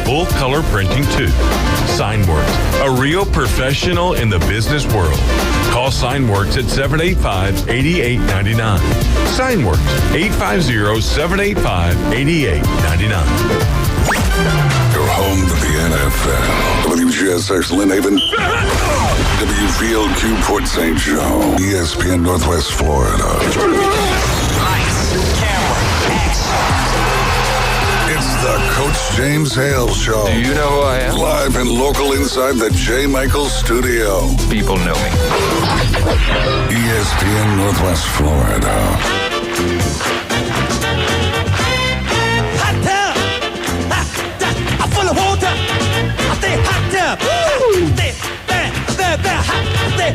full-color printing too. Signworks, a real professional in the business world. Call Signworks at 785-8899. Signworks, 850-785-8899. You're home to the NFL. WGSX Lynn Haven. WVLQ Port St. Joe. ESPN Northwest Florida. Lights, camera, action. It's the Coach James Hale Show. Do you know who I am? Live and local inside the J. Michaels studio. People know me. ESPN Northwest Florida. Hot tub! I'm full of water! I say hot tub! Woo!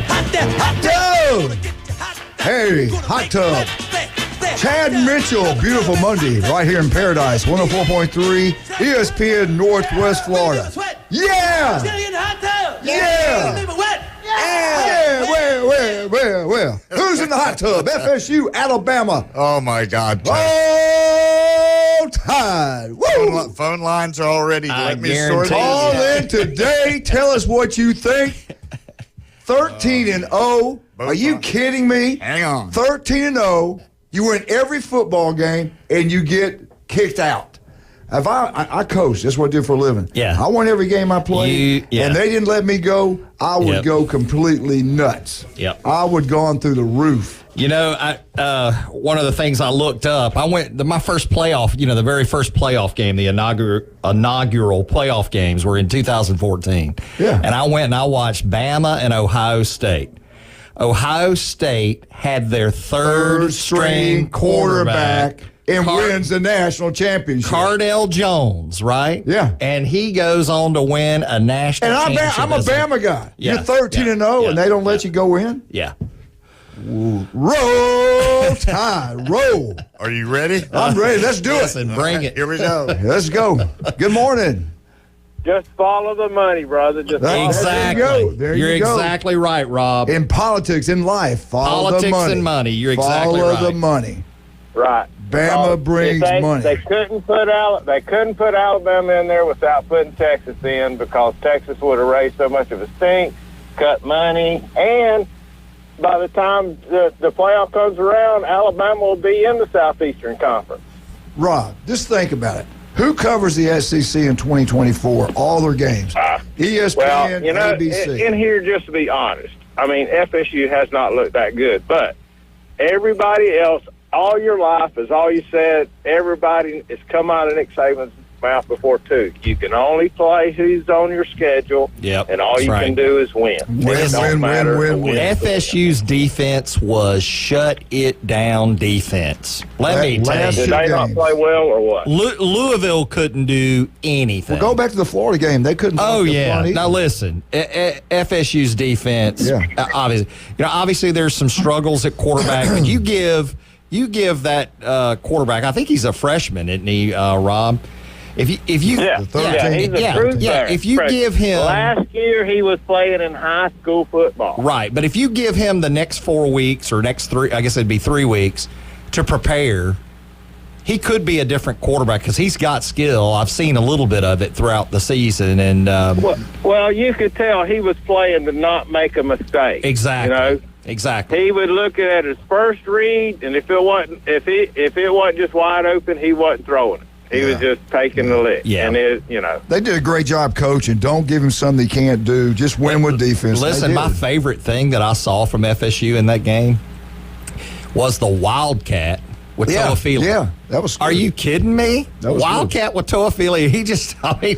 Hot tub! Hey, hot tub. Chad Mitchell, beautiful Monday, right here in Paradise, 104.3, ESPN Northwest Florida. Yeah! Yeah! Well. Who's in the hot tub? FSU, Alabama. Oh, my God. Roll Tide. Woo! Phone lines are already. Let me sort Call in today. Tell us what you think. 13-0. Are you kidding me? Hang on. 13-0. You win every football game and you get kicked out. If I coach, that's what I do for a living. Yeah. I won every game I played, and they didn't let me go, I would go completely nuts. Yep. I would go on through the roof. You know, one of the things I looked up, my first playoff, the very first playoff game, the inaugural playoff games were in 2014. Yeah. And I went and I watched Bama and Ohio State. Ohio State had their third string quarterback and wins the national championship. Cardell Jones, right? Yeah. And he goes on to win a national championship. And I'm a Bama guy. Yeah. You're 13-0 and they don't let you go in? Yeah. Roll Tide, roll. Are you ready? I'm ready. Let's do Listen, it. bring it. Here we go. Let's go. Good morning. Just follow the money, brother. Exactly. There You're you go. exactly right, Rob. In politics, in life, follow Politics the money. and money. You're exactly right. Follow the money. Right. Bama brings money. They couldn't put Alabama in there without putting Texas in because Texas would have raised so much of a stink, cut money, and by the time the playoff comes around, Alabama will be in the Southeastern Conference. Rob, just think about it. Who covers the SEC in 2024? All their games. ESPN, Well, ABC. in here, just to be honest, I mean, FSU has not looked that good, but everybody else, all your life, as all you said, everybody has come out of Nick Saban's mouth before, too. You can only play who's on your schedule, and all you can do is win. Win. FSU's defense was shut it down defense. Let me tell you. Did they not play well or what? Louisville couldn't do anything. Well, go back to the Florida game. They couldn't. Oh, yeah. Now, listen, FSU's defense, obviously there's some struggles at quarterback, but you give that quarterback, I think he's a freshman, isn't he, Rob? If you he's a fruit bear. If you give him last year, he was playing in high school football. Right, but if you give him the next 4 weeks or next 3, I guess it'd be 3 weeks to prepare, he could be a different quarterback because he's got skill. I've seen a little bit of it throughout the season, and well, you could tell he was playing to not make a mistake. Exactly. Exactly. He would look at his first read, and if it wasn't just wide open, he wasn't throwing it. He was just taking the lick. Yeah. And they did a great job coaching. Don't give him something he can't do. Just win with defense. Listen, my favorite thing that I saw from FSU in that game was the Wildcat with Toafili. Yeah, that was good. Are you kidding me? Wildcat good. with Toafili.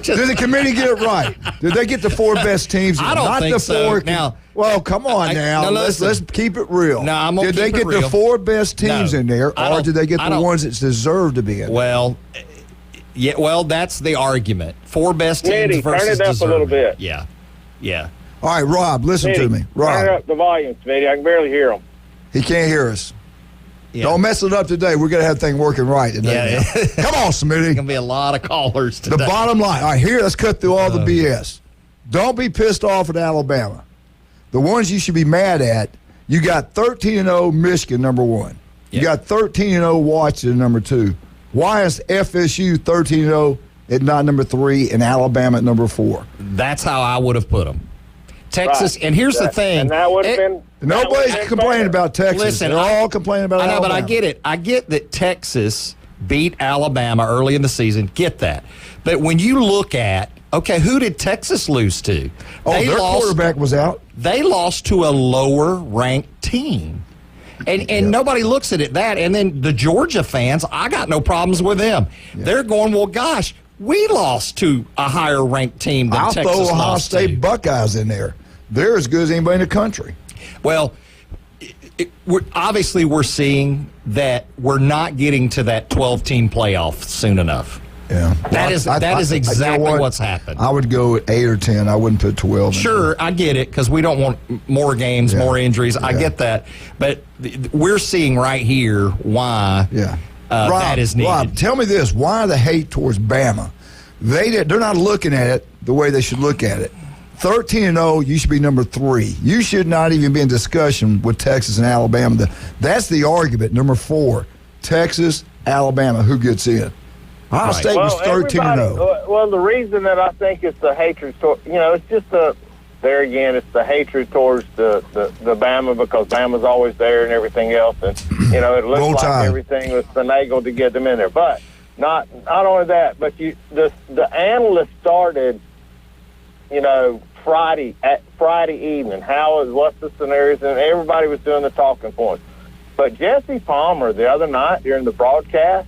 Did the committee get it right? Did they get the 4 best teams? I don't think so. Now, well, come on now. Let's keep it real. No, I'm gonna did they get the 4 best teams in there, or did they get the ones that deserve to be in there? Well, that's the argument. 4 best teams versus turn it up a little bit. Yeah. All right, Rob, listen to me. Rob, turn up the volume, Smitty. I can barely hear him. He can't hear us. Yeah. Don't mess it up today. We're going to have things working right today. Yeah. Come on, Smitty. There's going to be a lot of callers today. The bottom line. All right, here, let's cut through all the BS. Don't be pissed off at Alabama. The ones you should be mad at, you got 13-0 Michigan, number 1. You got 13-0 Washington, number 2. Why is FSU 13-0 at not number 3 and Alabama at number 4. That's how I would have put them. Texas, and here's the thing. And that would have been. Nobody's complaining about Texas. Listen, they're all complaining about I know, Alabama. but I get it. I get that Texas beat Alabama early in the season. Get that. But when you look at, okay, who did Texas lose to? Their quarterback was out. They lost to a lower-ranked team. And nobody looks at it that. And then the Georgia fans, I got no problems with them. Yeah. They're going, well, gosh, we lost to a higher-ranked team than Texas lost to. I'll throw Ohio State Buckeyes in there. They're as good as anybody in the country. Well, we're seeing that we're not getting to that 12-team playoff soon enough. Yeah, that is exactly what's happened. I would go at 8 or 10. I wouldn't put 12. Sure, I get it because we don't want more games, more injuries. I get that, but we're seeing right here why that is needed. Rob, tell me this: why the hate towards Bama? They're not looking at it the way they should look at it. 13-0, you should be number 3. You should not even be in discussion with Texas and Alabama. That's the argument. Number 4, Texas, Alabama, who gets in? Ohio State was 13-0. Well, the reason that I think it's the hatred, it's just there again, it's the hatred towards the Bama because Bama's always there and everything else. And, it looks like everything was finagled to get them in there. But not only that, but the analysts started, Friday evening. What's the scenarios? And everybody was doing the talking points. But Jesse Palmer the other night during the broadcast,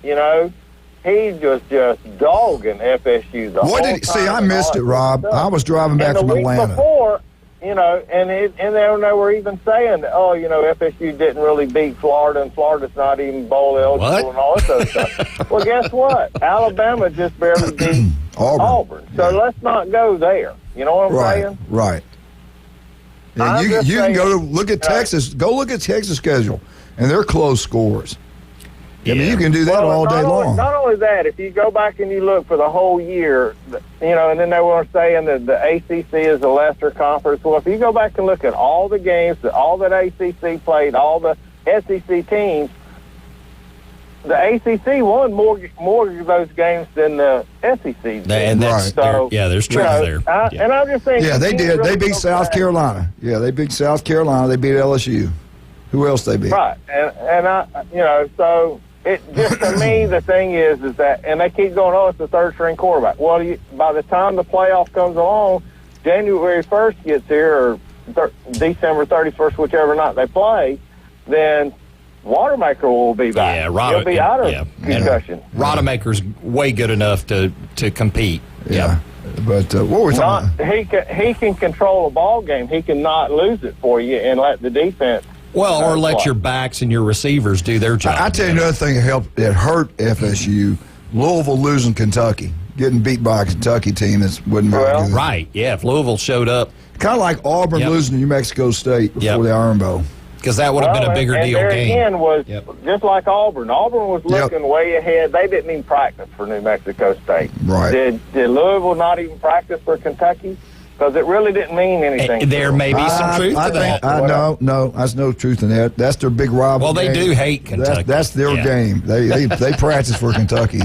he was just dogging FSU the whole time. I missed it, Rob. I was driving back from Atlanta. Before, and they were even saying, FSU didn't really beat Florida, and Florida's not even bowl eligible and all this other stuff. Well, guess what? Alabama just barely beat Auburn. So let's not go there. You know what I'm saying? Right. And you can go look at Texas. Go look at Texas' schedule, and they're close scores. I mean, you can do that all day long. Not only that, if you go back and you look for the whole year, and then they were saying that the ACC is a lesser conference. Well, if you go back and look at all the games that all that ACC played, all the SEC teams, the ACC won more of those games than the SEC did. And there's truth there. And I'm just saying. Yeah, they did. They beat South Carolina. Yeah, they beat South Carolina. They beat LSU. Who else they beat? Right, and I, so it just to me the thing is that, and they keep going, it's the third string quarterback. Well, by the time the playoff comes along, January 1st gets here, or December 31st, whichever night they play, then Watermaker will be back. Yeah, he'll be out of concussion. Rodemaker's way good enough to compete. Yeah. But what were we talking about? He can control a ball game. He can not lose it for you and let the defense. Well, or let your backs and your receivers do their job. I tell you another thing that hurt FSU, Louisville losing Kentucky, getting beat by a Kentucky team that wasn't very good. Right, yeah, if Louisville showed up. Kind of like Auburn losing to New Mexico State before the Iron Bowl. Because that would have been a bigger deal game. Again was just like Auburn. Auburn was looking way ahead. They didn't even practice for New Mexico State. Right. Did Louisville not even practice for Kentucky? Because it really didn't mean anything. There may be some truth to that. No, there's no truth in that. That's their big rival. Well, they do hate Kentucky. That's their game. They practice for Kentucky.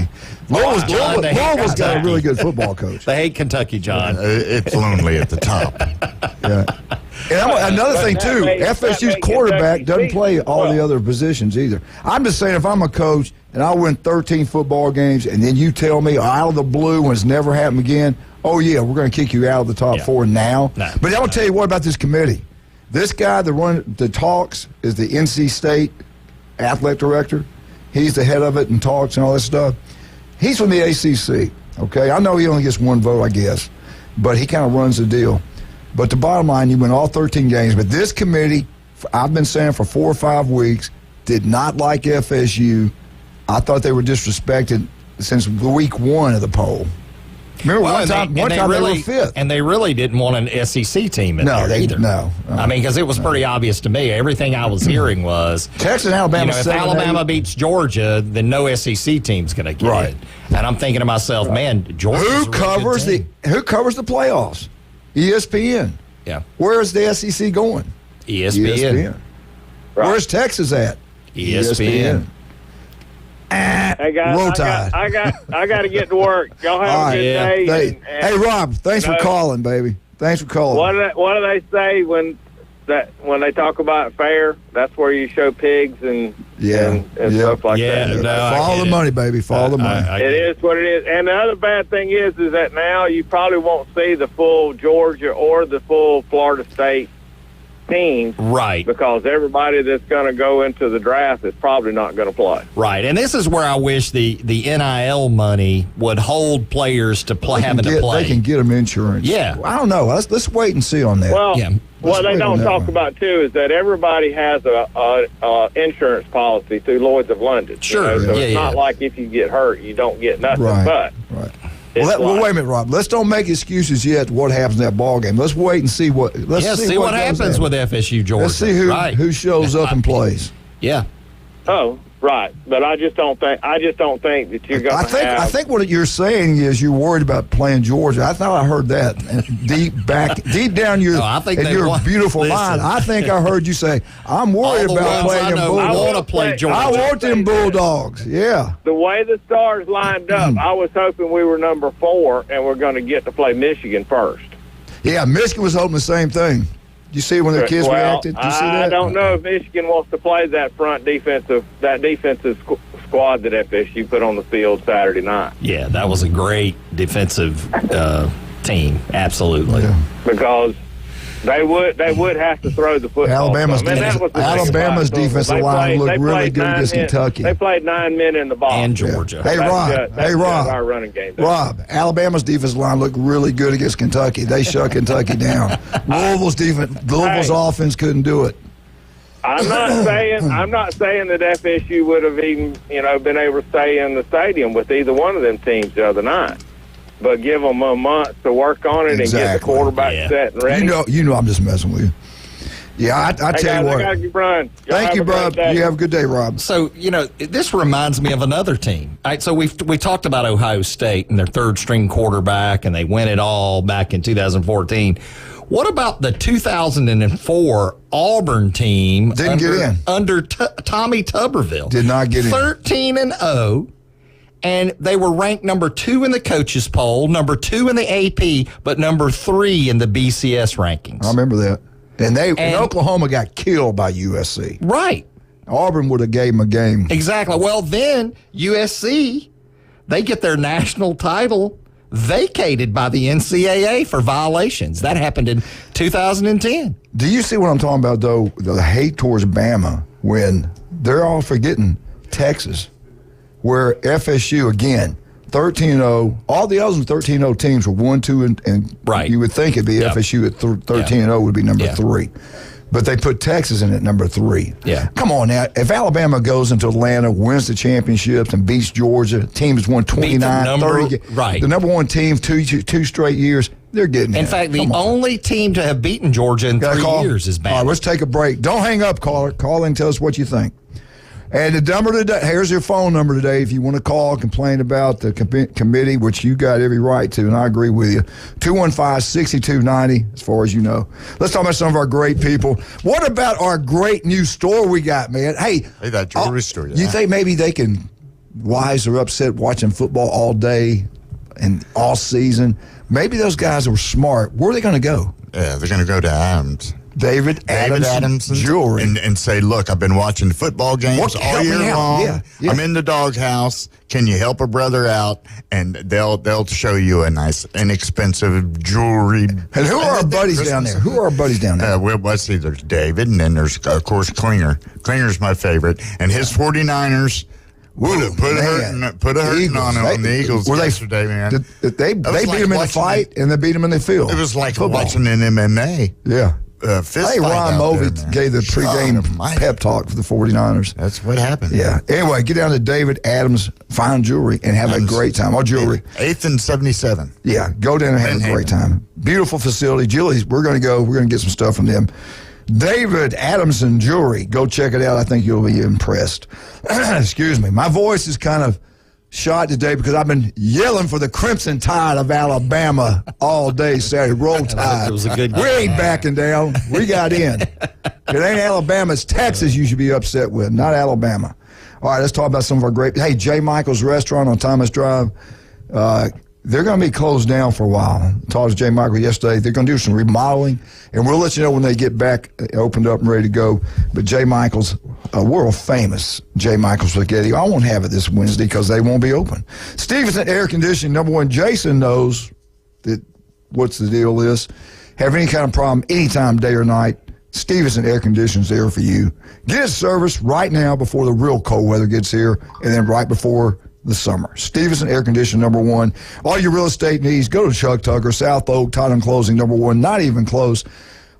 Louisville's got a really good football coach. They hate Kentucky, John. It's lonely at the top. Yeah. And another thing, too, FSU's quarterback doesn't play all the other positions either. I'm just saying, if I'm a coach and I win 13 football games and then you tell me out of the blue when it's never happened again, oh, yeah, we're going to kick you out of the top 4 now. No, but I'm going to tell you what about this committee. This guy that talks is the NC State athletic director. He's the head of it and talks and all this stuff. He's from the ACC, okay? I know he only gets one vote, I guess, but he kind of runs the deal. But the bottom line, you win all 13 games. But this committee, I've been saying for 4 or 5 weeks, did not like FSU. I thought they were disrespected since week 1 of the poll. Remember, one time they were 5th. And they really didn't want an SEC team in there either. No. I mean, because it was pretty obvious to me. Everything I was hearing was Texas and Alabama. If Alabama beats Georgia, then no SEC team's going to get it. And I'm thinking to myself, man, Georgia's who covers the playoffs? ESPN. Yeah. Where is the SEC going? ESPN. Where's Texas at? ESPN. Hey guys, Roll Tide. I got to get to work. Y'all have All a right, good yeah. day. Hey, Rob, thanks for calling, baby. Thanks for calling. What do they say when they talk about fair? That's where you show pigs and stuff like Yeah, that. no, I Follow get the it. money, baby. Follow the money. I It is what it is. And the other bad thing is that now you probably won't see the full Georgia or the full Florida State teams. Right. Because everybody that's going to go into the draft is probably not going to play. Right, and this is where I wish the NIL money would hold players to play, having to play. They can get them insurance. Yeah. I don't know. Let's wait and see on that. Well, Yeah. what they wait on don't that talk one. about too is that everybody has a insurance policy through Lloyd's of London. Sure. So Yeah, it's not yeah. like if you get hurt, you don't get nothing. Right. But Right. it's Well, like- wait a minute, Rob. Let's don't make excuses yet. What happens in that ball game? Let's wait and see what. Let's see what goes happens down. with FSU Georgia. Let's see who shows up and plays. Yeah. Oh, right. But I just don't think that you're going to have. I think what you're saying is you're worried about playing Georgia. I thought I heard that deep down your No, I think in they your want- beautiful listen. mind. I think I heard you say, "I'm worried All the about ones playing I them know Bulldogs. want to play Georgia. I want them Bulldogs." Yeah. The way the stars lined up, I was hoping we were number 4 and we're going to get to play Michigan first. Yeah, Michigan was hoping the same thing. You see when the kids Well, reacted? Did you see that? I don't know if Michigan wants to play that defensive squad that FSU put on the field Saturday night. Yeah, that was a great defensive team. Absolutely. Yeah. Because they would have to throw the football. Alabama's I mean, that was the thing Alabama's about it. defensive They line looked they really played good 9 against men- Kentucky. They played 9 men in the box. And Georgia. Hey, Rob. That's Rob. our running game. Rob, Alabama's defensive line looked really good against Kentucky. They shut Kentucky down. Louisville's offense couldn't do it. I'm not saying that FSU would have even been able to stay in the stadium with either one of them teams the other night. But give them a month to work on it and get the Exactly. quarterback set and ready. You know I'm just messing with you. Yeah, I tell Hey, guys, you I what. gotta keep running. Y'all Thank have you, a great Bob. day. You have a good day, Rob. So, this reminds me of another team. All right, so we talked about Ohio State and their third string quarterback, and they win it all back in 2014. What about the 2004 Auburn team? Didn't get in. Under Tommy Tuberville. Did not get in. 13-0. And they were ranked number 2 in the coaches poll, number 2 in the AP, but number 3 in the BCS rankings. I remember that. And Oklahoma got killed by USC. Right. Auburn would have gave them a game. Exactly. Well, then USC, they get their national title vacated by the NCAA for violations. That happened in 2010. Do you see what I'm talking about, though? The hate towards Bama when they're all forgetting Texas, where FSU, again, 13-0. All the others 13-0 teams were 1-2, and Right. you would think it'd be Yep. FSU at 13-0 would be number 3. But they put Texas in at number 3. Yeah. Come on now. If Alabama goes into Atlanta, wins the championships, and beats Georgia, teams won 29, 30. Right. The number 1 team, two straight years, they're getting In in. fact, the Come on. only team to have beaten Georgia in Got a 3 call? years is All right, Bama. let's take a break. Don't hang up, caller. Call in and tell us what you think. And the number today, here's your phone number today if you want to call, complain about the committee, which you got every right to, and I agree with you. 215-6290, as far as you know. Let's talk about some of our great people. What about our great new store we got, man? Hey, that jewelry store. You think maybe they can, wives are upset watching football all day and all season. Maybe those guys are smart. Where are they going to go? Yeah, they're going to go to Adams. David Adams Jewelry. And say, look, I've been watching football games all help me year out. long. Yeah. I'm in the doghouse. Can you help a brother out? And they'll show you a nice, inexpensive jewelry. And who are our buddies down there? Who are our buddies down there? Well, let's see. There's David, and then there's, of course, Klinger. Klinger's my favorite. And his 49ers put a hurting on him on the Eagles yesterday, man. They beat them in the fight, and they beat them in the field. It was like Football. watching an MMA. Yeah. Fist Hey, fight Ron out Movey there, man. gave the pregame God almighty. pep talk for the 49ers. That's what happened. Yeah. Anyway, get down to David Adams Fine Jewelry and have a great time. Our jewelry. 8th and 77. Yeah. Go down and have a great time. Beautiful facility. Julie's, we're going to go. We're going to get some stuff from them. David Adamson Jewelry. Go check it out. I think you'll be impressed. Excuse me. My voice is kind of shot today because I've been yelling for the Crimson Tide of Alabama all day Saturday. Roll Tide. It was a good We game. ain't backing down. We got in. It ain't Alabama. It's Texas you should be upset with, not Alabama. All right, let's talk about some of our great. Hey, J. Michael's Restaurant on Thomas Drive. They're going to be closed down for a while. I talked to J. Michael yesterday. They're going to do some remodeling, and we'll let you know when they get back opened up and ready to go. But J. Michael's, world-famous J. Michael's Spaghetti, I won't have it this Wednesday because they won't be open. Stevenson Air Conditioning, number one. Jason knows that what's the deal is. Have any kind of problem anytime, day or night, Stevenson Air Conditioning's there for you. Get it serviced right now before the real cold weather gets here, and then right before the summer. Stevenson Air Conditioning, number one. All your real estate needs, go to Chuck Tucker, South Oak, Title and Closing, number one. Not even close.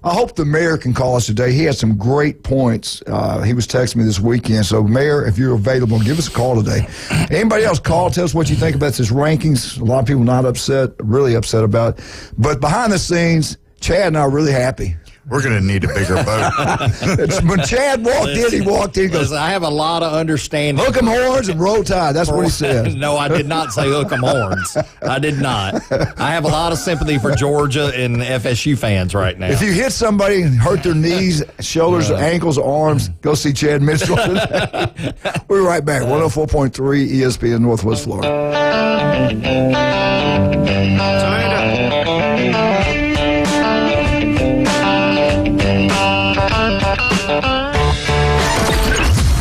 I hope the mayor can call us today. He had some great points. He was texting me this weekend. So, Mayor, if you're available, give us a call today. Anybody else call? Tell us what you think about this rankings. A lot of people not upset, really upset about it. But behind the scenes, Chad and I are really happy. We're going to need a bigger boat. When Chad walked in, he goes, I have a lot of understanding. Hook 'em horns and roll tide. That's what he said. No, I did not say hook 'em horns. I did not. I have a lot of sympathy for Georgia and FSU fans right now. If you hit somebody and hurt their knees, shoulders, ankles, arms, go see Chad Mitchell today. We'll be right back. 104.3 ESPN Northwest Florida.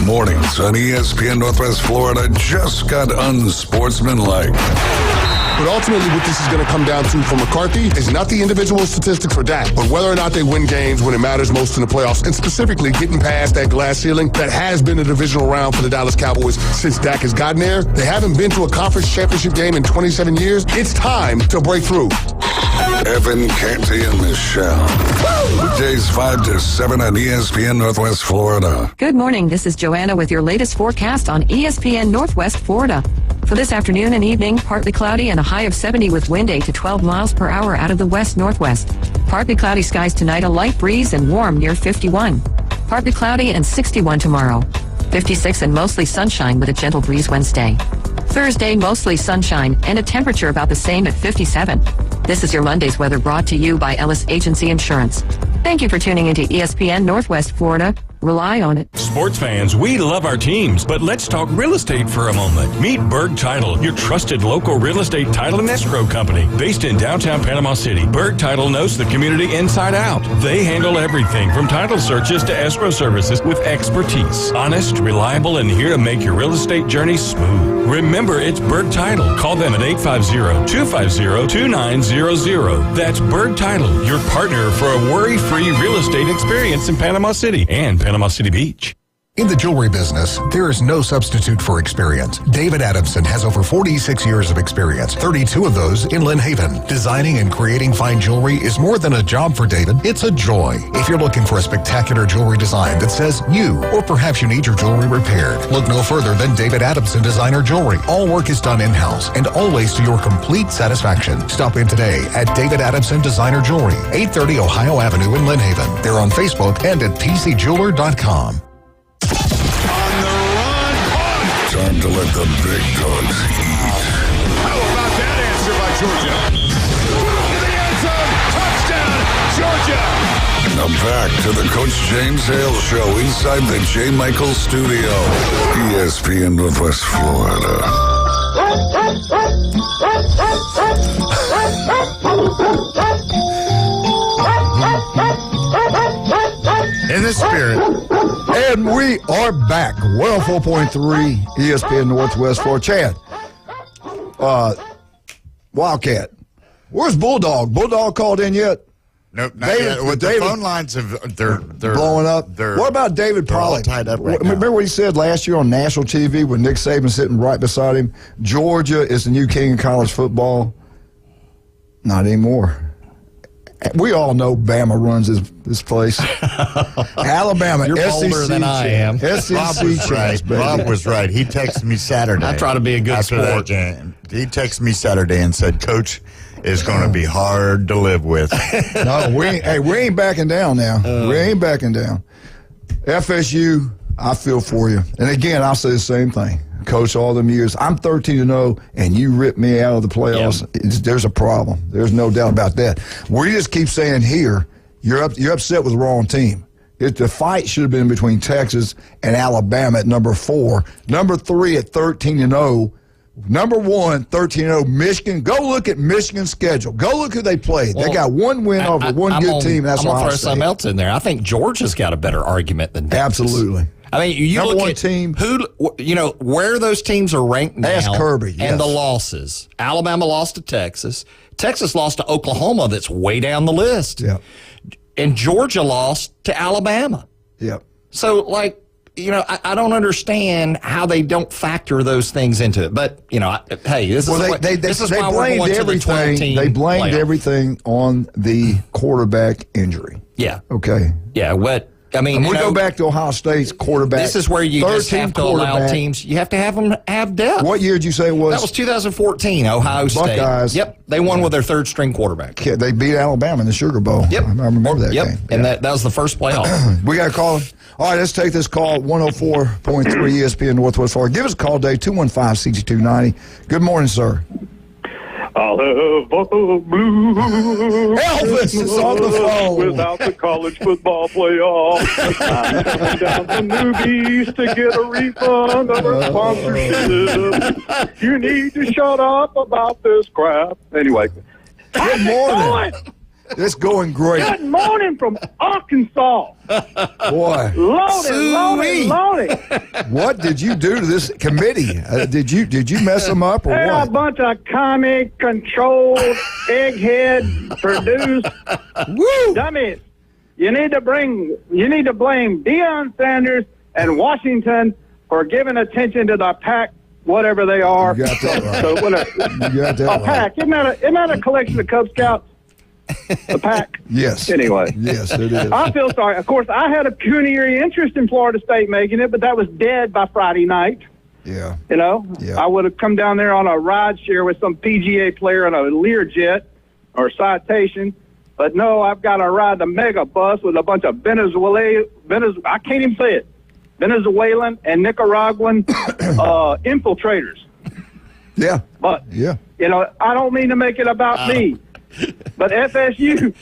Mornings on ESPN Northwest Florida just got unsportsmanlike. But ultimately, what this is going to come down to for McCarthy is not the individual statistics for Dak, but whether or not they win games when it matters most in the playoffs, and specifically getting past that glass ceiling that has been a divisional round for the Dallas Cowboys since Dak has gotten there. They haven't been to a conference championship game in 27 years. It's time to break through. Evan, Canty, and Michelle. Weekdays 5 to 7 on ESPN Northwest Florida. Good morning. This is Joanna with your latest forecast on ESPN Northwest Florida. For this afternoon and evening, partly cloudy and a high of 70 with wind 8 to 12 miles per hour out of the west-northwest. Partly cloudy skies tonight, a light breeze and warm near 51. Partly cloudy and 61 tomorrow. 56 and mostly sunshine with a gentle breeze Wednesday. Thursday, mostly sunshine and a temperature about the same at 57. This is your Monday's weather brought to you by Ellis Agency Insurance. Thank you for tuning into ESPN Northwest Florida. Rely on it. Sports fans, we love our teams, but let's talk real estate for a moment. Meet Berg Title, your trusted local real estate title and escrow company. Based in downtown Panama City, Berg Title knows the community inside out. They handle everything from title searches to escrow services with expertise. Honest, reliable, and here to make your real estate journey smooth. Remember, it's Berg Title. Call them at 850-250-2900. That's Berg Title, your partner for a worry-free real estate experience in Panama City and Panama City Beach. In the jewelry business, there is no substitute for experience. David Adamson has over 46 years of experience, 32 of those in Lynn Haven. Designing and creating fine jewelry is more than a job for David, it's a joy. If you're looking for a spectacular jewelry design that says you, or perhaps you need your jewelry repaired, look no further than David Adamson Designer Jewelry. All work is done in-house and always to your complete satisfaction. Stop in today at David Adamson Designer Jewelry, 830 Ohio Avenue in Lynn Haven. They're on Facebook and at tcjeweler.com. Time to let the big dogs eat. How about that answer by Georgia? To the end zone, touchdown, Georgia! Now back to the Coach James Hale Show inside the J. Michael Studio, ESPN Northwest Florida. In the spirit. And we are back. 104.3 ESPN Northwest Florida. Chad, Wildcat, where's Bulldog? Bulldog called in yet? Nope, not yet. The phone lines they're blowing up. What about David Pollack? Tied up right Remember what he said last year on national TV when Nick Saban sitting right beside him? Georgia is the new king of college football. Not anymore. We all know Bama runs this place. Alabama, You're SEC older than I am. SEC Bob was champs, right. baby. Bob was right. He texted me Saturday. I try to be a good after that sport. game. He texted me Saturday and said, Coach is going to be hard to live with. No, we ain't backing down now. We ain't backing down. FSU, I feel for you. And again, I'll say the same thing. Coach, all them years. I'm 13-0, and you ripped me out of the playoffs. Yep. There's a problem. There's no doubt about that. We just keep saying here, you're upset with the wrong team. The fight should have been between Texas and Alabama at number 4. Number 3 at 13-0. Number 1, 13-0, Michigan. Go look at Michigan's schedule. Go look who they played. They got one win over one good team. That's I'm why going I to throw say. something else in there. I think Georgia's got a better argument than Texas. Absolutely. I mean, you number look one at team. Where those teams are ranked now. Ask Kirby. Yes. And the losses. Alabama lost to Texas. Texas lost to Oklahoma. That's way down the list. Yeah. And Georgia lost to Alabama. Yep. So, I don't understand how they don't factor those things into it. But, hey, this is why we're going to the 12-team They blamed playoff. everything on the quarterback injury. Yeah. Okay. Yeah, we go back to Ohio State's quarterback. This is where you just have to allow teams. You have to have them have depth. What year did you say it was? That was 2014, Ohio State. Buckeyes. Yep, they won with their third-string quarterback. Yeah, they beat Alabama in the Sugar Bowl. Yep, I remember that game. And that was the first playoff. We got a call. All right, let's take this call. 104.3 ESPN Northwest Florida. Give us a call, Dave. 215-6290. Good morning, sir. I'll have Buffalo Blue. Elvis is on the phone. Without the college football playoff. I'm coming down to Newbies to get a refund of our sponsorship. You need to shut up about this crap. Anyway. Good morning. It's going great. Good morning from Arkansas. Boy. Loaded. What did you do to this committee? Did you mess them up or They're what? a bunch of comic, controlled, egghead, produced dummies. You need to blame Deion Sanders and Washington for giving attention to the pack, whatever they are. You got that right. So, whatever. You got that right. Pack. Isn't that a collection of Cub Scouts? The pack? Yes. Anyway. Yes, it is. I feel sorry. Of course, I had a pecuniary interest in Florida State making it, but that was dead by Friday night. Yeah. Yeah. I would have come down there on a ride share with some PGA player on a Learjet or Citation. But no, I've got to ride the mega bus with a bunch of I can't even say it, Venezuelan and Nicaraguan infiltrators. Yeah. But, yeah. I don't mean to make it about me. But FSU,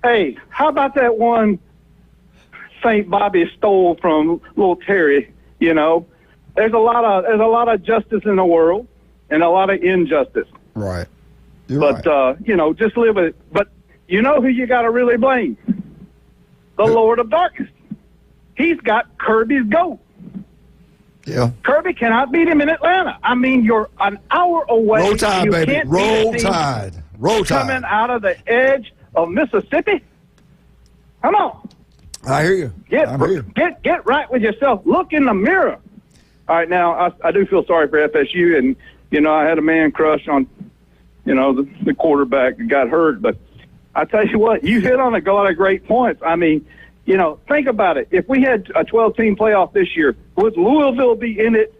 hey, how about that one St. Bobby stole from little Terry? There's a lot of justice in the world and a lot of injustice. Right. But just live with it. But you know who you got to really blame? The Lord of Darkness. He's got Kirby's goat. Yeah. Kirby cannot beat him in Atlanta. I mean, you're an hour away. Roll Tide, baby. Roll Tide. Roll Tide. Coming out of the edge of Mississippi. Come on. I hear you. Get right with yourself. Look in the mirror. All right, now, I do feel sorry for FSU, and, I had a man crush on, the quarterback that got hurt. But I tell you what, you hit on a lot of great points. I mean, think about it. If we had a 12-team playoff this year, would Louisville be in it?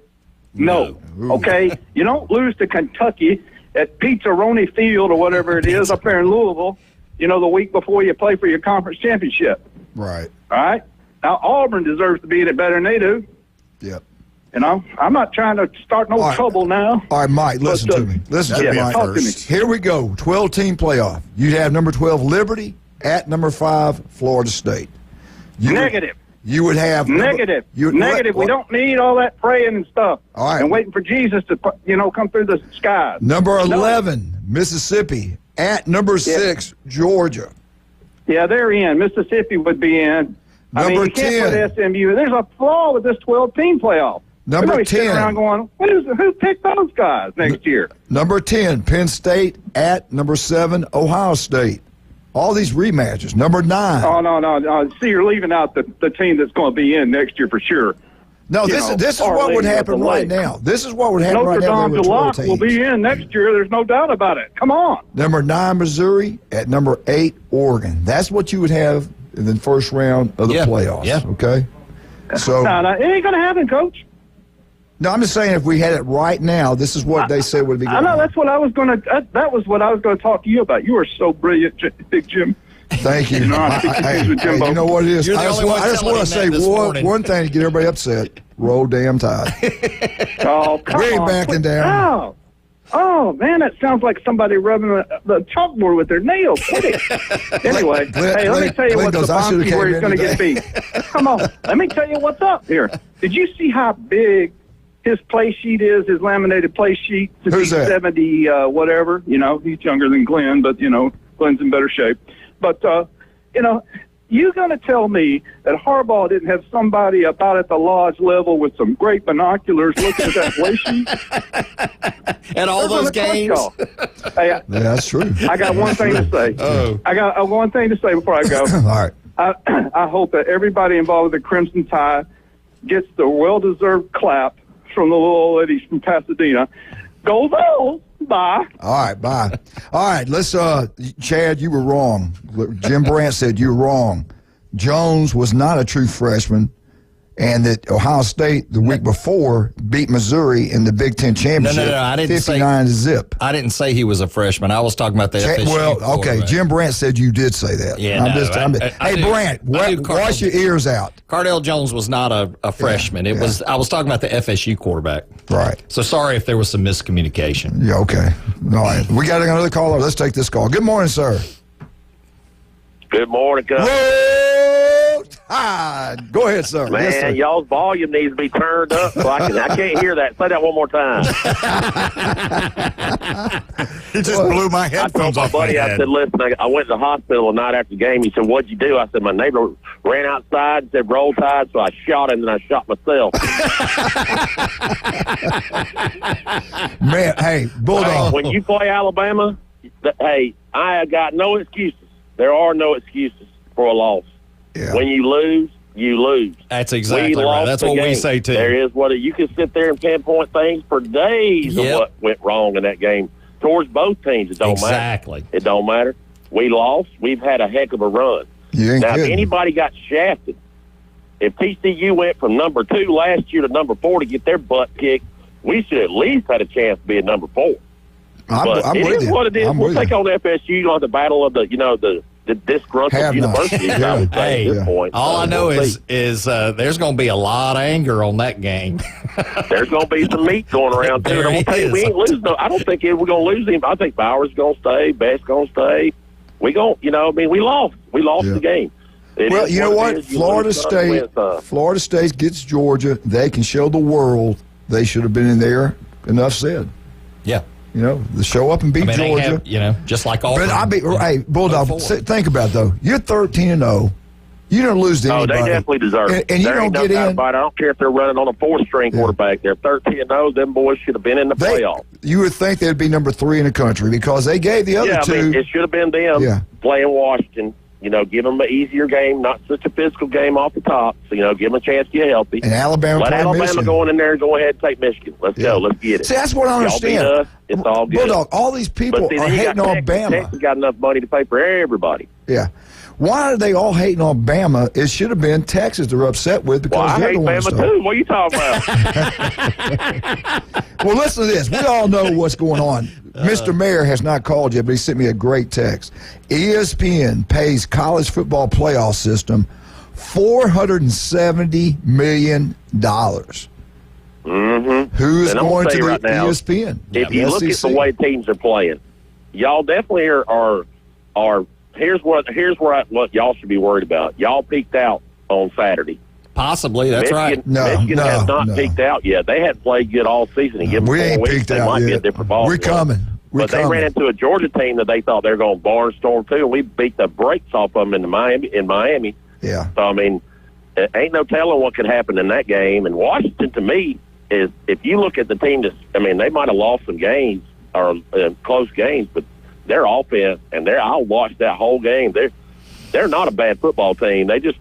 No. Okay? You don't lose to Kentucky at Pizzaroni Field or whatever it is up there in Louisville, the week before you play for your conference championship. Right. All right? Now, Auburn deserves to be in it better than they do. Yep. I'm not trying to start no trouble now. All right, Mike, listen to me. Listen to me, Mike. Talk to me. Here we go. 12-team playoff. You'd have number 12, Liberty, at number 5, Florida State. Negative. You would have... Negative. Negative. We don't need all that praying and stuff. All right. And waiting for Jesus to, come through the skies. Number 11, Mississippi, at number 6, Georgia. Yeah, they're in. Mississippi would be in. Number you can't 10. put SMU. There's a flaw with this 12-team playoff. Number 10. Around going, who picked those guys next year? Number 10, Penn State, at number 7, Ohio State. All these rematches. Number 9. Oh, no. See, you're leaving out the team that's going to be in next year for sure. No, this is what would happen right now. This is what would happen right now. Notre Dame will be in next year. There's no doubt about it. Come on. Number 9, Missouri. At number 8, Oregon. That's what you would have in the first round of the playoffs. Yeah. Okay? So, no, it ain't going to happen, Coach. No, I'm just saying if we had it right now, this is what they said would be going I know, on. that's what I was going to – that was what I was going to talk to you about. You are so brilliant, Big Jim. Thank you. You know what it is? You're the only one I just want to say one thing to get everybody upset. Roll damn Tide. Oh, come we ain't on. backing down. No. Oh, man, that sounds like somebody rubbing the chalkboard with their nails. Anyway, hey, let me tell you what's the Bonski where he's going to get beat. Come on. Let me tell you what's up here. Did you see how big his play sheet is, his laminated play sheet? To Who's be that? 70, whatever. You know, he's younger than Glenn, but, you know, Glenn's in better shape. But, you know, you going to tell me that Harbaugh didn't have somebody about at the lodge level with some great binoculars looking at that play sheet? And all those games? Hey, Yeah, that's true. I got one thing to say. I got one thing to say before I go. All right. I hope that everybody involved with the Crimson Tide gets the well-deserved clap from the little old ladies from Pasadena. Go Vols! Bye. All right, bye. All right, let's, Chad, you were wrong. Jim Brandt said you're wrong. Jones was not a true freshman, and that Ohio State the week before beat Missouri in the Big Ten championship. No, I didn't 59 to zip. I didn't say he was a freshman. I was talking about the FSU. Well, okay, Jim Brandt said you did say that. Yeah, hey, Brandt, wash your ears out. Cardale Jones was not a freshman. I was talking about the FSU quarterback. Right. So sorry if there was some miscommunication. Yeah, okay. All right. We got another caller. Let's take this call. Good morning, sir. Good morning, Cuz. Roll Tide. Go ahead, sir. Man, yes, sir. y'all's volume needs to be turned up. So I can't hear that. Say that one more time. He just blew my headphones I off told my buddy, my I head. said, listen, I went to the hospital the night after the game. He said, what'd you do? I said, my neighbor ran outside and said, roll Tide, so I shot him and I shot myself. Man, hey, Bulldog. When you play Alabama, hey, I got no excuses. There are no excuses for a loss. Yeah. When you lose, you lose. That's exactly We right. lost That's the what we game. say, too. There is you can sit there and pinpoint things for days of what went wrong in that game towards both teams. It don't matter. Exactly. It don't matter. We lost. We've had a heck of a run. You ain't Now, kidding. if anybody got shafted, if TCU went from number 2 last year to number 4 to get their butt kicked, we should at least had a chance to be at number 4. I'm it with is you. what it is. I'm We'll with take you. on FSU on the battle of the disgruntled Have not. universities. Yeah. I would say at this point. All I know We'll is see. there's going to be a lot of anger on that game. There's going to be some meat going around, too. And I'm gonna tell you, we ain't losing. I don't think we're going to lose him. I think Bauer's going to stay. Best's going to stay. We lost. We lost the game. Well, you know what? Florida State gets Georgia. They can show the world they should have been in there. Enough said. Yeah. You know, show up and beat Georgia. Just like all. But hey, Bulldog, think about it, though. You're 13-0. You don't lose to anybody. Oh, they definitely deserve it. And you There don't ain't get no doubt in. about it. I don't care if they're running on a 4-string quarterback. They're 13-0. Them boys should have been in the playoffs. You would think they'd be number 3 in the country because they gave the other two. I mean, it should have been them playing Washington. Give them an easier game, not such a physical game off the top. So, give them a chance to get healthy. And Alabama Let Alabama Michigan. go in there and go ahead and take Michigan. Let's go. Let's get it. See, that's what I understand. Y'all beat us. It's all good. Bulldog, all these people But see, are then you hating got on Bama. Texas got enough money to pay for everybody. Yeah. Why are they all hating on Bama? It should have been Texas they're upset with because Well, I they're hate the ones Bama, that- too. What are you talking about? Well, listen to this. We all know what's going on. Mr. Mayor has not called yet, but he sent me a great text. ESPN pays college football playoff system $470 million. Mm-hmm. Who's And I'm going gonna to tell you the right now, ESPN? If you look at the way teams are playing, y'all definitely are. Here's what y'all should be worried about. Y'all peaked out on Saturday. Possibly, that's right. Michigan has not peaked out yet. They hadn't played good all season. And give them We 4 ain't weeks, peaked they out might be a yet. different ball. We're game. coming. But they ran into a Georgia team that they thought they were going to barnstorm too, and we beat the brakes off of them in Miami. Yeah. So I mean, ain't no telling what could happen in that game. And Washington, to me, is if you look at the team they might have lost some games or close games, but their offense and I'll watch that whole game. They're not a bad football team. They just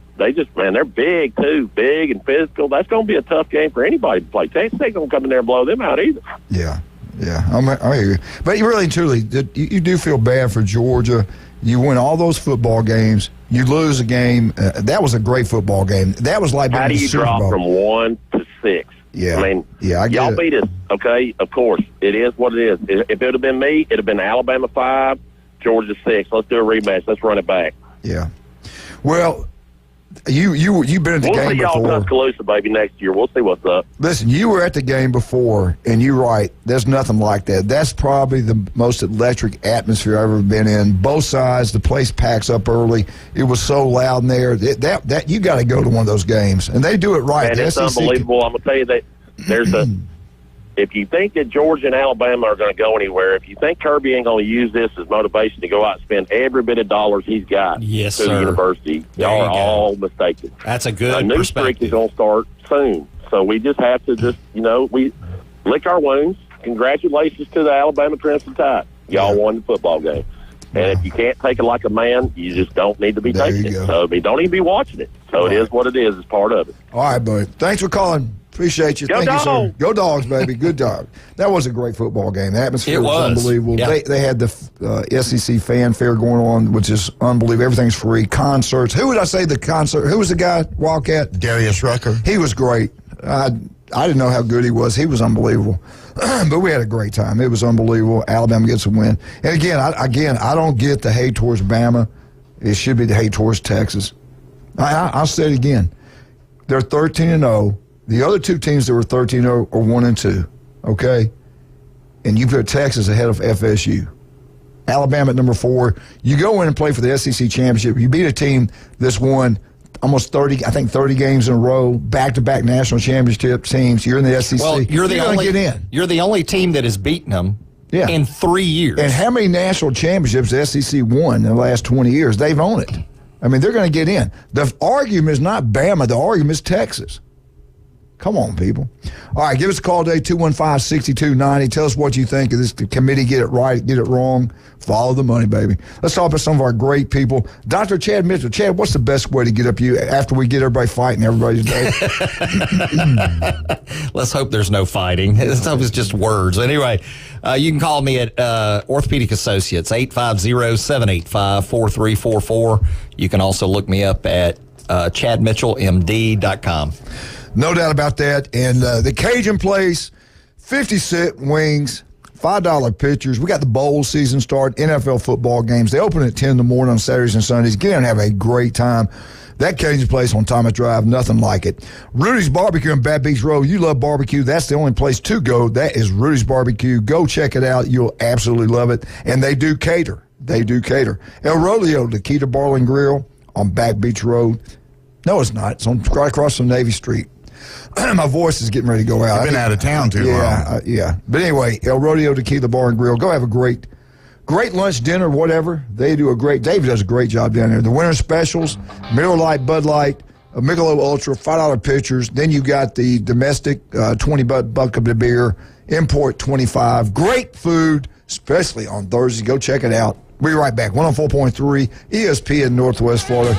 man, they're big too, big and physical. That's going to be a tough game for anybody to play. Texas ain't going to come in there and blow them out either. Yeah. I hear you. But you really and truly, you do feel bad for Georgia. You win all those football games. You lose a game. That was a great football game. That was like how do you Super drop Bowl. from 1 to 6? Yeah. I mean, I get y'all it. beat us, okay? Of course, it is what it is. If it would have been me, it'd have been Alabama 5, Georgia 6. Let's do a rematch. Let's run it back. Yeah. Well, You've been at the we'll game see y'all before. Tuscaloosa, baby, next year. We'll see what's up. Listen, you were at the game before, and you're right. There's nothing like that. That's probably the most electric atmosphere I've ever been in. Both sides, the place packs up early. It was so loud in there. That you got to go to one of those games, and they do it right. And it's unbelievable. I'm gonna tell you that there's if you think that Georgia and Alabama are going to go anywhere, if you think Kirby ain't going to use this as motivation to go out and spend every bit of dollars he's got to the university, y'all are all mistaken. That's a good perspective. A new streak is going to start soon. So we just have to we lick our wounds. Congratulations to the Alabama Crimson Tide. Y'all won the football game. And if you can't take it like a man, you just don't need to be taking it. So don't even be watching it. So it is what it is. It's part of it. All right, buddy. Thanks for calling. Appreciate you. Go Thank Dogs. you, sir. Go Dogs, baby. Good dog. That was a great football game. The atmosphere was unbelievable. Yeah. They had the SEC fanfare going on, which is unbelievable. Everything's free. Concerts. Who would I say the concert? Who was the guy, Wildcat? Darius Rucker. He was great. I didn't know how good he was. He was unbelievable. But we had a great time. It was unbelievable. Alabama gets a win. And again, I don't get the hate towards Bama. It should be the hate towards Texas. I'll say it again. They're 13-0. The other two teams that were 13-0 are 1-2, okay? And you put Texas ahead of FSU. Alabama at number 4. You go in and play for the SEC championship. You beat a team that's won almost 30 games in a row, back-to-back national championship teams. You're in the SEC. Well, you're going to get in. You're the only team that has beaten them in 3 years. And how many national championships the SEC won in the last 20 years? They've owned it. I mean, they're going to get in. The argument is not Bama. The argument is Texas. Come on, people. All right, give us a call today, 215-6290. Tell us what you think. Is this the committee get it right, get it wrong? Follow the money, baby. Let's talk about some of our great people. Dr. Chad Mitchell. Chad, what's the best way to get up you after we get everybody fighting everybody today? Let's hope there's no fighting. Let's hope it's just words. Anyway, you can call me at Orthopedic Associates, 850-785-4344. You can also look me up at ChadMitchellMD.com. No doubt about that. And the Cajun Place, 50-cent wings, $5 pitchers. We got the bowl season start, NFL football games. They open at 10 in the morning on Saturdays and Sundays. Get in and have a great time. That Cajun Place on Thomas Drive, nothing like it. Rudy's Barbecue on Bad Beach Road. You love barbecue. That's the only place to go. That is Rudy's Barbecue. Go check it out. You'll absolutely love it. And they do cater. El Rodeo, the Keita Bar and Grill on Back Beach Road. No, it's not. It's on right across from Navy Street. My voice is getting ready to go out. I've been out of town too long. Yeah. But anyway, El Rodeo Tequila Bar and Grill. Go have a great lunch, dinner, whatever. David does a great job down there. The winter specials, Miller Lite, Bud Light, Michelob Ultra, $5 pitchers. Then you got the domestic, $20 bucket of beer, import $25. Great food, especially on Thursday. Go check it out. We'll be right back. 104.3 ESPN Northwest Florida.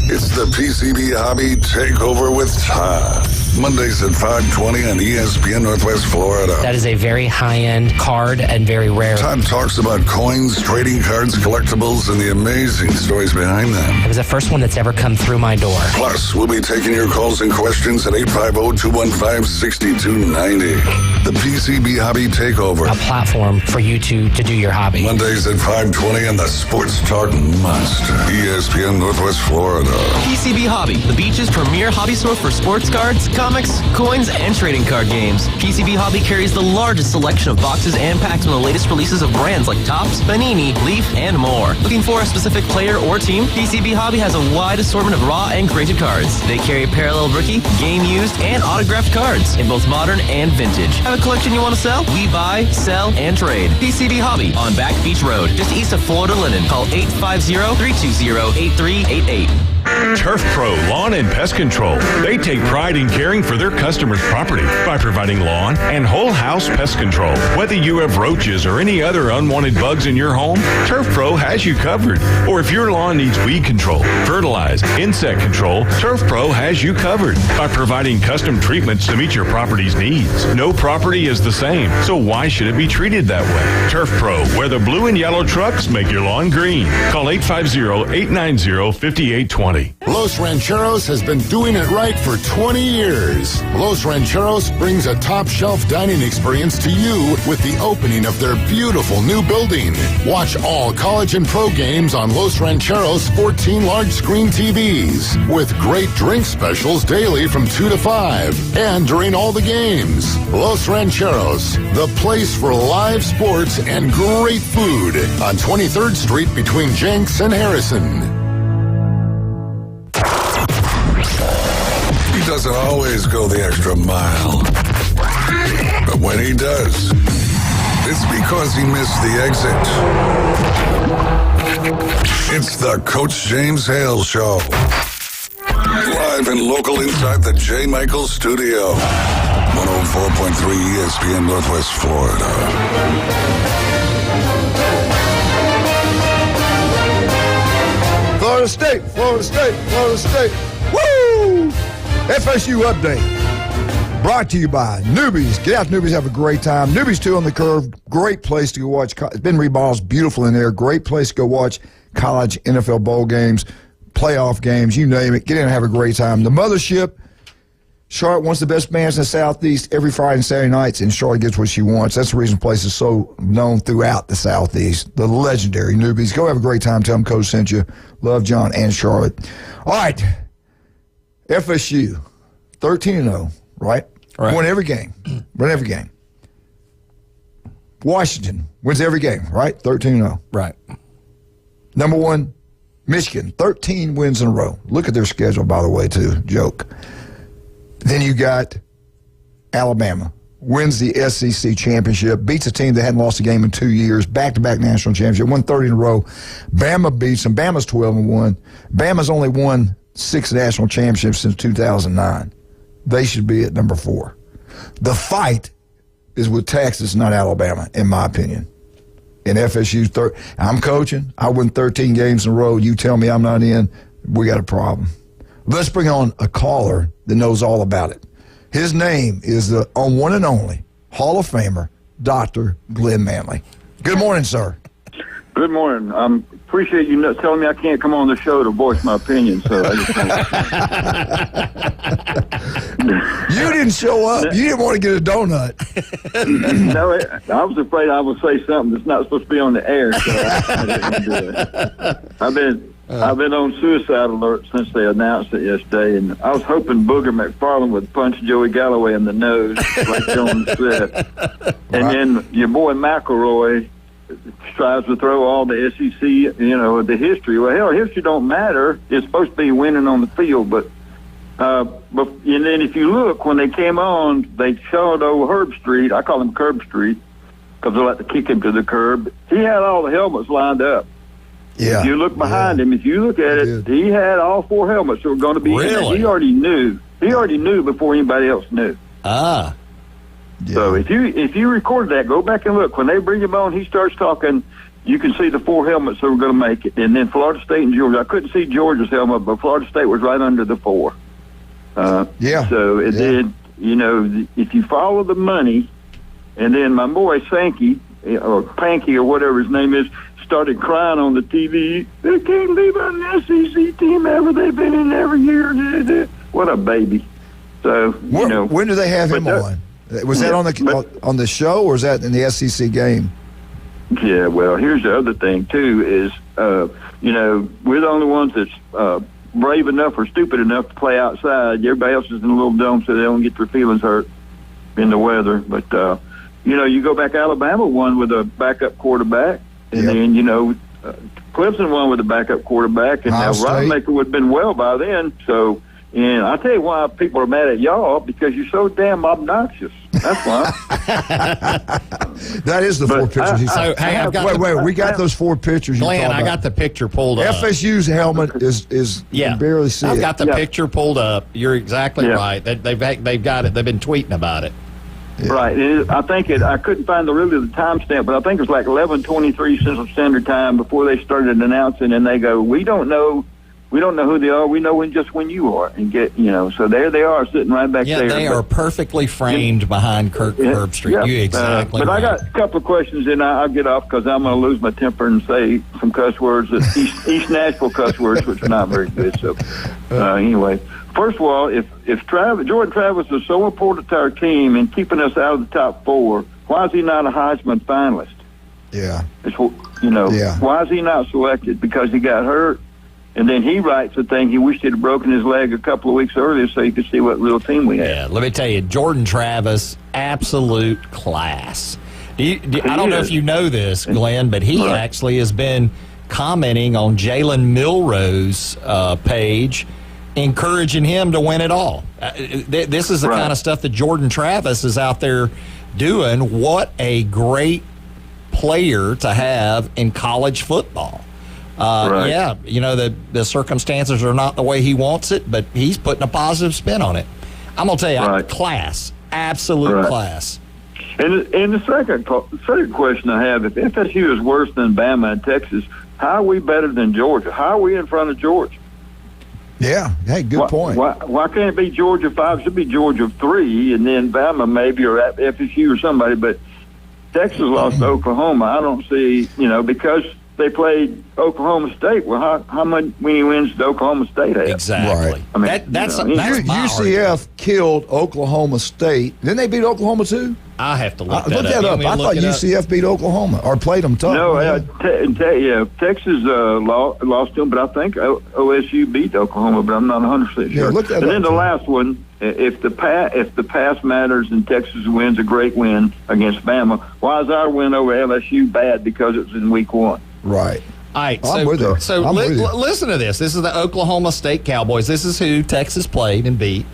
It's the PCB Hobby Takeover with Todd. Mondays at 5:20 on ESPN Northwest Florida. That is a very high-end card and very rare. Todd talks about coins, trading cards, collectibles, and the amazing stories behind them. It was the first one that's ever come through my door. Plus, we'll be taking your calls and questions at 850-215-6290. The PCB Hobby Takeover. A platform for you to do your hobby. Mondays at 5:20 on the Sports Talk Monster. ESPN Northwest Florida. PCB Hobby, the beach's premier hobby store for sports cards, comics, coins, and trading card games. PCB Hobby carries the largest selection of boxes and packs from the latest releases of brands like Topps, Panini, Leaf, and more. Looking for a specific player or team? PCB Hobby has a wide assortment of raw and graded cards. They carry parallel rookie, game used, and autographed cards in both modern and vintage. Have a collection you want to sell? We buy, sell, and trade. PCB Hobby on Back Beach Road, just east of Florida Linen. Call 850-320-8388. Turf Pro Lawn and Pest Control. They take pride in caring for their customers' property by providing lawn and whole house pest control. Whether you have roaches or any other unwanted bugs in your home, Turf Pro has you covered. Or if your lawn needs weed control, fertilize, insect control, Turf Pro has you covered by providing custom treatments to meet your property's needs. No property is the same, so why should it be treated that way? Turf Pro, where the blue and yellow trucks make your lawn green. Call 850-890-5820. quality. Los Rancheros has been doing it right for 20 years. Los Rancheros brings a top-shelf dining experience to you with the opening of their beautiful new building. Watch all college and pro games on Los Rancheros' 14 large-screen TVs with great drink specials daily from 2 to 5 and during all the games. Los Rancheros, the place for live sports and great food on 23rd Street between Jenks and Harrison. He doesn't always go the extra mile. But when he does, it's because he missed the exit. It's the Coach James Hale Show. Live and local inside the J. Michael Studio. 104.3 ESPN Northwest Florida. Florida State, Florida State, Florida State. Woo! FSU update. Brought to you by Newbies. Get out, Newbies. Have a great time. Newbies 2 on the Curve. Great place to go watch. It's been remodeled. It's beautiful in there. Great place to go watch college, NFL bowl games, playoff games, you name it. Get in and have a great time. The Mothership. Charlotte wants the best bands in the Southeast every Friday and Saturday nights, and Charlotte gets what she wants. That's the reason the place is so known throughout the Southeast. The legendary Newbies. Go have a great time. Tell them Coach sent you. Love John and Charlotte. All right. FSU, 13-0, right? Win every game. Win every game. Washington wins every game, right? 13-0. Right. Number 1, Michigan, 13 wins in a row. Look at their schedule, by the way, too. Joke. Then you got Alabama, wins the SEC championship, beats a team that hadn't lost a game in 2 years, back-to-back national championship, won 30 in a row. Bama beats them. Bama's 12-1. Bama's only won 6 national championships since 2009. They should be at number 4. The fight is with Texas, not Alabama, in my opinion. In FSU, I'm coaching. I win 13 games in a row. You tell me I'm not in, we got a problem. Let's bring on a caller that knows all about it. His name is the one and only Hall of Famer, Dr. Glenn Manley. Good morning, sir. Good morning. Appreciate you telling me I can't come on the show to voice my opinion. So I just You didn't show up. You didn't want to get a donut. No, I was afraid I would say something that's not supposed to be on the air. So I didn't do it. I've been on suicide alert since they announced it yesterday, and I was hoping Booger McFarland would punch Joey Galloway in the nose, like Jones said. And then your boy McElroy tries to throw all the SEC, the history. Well, hell, history don't matter. It's supposed to be winning on the field, but and then if you look, when they came on, they showed old Herb Street. I call him Curb Street because they like to kick him to the curb. He had all the helmets lined up. Yeah. If you look behind him, if you look at it, he had all 4 helmets that were going to be in it. He already knew. He already knew before anybody else knew. Ah. Yeah. So if you record that, go back and look. When they bring him on, he starts talking. You can see the 4 helmets that were going to make it. And then Florida State and Georgia. I couldn't see Georgia's helmet, but Florida State was right under the 4. So it did, if you follow the money, and then my boy Sankey, or Panky, or whatever his name is, started crying on the TV. They can't leave an SEC team ever. They've been in every year. What a baby. So, when do they have him on? Was that on the show, or is that in the SEC game? Yeah, well, here's the other thing, too, is, we're the only ones that's brave enough or stupid enough to play outside. Everybody else is in a little dome so they don't get their feelings hurt in the weather. But, you go back, Alabama won with a backup quarterback. And then, Clemson won with a backup quarterback, and now Rodemaker would have been well by then. So, and I tell you why people are mad at y'all, because you're so damn obnoxious. That's why. That is the 4 pictures. Wait, we got those 4 pictures. Glenn, I got the picture pulled up. FSU's helmet is you can barely see I've got the picture pulled up. You're exactly right. They've got it. They've been tweeting about it. Yeah. Right. I think I couldn't find the timestamp, but I think it was like 11:23 Central Standard Time before they started announcing, and they go, we don't know we don't know who they are. We know when you are, and so there they are sitting right back there. Yeah, they are perfectly framed behind Curb Street. Yeah. You exactly. But right. I got a couple of questions, and I'll get off because I'm going to lose my temper and say some cuss words, East Nashville cuss words, which are not very good. So anyway, first of all, if Jordan Travis is so important to our team and keeping us out of the top 4, why is he not a Heisman finalist? Yeah. Why is he not selected? Because he got hurt, and then he writes a thing. He wished he'd have broken his leg a couple of weeks earlier so he could see what real team we had. Yeah, let me tell you, Jordan Travis, absolute class. I don't know if you know this, Glenn, but he actually has been commenting on Jalen Milroe's page, encouraging him to win it all. This is the kind of stuff that Jordan Travis is out there doing. What a great player to have in college football. Yeah, the circumstances are not the way he wants it, but he's putting a positive spin on it. I'm going to tell you, class, absolute class. And the second question I have, if FSU is worse than Bama and Texas, how are we better than Georgia? How are we in front of Georgia? Yeah, hey, good point. Why can't it be Georgia 5? It should be Georgia 3, and then Bama maybe, or FSU or somebody, but Texas lost to Oklahoma. I don't see, because they played Oklahoma State. Well, how many wins did Oklahoma State have? Exactly. Right. I mean, that's UCF killed Oklahoma State. Didn't they beat Oklahoma too? I have to look that up. I thought UCF beat Oklahoma or played them tough. No, Texas lost them, but I think OSU beat Oklahoma, but I'm not 100% sure. Yeah, look that and up then the last one, if the pass matters and Texas wins a great win against Bama, why is our win over LSU bad because it's in week 1? Right. All right, I'm with you. So listen to this. This is the Oklahoma State Cowboys. This is who Texas played and beat.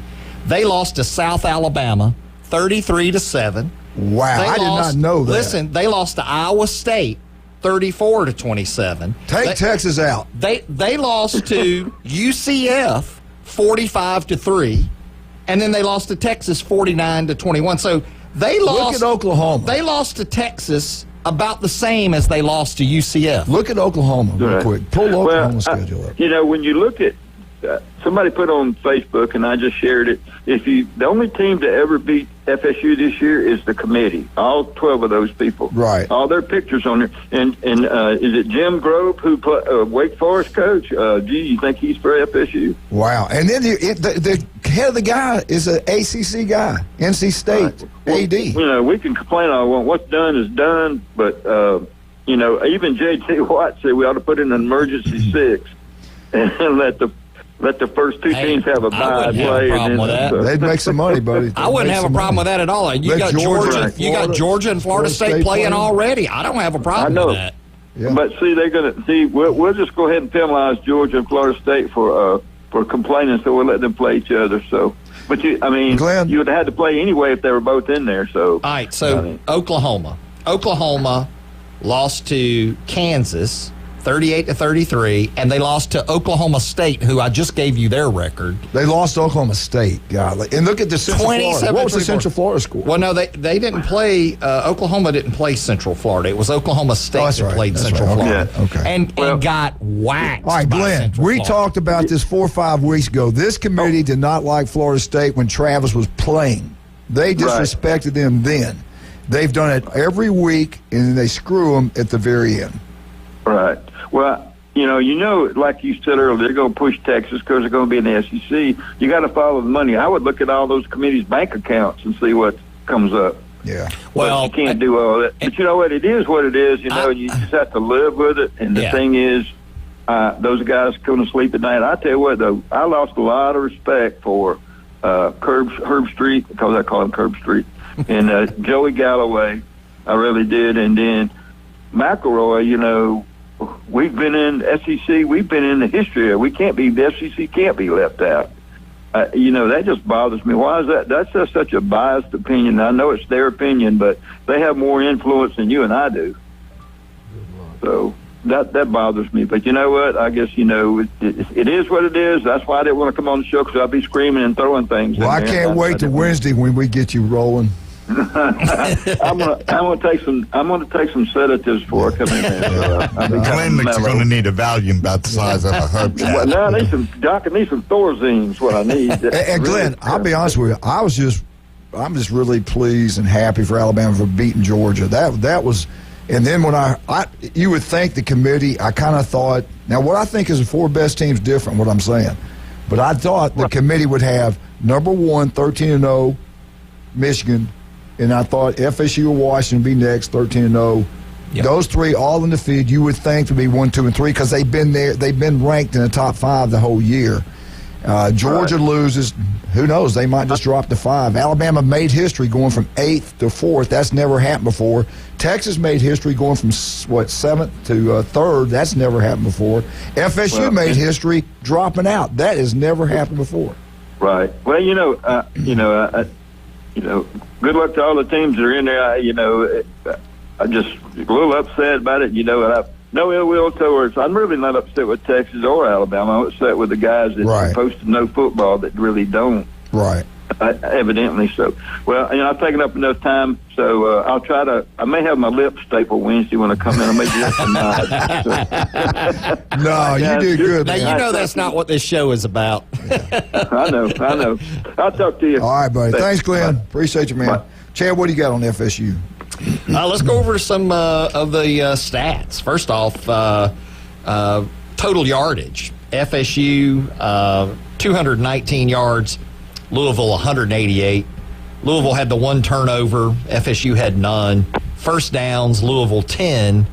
They lost to South Alabama 33-7. Wow, I did not know that. Listen, they lost to Iowa State 34-27. Take Texas out. They lost to UCF 45-3, and then they lost to Texas 49-21. So they lost. Look at Oklahoma. They lost to Texas about the same as they lost to UCF. Look at Oklahoma real quick. Pull Oklahoma's schedule up. When you look at somebody put on Facebook, and I just shared it. The only team to ever beat FSU this year is the committee. All 12 of those people. Right. All their pictures on there. And is it Jim Grove, who Wake Forest coach? You think he's for FSU? Wow. And then the head of the guy is an ACC guy, NC State AD. Well, we can complain all we want. What's done is done, but even J.T. Watt said we ought to put in an emergency 6 and let the first two teams have a bye play. They'd make some money, buddy. I wouldn't have a problem with that at all. You got Georgia and Florida State playing already. I don't have a problem with that. Yeah. But see, they're going to see. We'll just go ahead and penalize Georgia and Florida State for complaining, so we'll let them play each other. So, but Glenn, you would have had to play anyway if they were both in there. So, all right. So Oklahoma lost to Kansas 38-33, and they lost to Oklahoma State, who I just gave you their record. They lost to Oklahoma State, God. And look at the Central Florida. What was the Central Florida score? Well, no, they didn't play. Oklahoma didn't play Central Florida. It was Oklahoma State that played Central Florida, and got whacked. All right, Glenn. We talked about this 4 or 5 weeks ago. This committee did not like Florida State when Travis was playing. They disrespected them then. They've done it every week, and they screw them at the very end. Right. Well, like you said earlier, they're going to push Texas because they're going to be in the SEC. You got to follow the money. I would look at all those committees' bank accounts and see what comes up. Yeah. Well, you can't do all that. But you know what? It is what it is. You just have to live with it. And the thing is, those guys going to sleep at night. I tell you what, though, I lost a lot of respect for Herb Street, because I call him Herb Street, and Joey Galloway. I really did. And then McElroy, we've been in SEC. We've been in the history of. The SEC can't be left out. That just bothers me. Why is that? That's just such a biased opinion. I know it's their opinion, but they have more influence than you and I do. So that bothers me. But you know what? I guess it is what it is. That's why I didn't want to come on the show, because I'll be screaming and throwing things. Well, I can't wait till Wednesday when we get you rolling. I'm gonna take some sedatives before I come in there. Glenn looks going to need a Valium about the size of a hubcap. Well, now I need some Thorazines. What I need. And Glenn, I'll be honest with you. I'm just really pleased and happy for Alabama for beating Georgia. That was, and then when you would think the committee. I kind of thought. Now, what I think is the 4 best teams different. What I'm saying, but I thought the committee would have number 1, 13-0, Michigan. And I thought FSU or Washington would be next, 13-0. Yep. Those 3 all in the feed, you would think would be 1, 2, and 3 because they've been there. They've been ranked in the top 5 the whole year. Georgia loses. Who knows? They might just drop to 5. Alabama made history going from 8th to 4th. That's never happened before. Texas made history going from 7th to 3rd. That's never happened before. FSU made history dropping out. That has never happened before. Right. Well, good luck to all the teams that are in there. I'm just a little upset about it, and I no ill will towards. I'm really not upset with Texas or Alabama. I'm upset with the guys that are supposed to know football that really don't. Right. Evidently so. Well, I've taken up enough time, so I'll try to. I may have my lips stapled Wednesday when I come in. I may do that tonight. No, you did good. Now, man. That's not what this show is about. I know. I'll talk to you. All right, buddy. Thanks, Glenn. Bye. Appreciate you, man. Bye. Chad, what do you got on FSU? Let's go over some of the stats. First off, total yardage. FSU, 219 yards. Louisville, 188. Louisville had the 1 turnover. FSU had none. First downs, Louisville 10,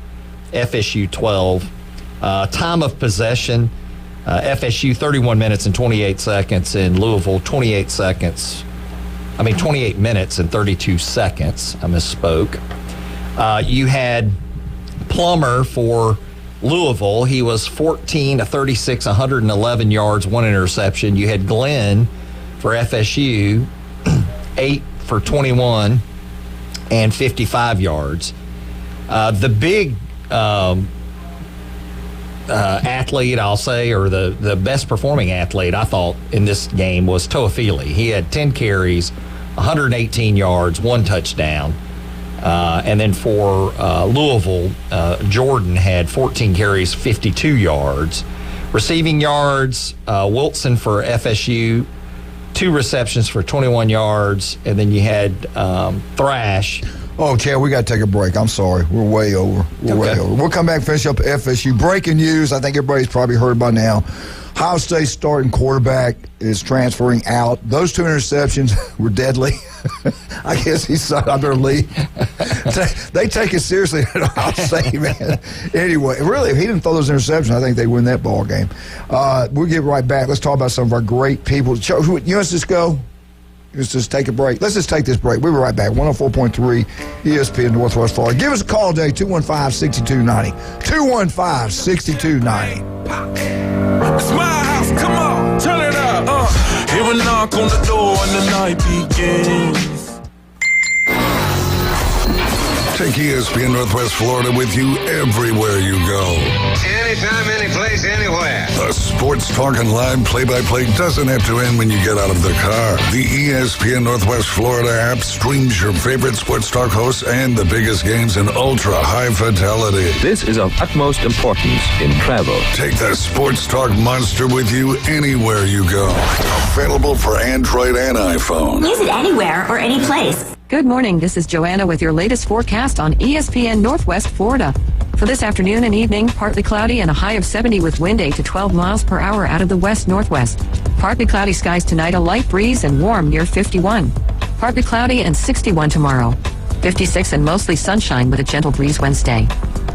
FSU 12. Time of possession, FSU 31 minutes and 28 seconds, and Louisville 28 minutes and 32 seconds. I misspoke. You had Plummer for Louisville. He was 14 to 36, 111 yards, 1 interception. You had Glenn for FSU, 8 for 21 and 55 yards. The big athlete, I'll say, or the best performing athlete, I thought, in this game was Toafili. He had 10 carries, 118 yards, 1 touchdown. And then for Louisville, Jordan had 14 carries, 52 yards. Receiving yards, Wilson for FSU, 2 receptions for 21 yards, and then you had Thrash. Oh, Chad, we got to take a break. I'm sorry. We're way over. Way over. We'll come back and finish up FSU. Breaking news, I think everybody's probably heard by now. Ohio State's starting quarterback is transferring out. Those 2 interceptions were deadly. I guess he's out of their league. They take it seriously at Ohio State, man. Anyway, really, if he didn't throw those interceptions, I think they win that ball game. We'll get right back. Let's talk about some of our great people. Let's just go. Let's just take a break. Let's just take this break. We'll be right back. 104.3 ESPN Northwest Florida. Give us a call today, 215-6290. 215-6290. It's my house, come on, turn it up. Hear a knock on the door and the night begins. Take ESPN Northwest Florida with you everywhere you go. Anytime, any place, anywhere. The sports talk and live play-by-play doesn't have to end when you get out of the car. The ESPN Northwest Florida app streams your favorite sports talk hosts and the biggest games in ultra-high fidelity. This is of utmost importance in travel. Take the sports talk monster with you anywhere you go. Available for Android and iPhone. Use it anywhere or any place. Good morning. This is Joanna with your latest forecast on ESPN Northwest Florida. For this afternoon and evening, partly cloudy and a high of 70 with wind 8 to 12 miles per hour out of the west-northwest. Partly cloudy skies tonight, a light breeze and warm near 51. Partly cloudy and 61 tomorrow. 56 and mostly sunshine with a gentle breeze Wednesday.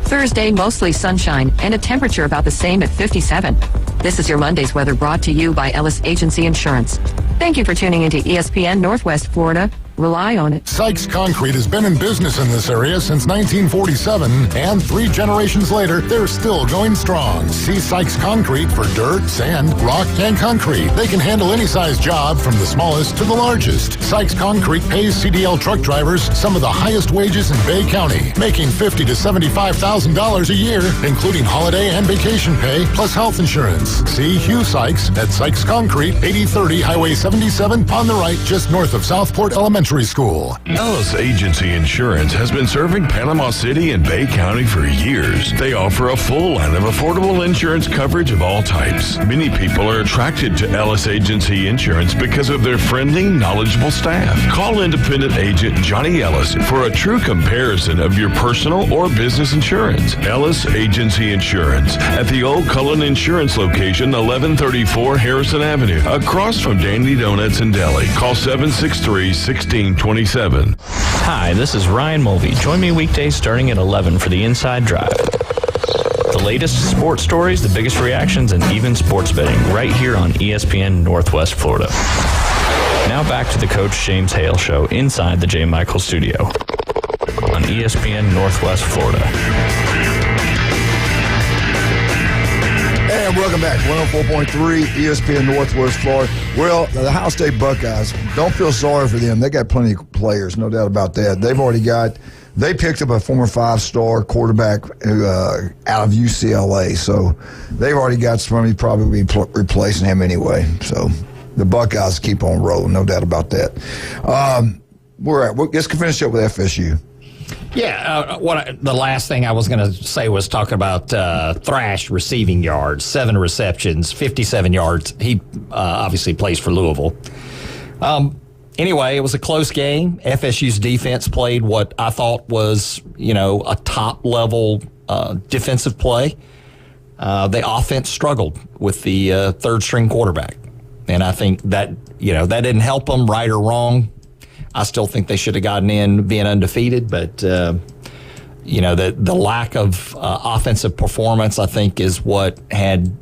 Thursday, mostly sunshine and a temperature about the same at 57. This is your Monday's weather brought to you by Ellis Agency Insurance. Thank you for tuning into ESPN Northwest Florida. Rely on it. Sykes Concrete has been in business in this area since 1947, and 3 generations later, they're still going strong. See Sykes Concrete for dirt, sand, rock, and concrete. They can handle any size job from the smallest to the largest. Sykes Concrete pays CDL truck drivers some of the highest wages in Bay County, making $50,000 to $75,000 a year, including holiday and vacation pay, plus health insurance. See Hugh Sykes at Sykes Concrete, 8030 Highway 77 on the right, just north of Southport Elementary. Elementary School. Ellis Agency Insurance has been serving Panama City and Bay County for years. They offer a full line of affordable insurance coverage of all types. Many people are attracted to Ellis Agency Insurance because of their friendly, knowledgeable staff. Call independent agent Johnny Ellis for a true comparison of your personal or business insurance. Ellis Agency Insurance at the Old Cullen Insurance location, 1134 Harrison Avenue, across from Dandy Donuts and Deli. Call 763-1627. Hi, this is Ryan Mulvey. Join me weekdays starting at 11 for the Inside Drive. The latest sports stories, the biggest reactions, and even sports betting right here on ESPN Northwest Florida. Now back to the Coach James Hale Show inside the J. Michael Studio on ESPN Northwest Florida. And welcome back. 104.3 ESPN Northwest Florida. Well, the Ohio State Buckeyes, don't feel sorry for them. They got plenty of players, no doubt about that. They picked up a former 5-star quarterback out of UCLA, so they've already got somebody probably replacing him anyway. So the Buckeyes keep on rolling, no doubt about that. Let's finish up with FSU. Yeah, the last thing I was going to say was talking about Thrash receiving yards, 7 receptions, 57 yards. He obviously plays for Louisville. Anyway, it was a close game. FSU's defense played what I thought was, a top-level defensive play. The offense struggled with the third-string quarterback. And I think that, that didn't help them, right or wrong. I still think they should have gotten in being undefeated, but, the lack of offensive performance, I think, is what had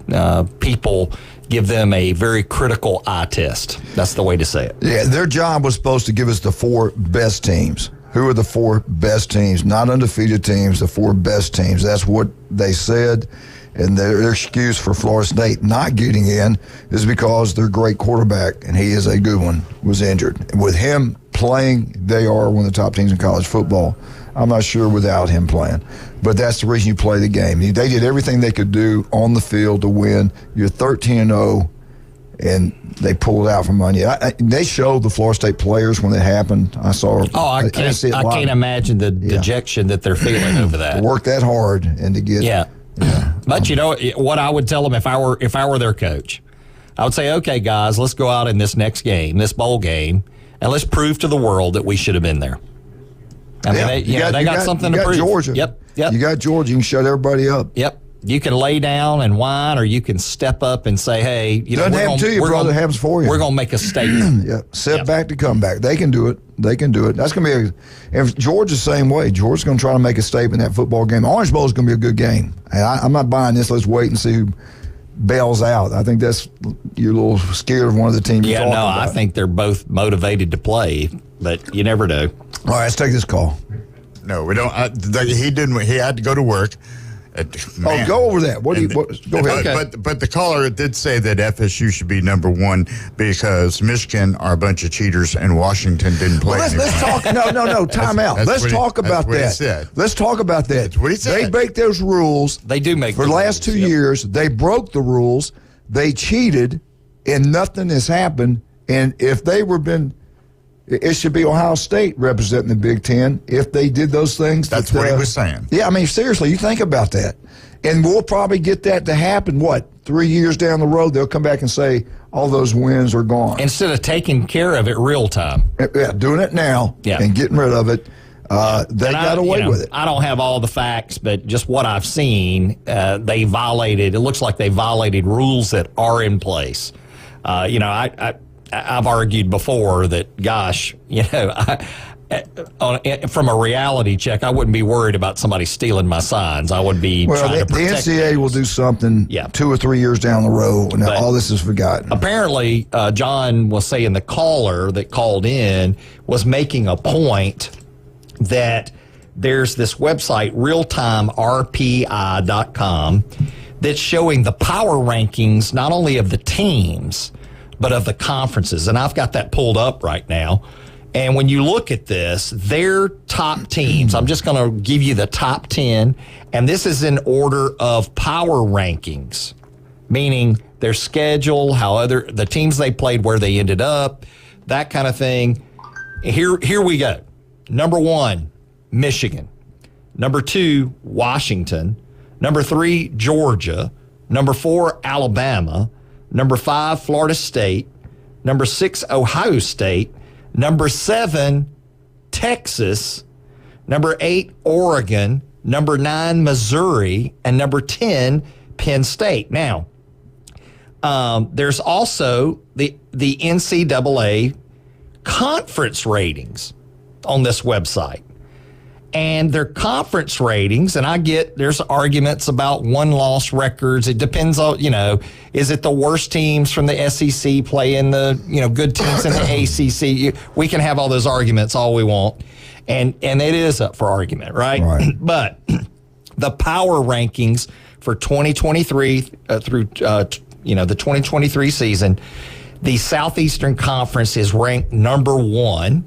people give them a very critical eye test. That's the way to say it. Yeah, their job was supposed to give us the 4 best teams. Who are the 4 best teams? Not undefeated teams, the 4 best teams. That's what they said. And their excuse for Florida State not getting in is because their great quarterback, and he is a good one, was injured. With him playing, they are one of the top teams in college football. I'm not sure without him playing. But that's the reason you play the game. They did everything they could do on the field to win. You're 13-0, and they pulled it out from under you. They showed the Florida State players when it happened. I saw. Oh, I can't imagine the dejection that they're feeling over that. To work that hard and to get. Yeah. But what I would tell them if I were their coach, I would say, okay, guys, let's go out in this next game, this bowl game, and let's prove to the world that we should have been there. I mean, they got something to prove. Georgia. Yep. You got Georgia. You can shut everybody up. Yep. You can lay down and whine, or you can step up and say, hey, doesn't happen to you, brother. It happens for you. We're going to make a statement. Back to comeback. They can do it. That's going to be if Georgia's the same way. Georgia's going to try to make a statement in that football game. Orange Bowl is going to be a good game. And I'm not buying this. Let's wait and see who bails out. I think you're a little scared of one of the teams. Yeah, no, I think they're both motivated to play, but you never know. All right, let's take this call. No, we don't. He didn't. He had to go to work. Go over that. Go ahead. But the caller did say that FSU should be number 1 because Michigan are a bunch of cheaters and Washington didn't play. Let's talk. No. Time out. Let's talk about that. Let's talk about that. That's what he said. They break those rules. They do make for the last 2 years. They broke the rules. They cheated, and nothing has happened. And if they were it should be Ohio State representing the Big Ten if they did those things. That's what he was saying. Yeah, I mean, seriously, you think about that. And we'll probably get that to happen, 3 years down the road, they'll come back and say all those wins are gone. Instead of taking care of it real time. Yeah, doing it now and getting rid of it. They got away with it. I don't have all the facts, but just what I've seen, it looks like they violated rules that are in place. I've argued before that, gosh, from a reality check, I wouldn't be worried about somebody stealing my signs. I would be trying to protect the NCAA will do something 2 or 3 years down the road, and all this is forgotten. Apparently, John was saying the caller that called in was making a point that there's this website, realtimerpi.com, that's showing the power rankings not only of the teams, but of the conferences. And I've got that pulled up right now. And when you look at this, their top teams, I'm just going to give you the top 10, and this is in order of power rankings, meaning their schedule, the teams they played, where they ended up, that kind of thing. Here we go. Number 1, Michigan. Number 2, Washington. Number 3, Georgia. Number 4, Alabama. Number 5, Florida State. Number 6, Ohio State. Number 7, Texas. Number 8, Oregon. Number 9, Missouri. And number 10, Penn State. Now, there's also the NCAA conference ratings on this website. And their conference ratings, and I get there's arguments about one-loss records. It depends on, is it the worst teams from the SEC playing the, good teams in the ACC? We can have all those arguments all we want. And it is up for argument, right? But the power rankings for 2023 through, the 2023 season, the Southeastern Conference is ranked number 1.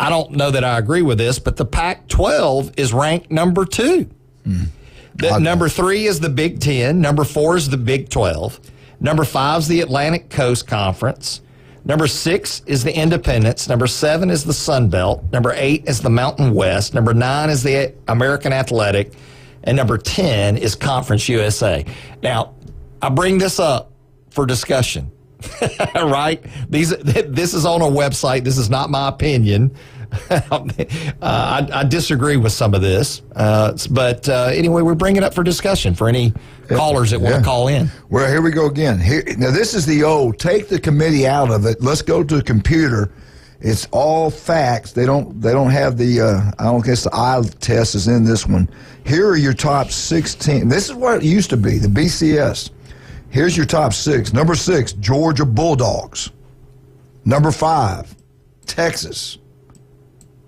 I don't know that I agree with this, but the Pac-12 is ranked number 2. Number 3 is the Big Ten. Number 4 is the Big 12. Number 5 is the Atlantic Coast Conference. Number 6 is the Independents. Number 7 is the Sun Belt. Number 8 is the Mountain West. Number 9 is the American Athletic. And number 10 is Conference USA. Now, I bring this up for discussion. Right? This is on a website. This is not my opinion. I disagree with some of this. But anyway, we bring it up for discussion for any callers that want to call in. Well, here we go again. Now, this is the old, take the committee out of it. Let's go to the computer. It's all facts. They don't have the, I don't guess the eye test is in this one. Here are your top 16. This is what it used to be, the BCS. Here's your top 6. Number 6, Georgia Bulldogs. Number 5, Texas.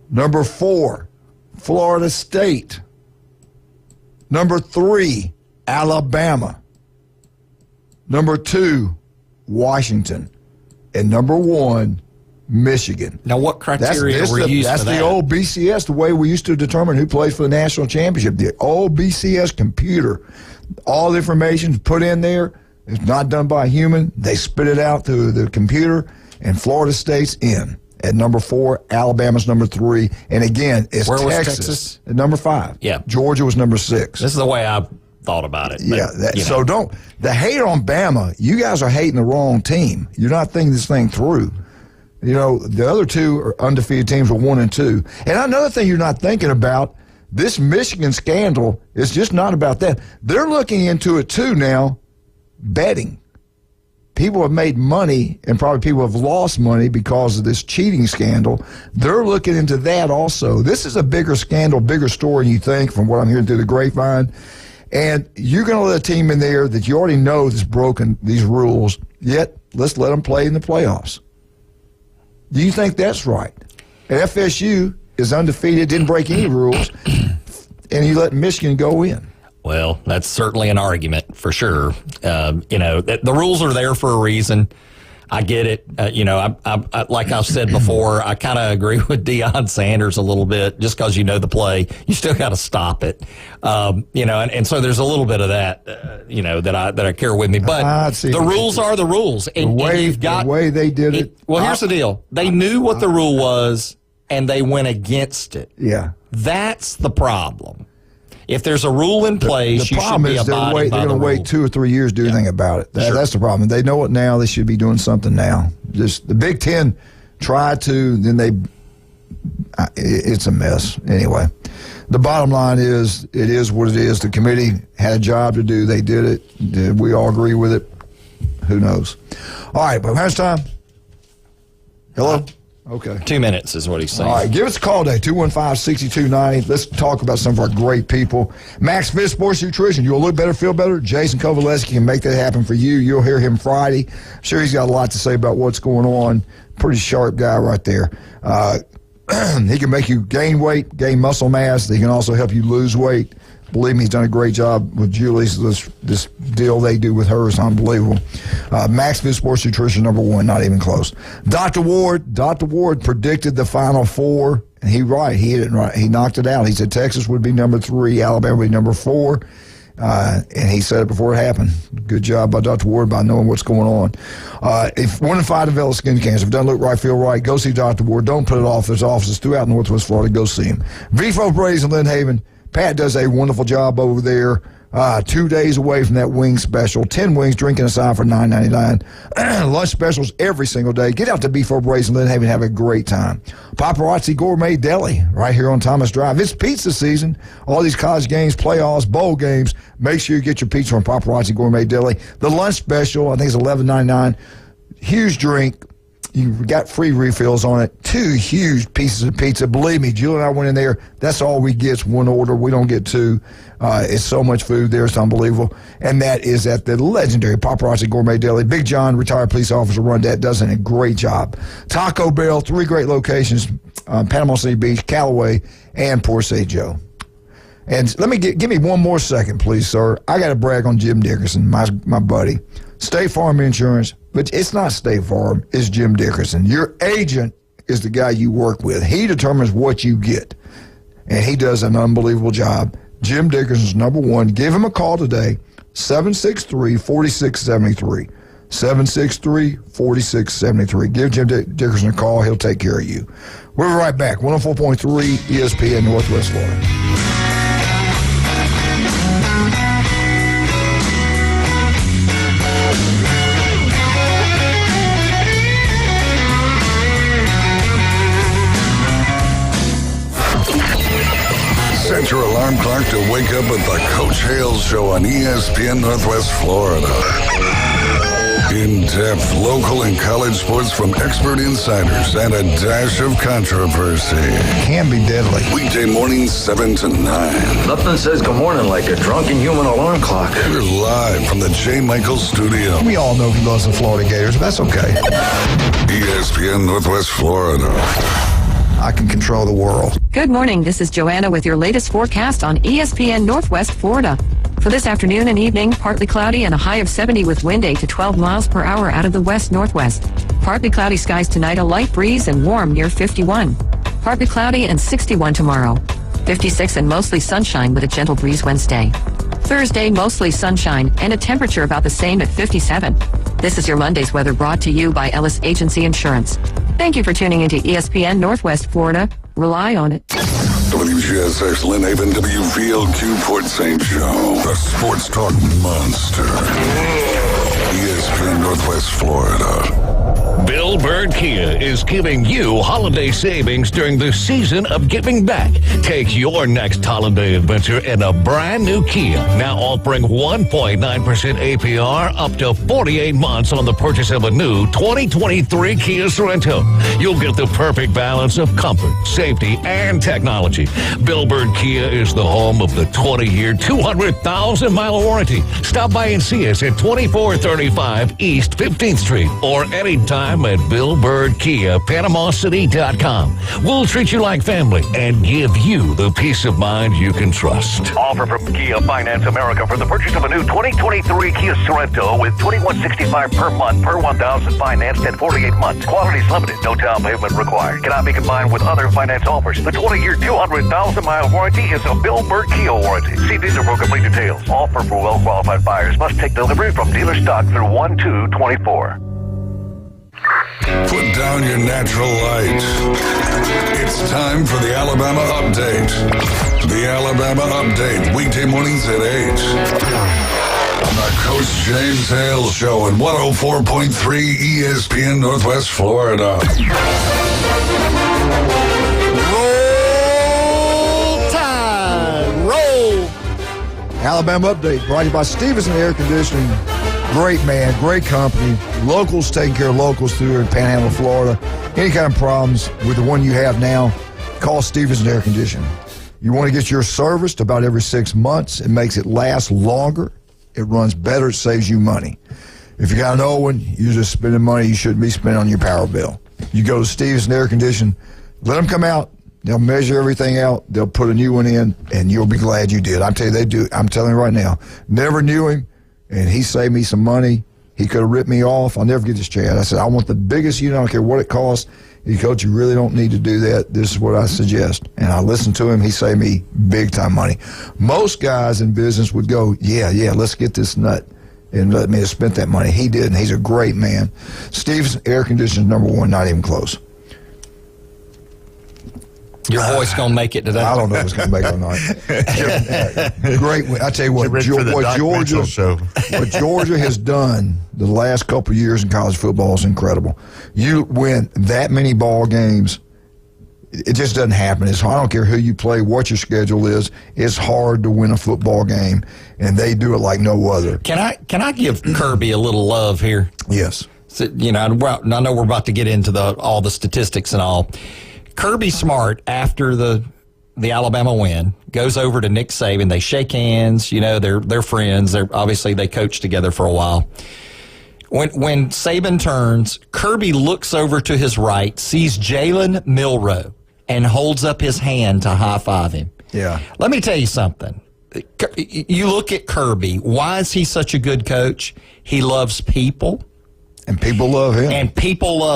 Number 4, Florida State. Number 3, Alabama. Number 2, Washington. And number 1, Michigan. Now, what criteria were used for that? That's the old BCS, the way we used to determine who plays for the national championship. The old BCS computer. All the information put in there. It's not done by a human. They spit it out through the computer, and Florida State's in at number 4. Alabama's number 3. And again, it's Texas at number 5. Yeah. Georgia was number 6. This is the way I thought about it. But, so the hate on Bama, you guys are hating the wrong team. You're not thinking this thing through. The other 2 are undefeated teams are 1 and 2. And another thing you're not thinking about, this Michigan scandal is just not about that. They're looking into it too now, betting. People have made money, and probably people have lost money because of this cheating scandal. They're looking into that also. This is a bigger scandal, bigger story than you think, from what I'm hearing through the grapevine. And you're going to let a team in there that you already know has broken these rules, yet let's let them play in the playoffs. Do you think that's right? FSU is undefeated, didn't break any rules, and you let Michigan go in. Well, that's certainly an argument for sure. The rules are there for a reason. I get it. I like I've said before, I kind of agree with Deion Sanders a little bit. Just because you know the play, you still got to stop it. And so there's a little bit of that, that I carry with me. But the rules are the rules, and the way they did it. Well, here's the deal: they knew what the rule was, and they went against it. Yeah, that's the problem. If there's a rule in place, the problem is they're going to wait 2 or 3 years to do anything about it. That's the problem. They know it now. They should be doing something now. Just the Big Ten tried to, then it's a mess. Anyway, the bottom line is it is what it is. The committee had a job to do. They did it. Did we all agree with it? Who knows? All right, but how's time? Hello? Okay. 2 minutes is what he's saying. All right, give us a call today, 215-6290. Let's talk about some of our great people. Max Fit Sports Nutrition. You'll look better, feel better. Jason Kovaleski can make that happen for you. You'll hear him Friday. I'm sure he's got a lot to say about what's going on. Pretty sharp guy right there. He can make you gain weight, gain muscle mass. He can also help you lose weight. Believe me, he's done a great job with Julie's. This deal they do with her is unbelievable. Max Fit Sports Nutrition, number 1, not even close. Dr. Ward predicted the Final Four, and he hit it right. He knocked it out. He said Texas would be number 3, Alabama would be number 4, And he said it before it happened. Good job by Dr. Ward by knowing what's going on. If 1 in 5 develop skin cancer, if it doesn't look right, feel right, go see Dr. Ward. Don't put it off. There's offices throughout Northwest Florida. Go see him. Vifo Braves in Lynn Haven. Pat does a wonderful job over there. 2 days away from that wing special. 10 wings, drinking aside for $9.99. Lunch specials every single day. Get out to Before Braves in Lynn Haven and have a great time. Paparazzi Gourmet Deli right here on Thomas Drive. It's pizza season. All these college games, playoffs, bowl games. Make sure you get your pizza from Paparazzi Gourmet Deli. The lunch special, I think it's $11.99. Huge drink. You got free refills on it. 2 huge pieces of pizza. Believe me, Jill and I went in there. That's all we get is 1 order. We don't get 2. It's so much food there. It's unbelievable. And that is at the legendary Paparazzi Gourmet Deli. Big John, retired police officer, run that. Does a great job. Taco Bell, 3 great locations. Panama City Beach, Callaway, and Port St. Joe. And let me give me 1 more second, please, sir. I got to brag on Jim Dickerson, my buddy. State Farm Insurance, but it's not State Farm, it's Jim Dickerson. Your agent is the guy you work with. He determines what you get, and he does an unbelievable job. Jim Dickerson's number 1. Give him a call today, 763-4673. 763-4673. Give Jim Dickerson a call. He'll take care of you. We'll be right back. 104.3 ESPN Northwest Florida. Set your alarm clock to wake up with the Coach Hale Show on ESPN Northwest Florida. In-depth local and college sports from expert insiders and a dash of controversy. Can be deadly. Weekday mornings 7 to 9. Nothing says good morning like a drunken human alarm clock. We're live from the J. Michaels studio. We all know he loves the Florida Gators, but that's okay. ESPN Northwest Florida. I can control the world. Good morning. This is Joanna with your latest forecast on ESPN Northwest Florida. For this afternoon and evening, partly cloudy and a high of 70 with wind 8 to 12 miles per hour out of the west-northwest. Partly cloudy skies tonight, a light breeze and warm near 51. Partly cloudy and 61 tomorrow. 56 and mostly sunshine with a gentle breeze Wednesday. Thursday, mostly sunshine and a temperature about the same at 57. This is your Monday's weather brought to you by Ellis Agency Insurance. Thank you for tuning into ESPN Northwest Florida. Rely on it. WGSX Lynn Haven, WVLQ Port St. Joe. The Sports Talk Monster. ESPN Northwest Florida. Bill Bird Kia is giving you holiday savings during the season of giving back. Take your next holiday adventure in a brand new Kia. Now offering 1.9% APR up to 48 months on the purchase of a new 2023 Kia Sorento. You'll get the perfect balance of comfort, safety, and technology. Bill Bird Kia is the home of the 20-year, 200,000-mile warranty. Stop by and see us at 2435 East 15th Street or anytime at Bill Bird Kia, PanamaCity.com. We'll treat you like family and give you the peace of mind you can trust. Offer from Kia Finance America for the purchase of a new 2023 Kia Sorento with $2,165 per month per 1,000 financed at 48 months. Quality is limited. No down payment required. Cannot be combined with other finance offers. The 20-year, 200,000-mile warranty is a Bill Bird Kia warranty. See dealer for complete details. Offer for well-qualified buyers. Must take delivery from dealer stock through 1/2/24. Put down your natural light. It's time for the Alabama Update. The Alabama Update, weekday mornings at 8. On the Coach James Hale Show at 104.3 ESPN Northwest Florida. Roll Tide! Roll! Alabama Update brought to you by Stevenson Air Conditioning. Great man, great company. Locals taking care of locals through in Panhandle, Florida. Any kind of problems with the one you have now, call Stevenson Air Conditioning. You want to get your serviced about every 6 months. It makes it last longer. It runs better. It saves you money. If you got an old one, you're just spending money you shouldn't be spending on your power bill. You go to Stevenson Air Conditioning, let them come out. They'll measure everything out. They'll put a new one in, and you'll be glad you did. I'm telling you, they do. I'm telling you right now. Never knew him. And he saved me some money. He could have ripped me off. I'll never get this, Chad. I said, I want the biggest unit. I don't care what it costs. Coach, you really don't need to do that. This is what I suggest. And I listened to him. He saved me big-time money. Most guys in business would go, yeah, let's get this nut and let me have spent that money. He didn't. He's a great man. Steve's air conditioning number 1, not even close. Your voice going to make it today? I don't know if it's going to make it or not. Great. I tell you what, what Georgia has done the last couple of years in college football is incredible. You win that many ball games, it just doesn't happen. I don't care who you play, what your schedule is. It's hard to win a football game, and they do it like no other. Can I give Kirby a little love here? Yes. So, I know we're about to get into all the statistics and all. Kirby Smart, after the Alabama win, goes over to Nick Saban. They shake hands. They're friends. They coached together for a while. When Saban turns, Kirby looks over to his right, sees Jalen Milroe, and holds up his hand to high-five him. Yeah. Let me tell you something. You look at Kirby. Why is he such a good coach? He loves people. And people love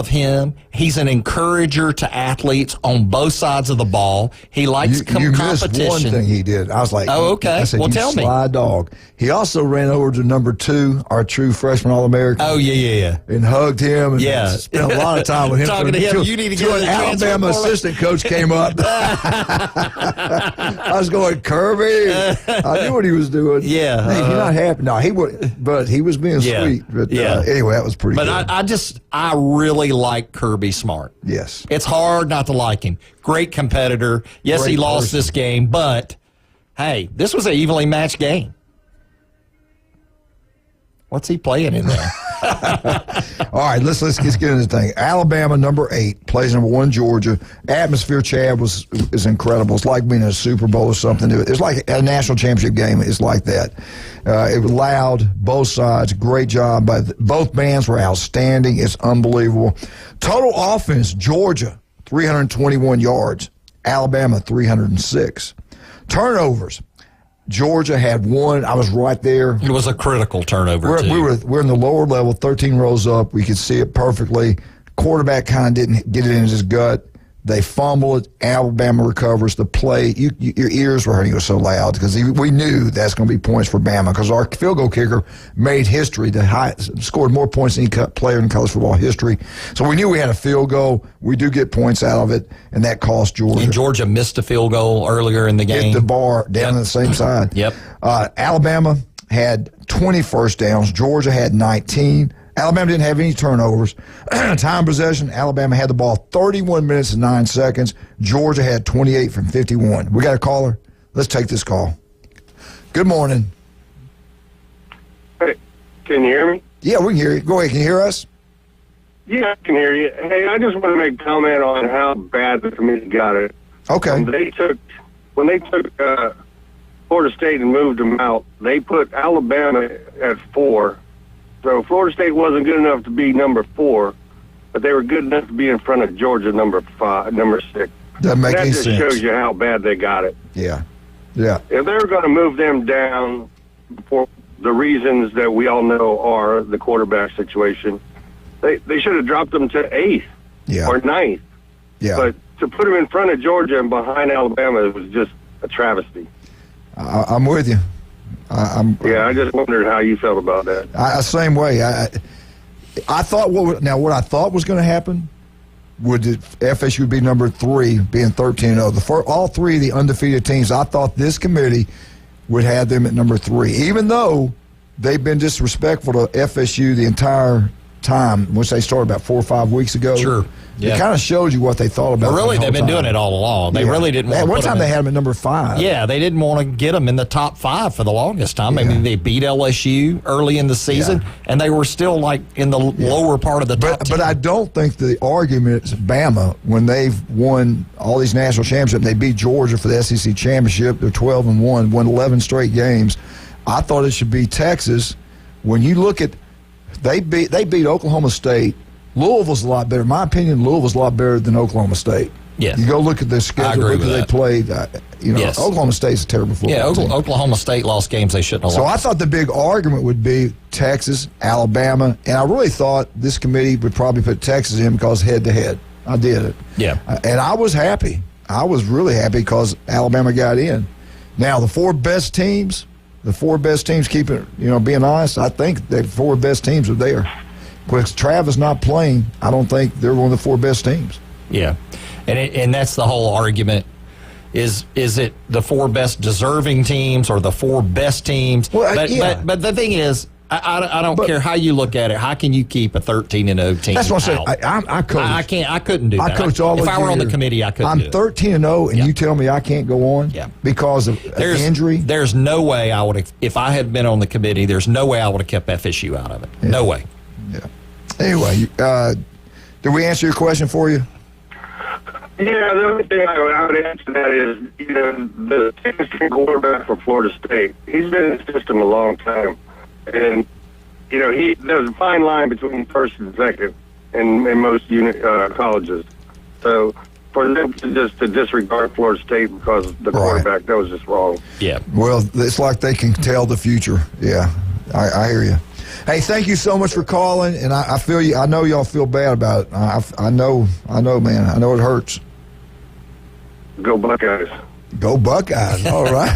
him. He's an encourager to athletes on both sides of the ball. He likes competition. Missed one thing he did. I was like, oh, okay. I said, well, tell me. Sly dog. He also ran over to number 2, our true freshman All-American. Oh, yeah. And hugged him. And spent a lot of time with him. Talking to him, you need to get an Alabama assistant coach came up. I was going, Kirby. I knew what he was doing. Yeah. Hey, you're not happy. No, he would, but he was being sweet. But anyway, that was pretty good. But I really like Kirby Smart. Yes. It's hard not to like him. Great competitor. Yes, he lost this game, but hey, this was an evenly matched game. What's he playing in there? All right, let's get into the thing. Alabama, number 8, plays number 1, Georgia. Atmosphere, Chad, is incredible. It's like being in a Super Bowl or something. It's like a national championship game. It's like that. It was loud, both sides. Great job. Both bands were outstanding. It's unbelievable. Total offense, Georgia, 321 yards. Alabama, 306. Turnovers. Georgia had 1. I was right there. It was a critical turnover, too. We're in the lower level, 13 rows up. We could see it perfectly. Quarterback kind of didn't get it in his gut. They fumble it. Alabama recovers the play. Your ears were hurting. It was so loud because we knew that's going to be points for Bama because our field goal kicker made history. Scored more points than any player in college football history. So we knew we had a field goal. We do get points out of it, and that cost Georgia. And Georgia missed a field goal earlier in the game. Hit the bar down on the same side. Yep. Alabama had 20 first downs. Georgia had 19. Alabama didn't have any turnovers. Time possession, Alabama had the ball 31 minutes and 9 seconds. Georgia had 28 from 51. We got a caller? Let's take this call. Good morning. Hey, can you hear me? Yeah, we can hear you. Go ahead. Can you hear us? Yeah, I can hear you. Hey, I just want to make a comment on how bad the committee got it. Okay. When they took Florida State and moved them out, they put Alabama at 4. So Florida State wasn't good enough to be number 4, but they were good enough to be in front of Georgia number 6. Doesn't make any sense. That just shows you how bad they got it. Yeah. If they were going to move them down for the reasons that we all know are the quarterback situation, they should have dropped them to 8th or 9th. Yeah. But to put them in front of Georgia and behind Alabama, it was just a travesty. I'm with you. I just wondered how you felt about that. Same way. I thought what I thought was going to happen would FSU be number 3, being 13-0. All 3 of the undefeated teams, I thought this committee would have them at number 3, even though they've been disrespectful to FSU the entire time, which they started about 4 or 5 weeks ago. Sure. It kind of shows you what they thought about. But really, they've been doing it all along. They really didn't want to one time they had them at number 5. Yeah, they didn't want to get them in the top 5 for the longest time. I mean, they beat LSU early in the season, and they were still like in the lower part of the top 10. But I don't think the argument is Bama, when they've won all these national championships, they beat Georgia for the SEC championship. They're 12-1, won 11 straight games. I thought it should be Texas. When you look at, they beat Oklahoma State. Louisville's a lot better. In my opinion, Louisville's a lot better than Oklahoma State. Yeah. You go look at their schedule, look at they played. Oklahoma State's a terrible football team. Oklahoma State lost games they shouldn't have lost. So I thought the big argument would be Texas, Alabama, and I really thought this committee would probably put Texas in because head-to-head. I did it. Yeah. And I was happy. I was really happy because Alabama got in. Now, the four best teams, keep it, being honest, I think the four best teams are there. Because Travis not playing, I don't think they're one of the four best teams. Yeah. And that's the whole argument. Is it the four best deserving teams or the four best teams? Well, but the thing is, I don't care how you look at it. How can you keep a 13-0 team? That's what I'm saying. I coach. I couldn't do that. I coach all. If I were on the committee, I couldn't. I'm 13-0, and you tell me I can't go on because of injury. There's no way I would have. If I had been on the committee, there's no way I would have kept FSU out of it. Yeah. No way. Yeah. Anyway, did we answer your question for you? Yeah, the only thing I would answer that is, the second quarterback for Florida State, he's been in the system a long time. And, there's a fine line between first and second in most colleges. So for them to disregard Florida State because of the quarterback, that was just wrong. Yeah. Well, it's like they can tell the future. Yeah, I hear you. Hey, thank you so much for calling, and I feel you. I know y'all feel bad about it. I know, man. I know it hurts. Go Buckeyes. Go Buckeyes. All right.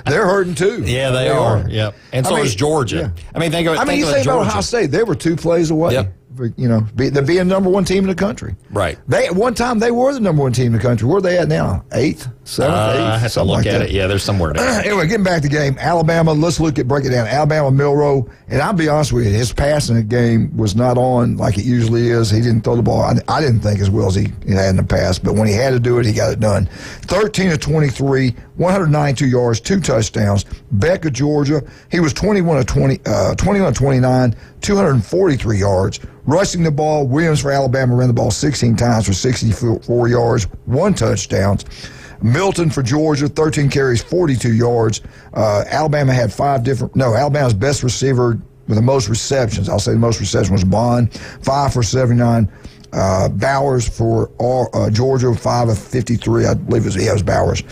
They're hurting too. Yeah, they are. Yep. And so is Georgia. Yeah. I mean, think of you say about Ohio State, they were 2 plays away. Yep. They're being number one team in the country. Right. At one time, they were the number one team in the country. Where are they at now? 8th? 7th? 8th? I have to look at it. Yeah, there's somewhere there. Anyway, getting back to the game, Alabama, let's break it down. Alabama, Milroe, and I'll be honest with you, his passing game was not on like it usually is. He didn't throw the ball. I didn't think as well as he had in the past, but when he had to do it, he got it done. 13 of 23, 192 yards, 2 touchdowns. Beck of Georgia, he was 21 of 29, 243 yards. Rushing the ball, Williams for Alabama ran the ball 16 times for 64 yards, 1 touchdown. Milton for Georgia, 13 carries, 42 yards. Alabama had Alabama's best receiver with the most receptions. I'll say the most receptions was Bond, 5 for 79. Bowers for Georgia, 5 of 53. I believe it was Bowers.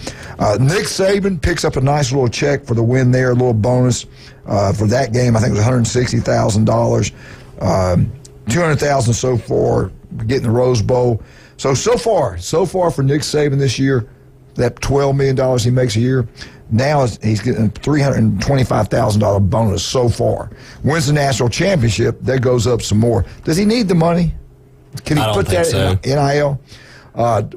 Nick Saban picks up a nice little check for the win there, a little bonus for that game. I think it was $160,000. $200,000 so far, getting the Rose Bowl. So far for Nick Saban this year, that $12 million he makes a year, now he's getting a $325,000 bonus so far. Wins the national championship, that goes up some more. Does he need the money? Can he put that in NIL?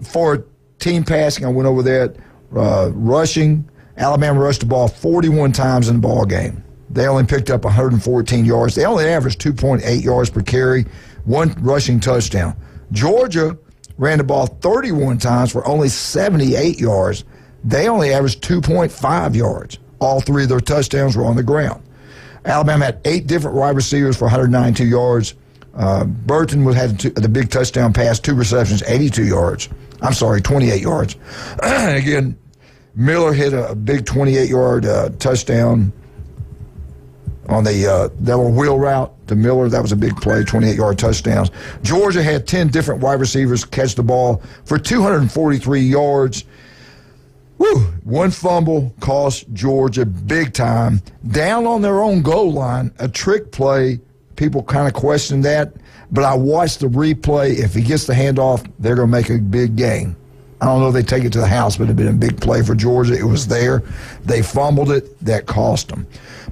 For team passing, I went over that. Rushing, Alabama rushed the ball 41 times in the ball game. They only picked up 114 yards. They only averaged 2.8 yards per carry, 1 rushing touchdown. Georgia ran the ball 31 times for only 78 yards. They only averaged 2.5 yards. All 3 of their touchdowns were on the ground. Alabama had 8 different wide receivers for 192 yards. Burton had the big touchdown pass, 2 receptions, 82 yards. I'm sorry, 28 yards. Again, Miller hit a big 28-yard touchdown on the little wheel route to Miller. That was a big play, 28-yard touchdowns. Georgia had 10 different wide receivers catch the ball for 243 yards. Woo! 1 fumble cost Georgia big time. Down on their own goal line, a trick play. People kind of question that, but I watched the replay. If he gets the handoff, they're going to make a big gain. I don't know if they take it to the house, but it'd been a big play for Georgia. It was there. They fumbled it. That cost them.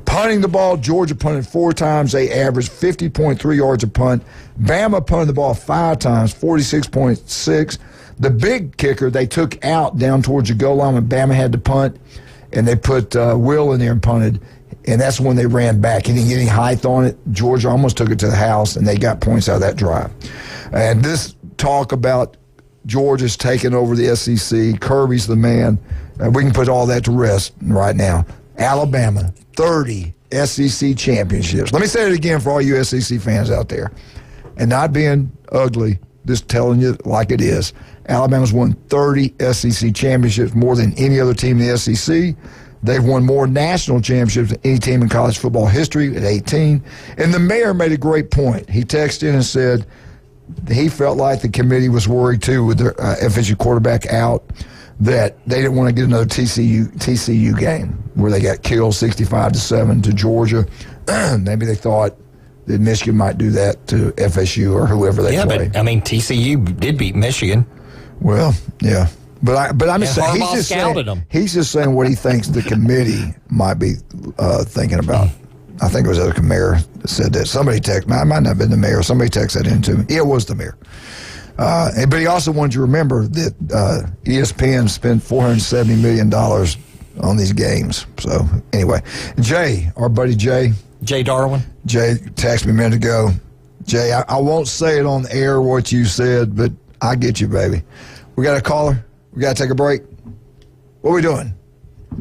Punting the ball, Georgia punted 4 times. They averaged 50.3 yards a punt. Bama punted the ball 5 times, 46.6. The big kicker they took out down towards the goal line when Bama had to punt, and they put Will in there and punted, and that's when they ran back. He didn't get any height on it. Georgia almost took it to the house, and they got points out of that drive. And this talk about Georgia's taking over the SEC, Kirby's the man, we can put all that to rest right now. Alabama, 30 SEC championships. Let me say it again for all you SEC fans out there. And not being ugly, just telling you like it is. Alabama's won 30 SEC championships, more than any other team in the SEC. They've won more national championships than any team in college football history at 18. And the mayor made a great point. He texted in and said he felt like the committee was worried, too, with their FSU quarterback out, that they didn't want to get another TCU game where they got killed 65-7 to Georgia. Maybe they thought that Michigan might do that to FSU or whoever they play. Yeah, but I mean, TCU did beat Michigan. Well, yeah. But I'm just saying, he's just saying what he thinks the committee might be thinking about. I think it was the mayor that said that. Somebody texted me. It might not have been the mayor. Somebody texted that into me. It was the mayor. But he also wanted you to remember that ESPN spent $470 million on these games. So, anyway. Jay, our buddy Jay. Jay Darwin. Jay texted me a minute ago. Jay, I won't say it on the air what you said, but I get you, baby. We got a caller. We got to take a break. What are we doing?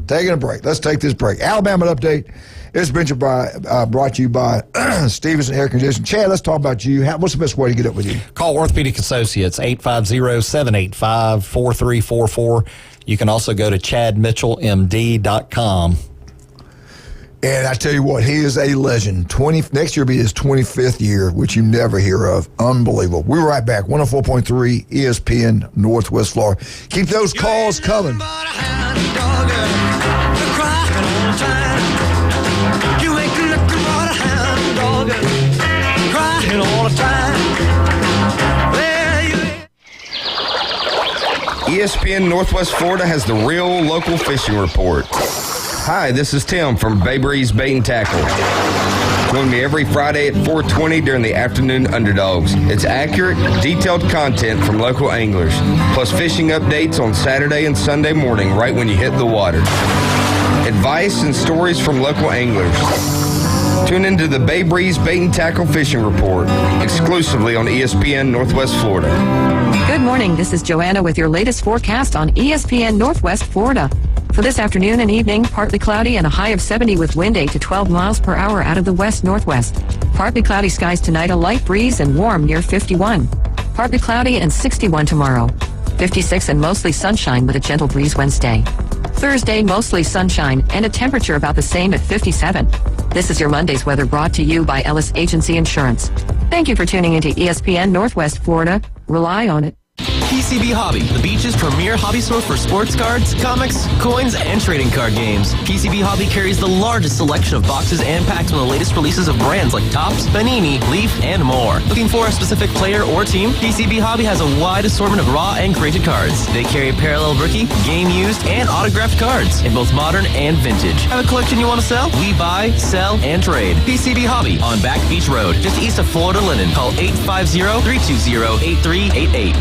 Taking a break. Let's take this break. Alabama update. It's been brought to you by Stevenson Air Conditioning. Chad, let's talk about you. What's the best way to get up with you? Call Orthopedic Associates, 850-785-4344. You can also go to chadmitchellmd.com. And I tell you what, he is a legend. Next year will be his 25th year, which you never hear of. Unbelievable. We'll be right back. 104.3 ESPN Northwest Florida. Keep those calls coming. ESPN Northwest Florida has the real local fishing report. Hi, this is Tim from Bay Breeze Bait and Tackle. Join me every Friday at 4:20 during the afternoon Underdogs. It's accurate, detailed content from local anglers, plus fishing updates on Saturday and Sunday morning right when you hit the water. Advice and stories from local anglers. Tune into the Bay Breeze Bait and Tackle Fishing Report, exclusively on ESPN Northwest Florida. Good morning. This is Joanna with your latest forecast on ESPN Northwest Florida. For this afternoon and evening, partly cloudy and a high of 70 with wind 8 to 12 miles per hour out of the west-northwest. Partly cloudy skies tonight, a light breeze and warm near 51. Partly cloudy and 61 tomorrow. 56 and mostly sunshine with a gentle breeze Wednesday. Thursday, mostly sunshine and a temperature about the same at 57. This is your Monday's weather brought to you by Ellis Agency Insurance. Thank you for tuning into ESPN Northwest Florida. Rely on it. PCB Hobby, the beach's premier hobby store for sports cards, comics, coins, and trading card games. PCB Hobby carries the largest selection of boxes and packs from the latest releases of brands like Topps, Panini, Leaf, and more. Looking for a specific player or team? PCB Hobby has a wide assortment of raw and graded cards. They carry parallel rookie, game used, and autographed cards in both modern and vintage. Have a collection you want to sell? We buy, sell, and trade. PCB Hobby on Back Beach Road, just east of Florida Linen. Call 850-320-8388.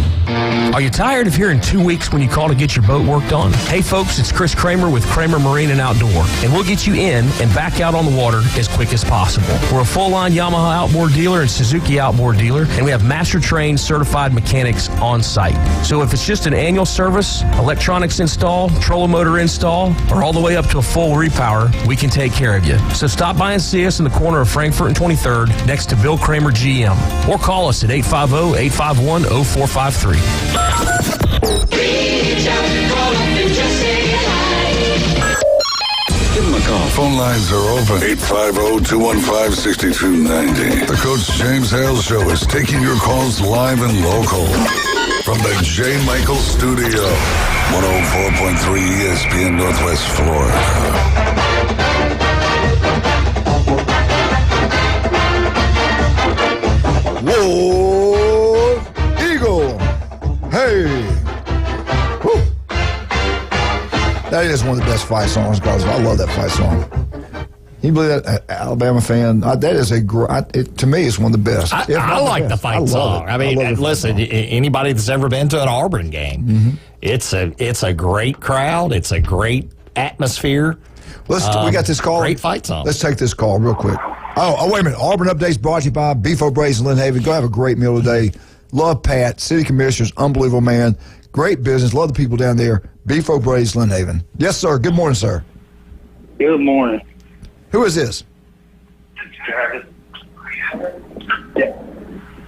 Are you tired of hearing 2 weeks when you call to get your boat worked on? Hey folks, it's Chris Kramer with Kramer Marine and Outdoor, and we'll get you in and back out on the water as quick as possible. We're a full-line Yamaha outboard dealer and Suzuki outboard dealer, and we have master-trained certified mechanics on site. So if it's just an annual service, electronics install, trolling motor install, or all the way up to a full repower, we can take care of you. So stop by and see us in the corner of Frankfurt and 23rd next to Bill Kramer GM, or call us at 850-851-0453. Reach out, call up and just say hi. Give them a call. Phone lines are open. 850-215-6290. The Coach James Hale Show is taking your calls live and local. From the J. Michael Studio. 104.3 ESPN Northwest Florida. Whoa, Eagle. Hey. Woo. That is one of the best fight songs, guys. I love that fight song. You believe that, Alabama fan? That is to me, it's one of the best. I like the fight song. I mean, listen, anybody that's ever been to an Auburn game, it's a great crowd. It's a great atmosphere. We got this call. Great fight song. Let's take this call real quick. Oh, wait a minute. Auburn Updates brought to you by Beef O'Brady's in Lynn Haven. Go have a great meal today. Love Pat, City Commissioners, unbelievable man. Great business. Love the people down there. Beef O'Brady's, Lynn Haven. Yes, sir. Good morning, sir. Good morning. Who is this? Travis.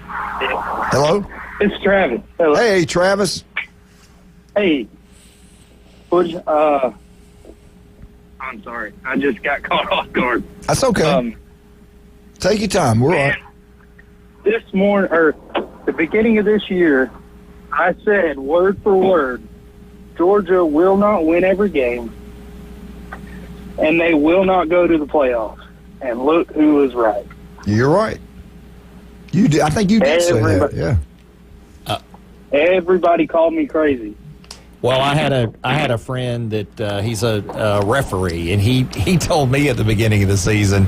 Hello? It's Travis. Hello. Hey, Travis. Hey. I'm sorry. I just got caught off guard. That's okay. Take your time. We're on. This morning, or the beginning of this year, I said word for word, Georgia will not win every game, and they will not go to the playoffs. And look who was right. You're right. You did. I think you did say that. Yeah. Everybody called me crazy. Well, I had a friend that he's a referee, and he told me at the beginning of the season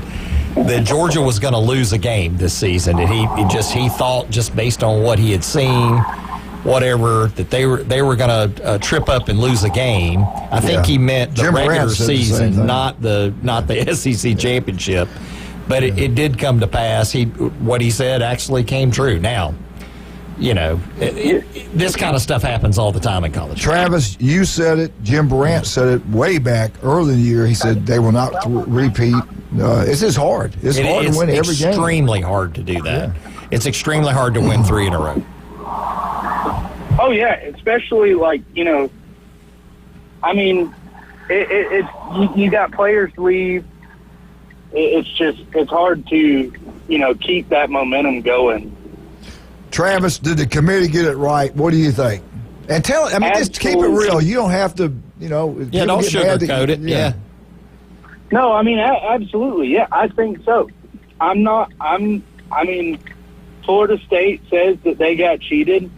that Georgia was going to lose a game this season, and he thought, just based on what he had seen, whatever, that they were going to trip up and lose a game. I think he meant the regular season, not the SEC championship. But it did come to pass. What he said actually came true. Now, this kind of stuff happens all the time in college. Travis, you said it. Jim Brandt said it way back early in the year. He said they will not repeat. It's just hard. It's hard to win every game. It's extremely hard to do that. Yeah. It's extremely hard to win 3 in a row. Oh, yeah, especially you got players leave. It's hard to, keep that momentum going. Travis, did the committee get it right? What do you think? And just keep it real. You don't have to, don't sugarcoat it. Yeah. No, absolutely. Yeah, I think so. Florida State says that they got cheated.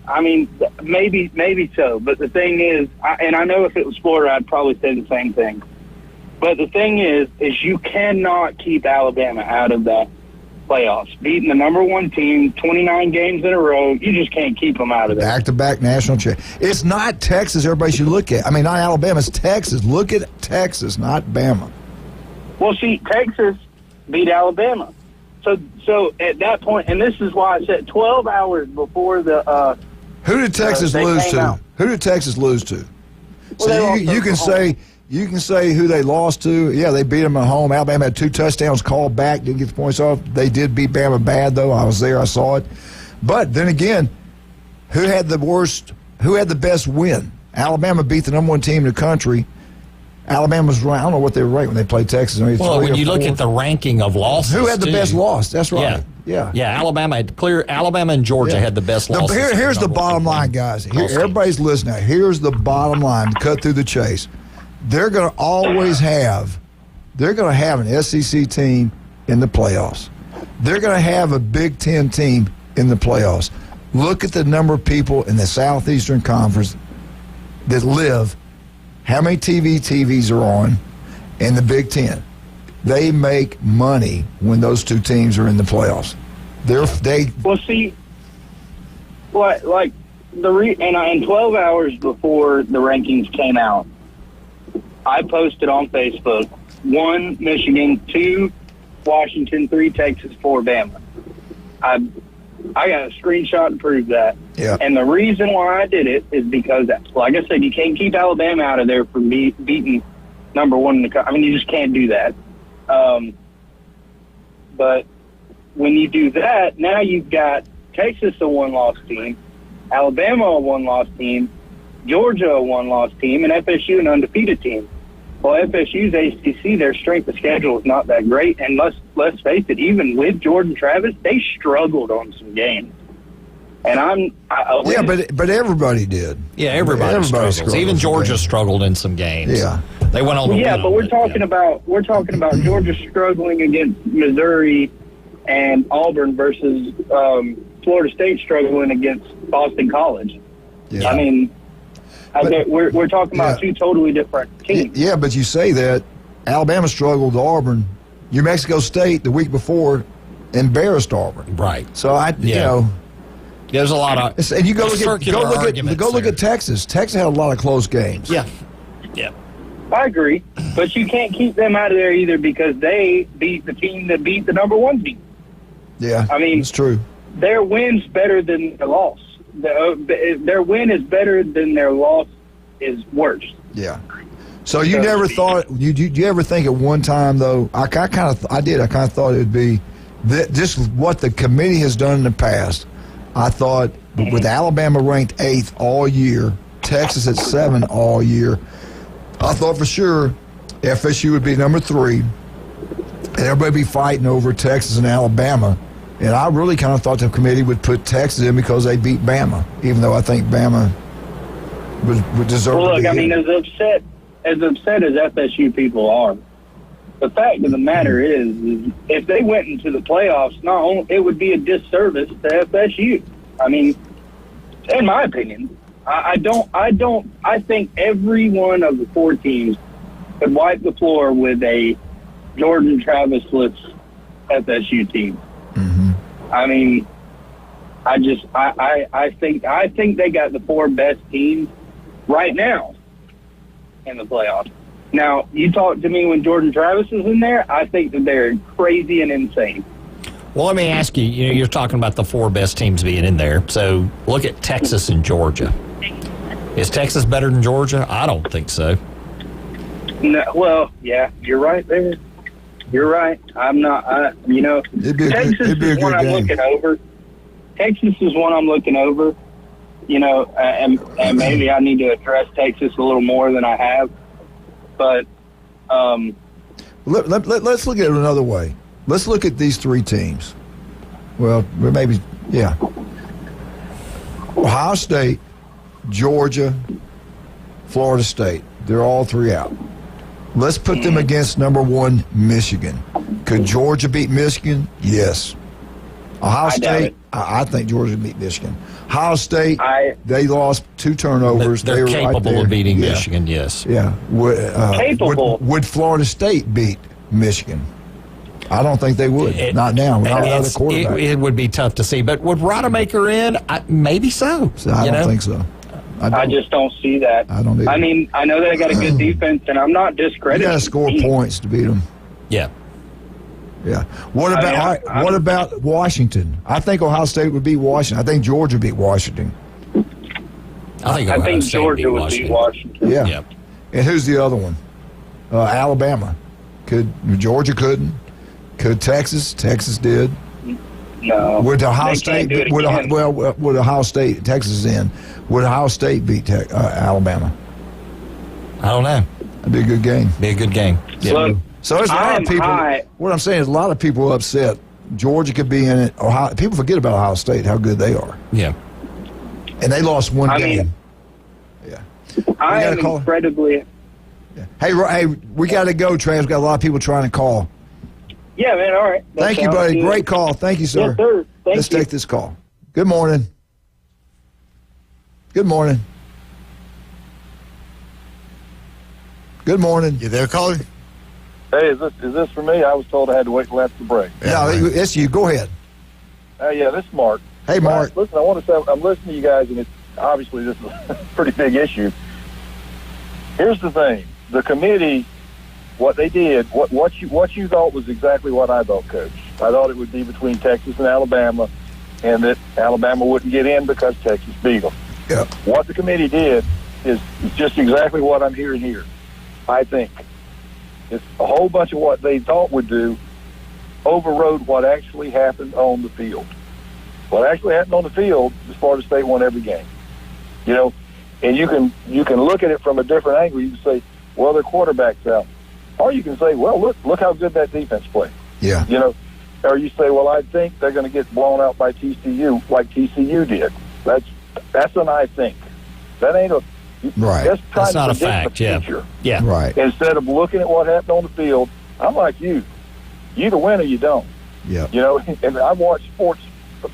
Maybe so. But the thing is, I know if it was Florida, I'd probably say the same thing. But the thing is you cannot keep Alabama out of that playoffs. Beating the number 1 team, 29 games in a row, you just can't keep them out of there. Back-to-back national champ. It's not Texas everybody should look at. Not Alabama, it's Texas. Look at Texas, not Bama. Well, see, Texas beat Alabama. So at that point, and this is why I said 12 hours before the who did Texas lose to? Out. Who did Texas lose to? Well, so you can say who they lost to. Yeah, they beat them at home. Alabama had 2 touchdowns called back, didn't get the points off. They did beat Bama bad, though. I was there. I saw it. But then again, who had the best win? Alabama beat the number 1 team in the country. Alabama's ranked. I don't know what they were ranked when they played Texas. Well, when you look at the ranking of losses, who had the best loss? That's right. Yeah. Alabama and Georgia had the best losses. Here's the bottom line, guys. Everybody's listening. Here's the bottom line. Cut through the chase. They're going to always have. They're going to have an SEC team in the playoffs. They're going to have a Big Ten team in the playoffs. Look at the number of people in the Southeastern Conference that live. How many TVs are on in the Big Ten? They make money when those 2 teams are in the playoffs. And 12 hours before the rankings came out, I posted on Facebook 1 Michigan, 2 Washington, 3 Texas, 4 Bama. I got a screenshot to prove that. Yeah. And the reason why I did it is because, like I said, you can't keep Alabama out of there from beating number 1 in the country. You just can't do that. But when you do that, now you've got Texas a 1-loss team, Alabama a 1-loss team, Georgia a 1-loss team, and FSU an undefeated team. Well, FSU's ACC, their strength of schedule is not that great, and let's face it, even with Jordan Travis, they struggled on some games. And but everybody did. Yeah, everybody struggled. Even Georgia struggled in some games. Yeah, they went on. But we're talking about Georgia struggling against Missouri and Auburn versus Florida State struggling against Boston College. Yeah. We're talking about 2 totally different teams. Yeah, but you say that Alabama struggled to Auburn. New Mexico State the week before embarrassed Auburn. Right. So there's a lot of. And you go look at Texas. Texas had a lot of close games. Yeah. I agree, but you can't keep them out of there either because they beat the team that beat the number 1 team. Yeah, it's true. Their win's better than their loss. Their win is better than their loss is worse. Yeah. So you never thought? You ever think at one time though? I kind of thought it would be that just what the committee has done in the past. I thought with Alabama ranked 8th all year, Texas at 7 all year, I thought for sure FSU would be number 3, and everybody be fighting over Texas and Alabama. And I really kind of thought the committee would put Texas in because they beat Bama, even though I think Bama would deserve to be in. as upset as FSU people are, the fact of the matter is if they went into the playoffs, not only it would be a disservice to FSU. I mean, in my opinion, I think every one of the 4 teams could wipe the floor with a Jordan Travis Litz FSU team. Mm-hmm. I mean, I think they got the 4 best teams right now in the playoffs. Now, you talk to me when Jordan Travis is in there, I think that they're crazy and insane. Well, let me ask you, you're talking about the 4 best teams being in there. So look at Texas and Georgia. Is Texas better than Georgia? I don't think so. No, well, yeah, you're right there. You're right. I'm not, Texas is one I'm looking over. Texas is one I'm looking over, and maybe I need to address Texas a little more than I have. But let's look at it another way. Let's look at these 3 teams. Well, maybe, yeah. Ohio State, Georgia, Florida State. They're all 3 out. Let's put them against number 1, Michigan. Could Georgia beat Michigan? Yes. Ohio State, I think Georgia beat Michigan. Ohio State, they lost 2 turnovers. They're they were capable right of beating Michigan, yes. Yeah. Capable. Would Florida State beat Michigan? I don't think they would. Not now. Not without a quarterback. It would be tough to see. But would Rodemaker in? Maybe so. I don't think so. I just don't see that. I don't either. I mean, I know they got a good defense, and I'm not discrediting. You got to score points to beat them. Yeah. Yeah. What about Washington? I think Ohio State would beat Washington. I think Georgia beat Washington. I think Georgia would beat Washington. Yeah. And who's the other one? Alabama. Georgia couldn't. Could Texas? Texas did. No. Would Ohio State? Would Ohio State? Texas is in. Would Ohio State beat Alabama? I don't know. That'd be a good game. Be a good game. Yeah. Look, so there's a lot of people. What I'm saying is a lot of people upset. Georgia could be in it. Ohio. People forget about Ohio State, how good they are. Yeah. And they lost 1 game. Yeah. I am incredibly. Yeah. Hey, we got to go, Travis. We've got a lot of people trying to call. Yeah, man. All right. Thank you, buddy. Good. Great call. Thank you, sir. Yes, sir. Let's take this call. Good morning. Good morning. Good morning. You there, caller? Hey, is this for me? I was told I had to wait till after the break. Yeah, it's you. Go ahead. Yeah, this is Mark. Hey, Mark. Listen, I want to say I'm listening to you guys, and it's obviously this is a pretty big issue. Here's the thing: the committee, what they did, what you thought was exactly what I thought, Coach. I thought it would be between Texas and Alabama, and that Alabama wouldn't get in because Texas beat them. Yeah. What the committee did is just exactly what I'm hearing here. I think it's a whole bunch of what they thought would do overrode what actually happened on the field. What actually happened on the field is Florida State won every game. And you can look at it from a different angle. You can say, well, their quarterback's out. Or you can say, well, look how good that defense played. Yeah. Or you say, well, I think they're going to get blown out by TCU like TCU did. That's an I think. That ain't a right. That's not a fact. Yeah. Yeah. Right. Instead of looking at what happened on the field, I'm like you. You either win or you don't. Yeah. And I've watched sports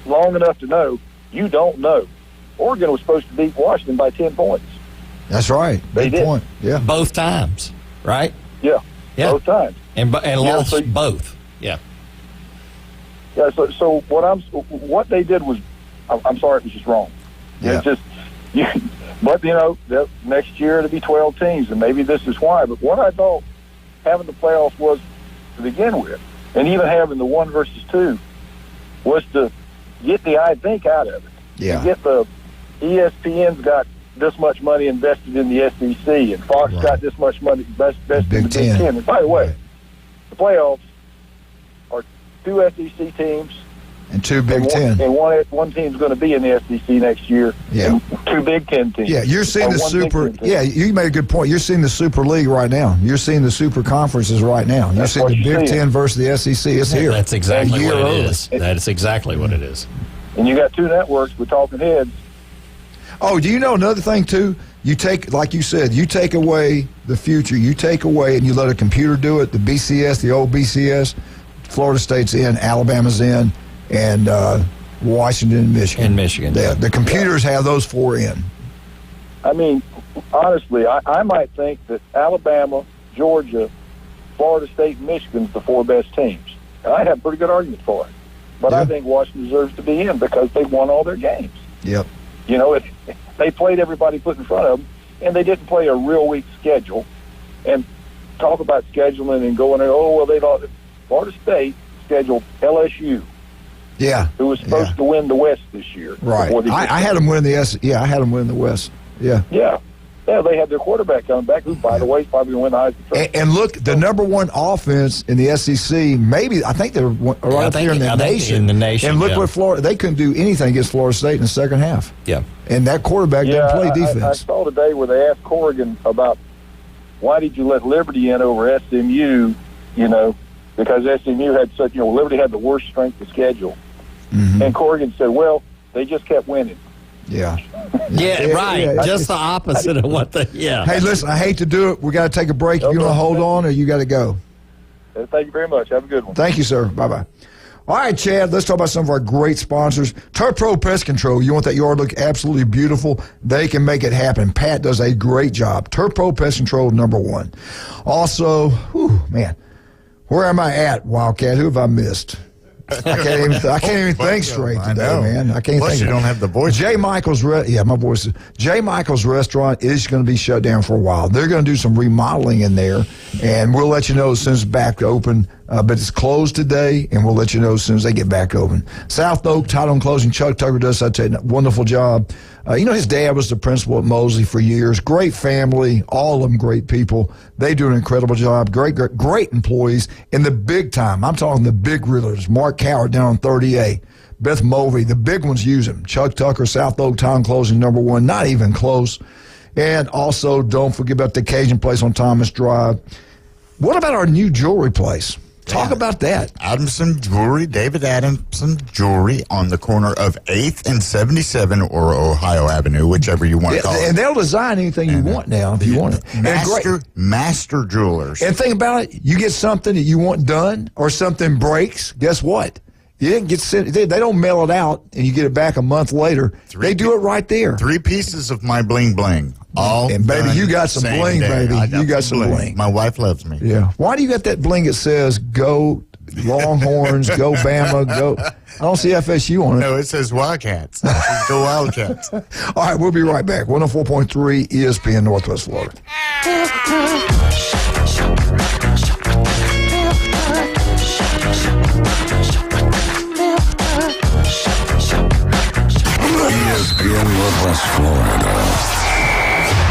long enough to know you don't know. Oregon was supposed to beat Washington by 10 points. That's right. They did. Point. Yeah. Both times, right? Yeah. Yeah. Both times. And lost both. Yeah. Yeah. So what they did was, I'm sorry, it was just wrong. Yeah. It's just, but next year it'll be 12 teams, and maybe this is why. But what I thought having the playoffs was to begin with, and even having the 1 versus 2, was to get the I think out of it. Yeah. To get the ESPN's got this much money invested in the SEC, and Fox got this much money invested in the Big Ten. And by the way, the playoffs are 2 SEC teams and 2 Big Ten, and one team's going to be in the SEC next year. Yeah, and 2 Big Ten teams. Yeah, you're seeing the super. Yeah, you made a good point. You're seeing the Super League right now. You're seeing the super conferences right now. You're seeing the Big Ten versus the SEC. It's here. That's exactly what it is. That is exactly what it is. And you got 2 networks with talking heads. Oh, do you know another thing too? You take, like you said, you take away the future. You take away and you let a computer do it. The BCS, the old BCS, Florida State's in, Alabama's in, and Washington and Michigan. And Michigan. The computers have those 4 in. I mean, honestly, I might think that Alabama, Georgia, Florida State, and Michigan's the 4 best teams. And I have a pretty good argument for it. But I think Washington deserves to be in because they won all their games. Yep. You know, they played everybody put in front of them, and they didn't play a real weak schedule. And talk about scheduling and going, they thought Florida State scheduled LSU. Yeah. Who was supposed to win the West this year. Right. I had them win the I had them win the West. Yeah. Yeah. Yeah, they had their quarterback coming back, who, by the way, is probably going to win the Heisman Trophy. And look, the number 1 offense in the SEC, I think they're right up there in the nation. In the nation. And look what Florida, they couldn't do anything against Florida State in the second half. Yeah. And that quarterback didn't play defense. I saw today where they asked Corrigan about why did you let Liberty in over SMU, because SMU had such, Liberty had the worst strength of schedule. Mm-hmm. And Corrigan said, well, they just kept winning. Yeah. Yeah, right. Yeah. Just the opposite of what Hey, listen, I hate to do it. We got to take a break. You want to hold on or you got to go? Thank you very much. Have a good one. Thank you, sir. Bye-bye. All right, Chad, let's talk about some of our great sponsors. Turf Pro Pest Control. You want that yard to look absolutely beautiful? They can make it happen. Pat does a great job. Turf Pro Pest Control, number 1. Also, where am I at, Wildcat? Who have I missed? I can't even think straight today, man. I can't Plus think. You don't have the voice. J. Michael's, my voice. J. Michael's restaurant is going to be shut down for a while. They're going to do some remodeling in there, and we'll let you know as soon as it's back open. But it's closed today, and we'll let you know as soon as they get back open. South Oak Title and Closing. Chuck Tucker does such a wonderful job. His dad was the principal at Mosley for years. Great family, all of them great people. They do an incredible job. Great employees in the big time. I'm talking the big realtors. Mark Coward down on 30A. Beth Mulvey, the big ones use them. Chuck Tucker, South Oak Town Closing, number 1. Not even close. And also, don't forget about the Cajun Place on Thomas Drive. What about our new jewelry place? Talk about that. Adamson Jewelry, David Adamson Jewelry on the corner of 8th and 77 or Ohio Avenue, whichever you want to call it. And they'll design anything you want now if you want it. Master Jewelers. And think about it, you get something that you want done or something breaks, guess what? You didn't get sent. They don't mail it out and you get it back a month later. They do it right there. 3 pieces of my bling bling. And baby, you got some bling, baby. You got some bling. My wife loves me. Yeah. Why do you got that bling that says "Go Longhorns, Go Bama, Go"? I don't see FSU on it. No, it says Wildcats. Go Wildcats. All right, we'll be right back. 104.3 ESPN Northwest Florida. ESPN Northwest Florida.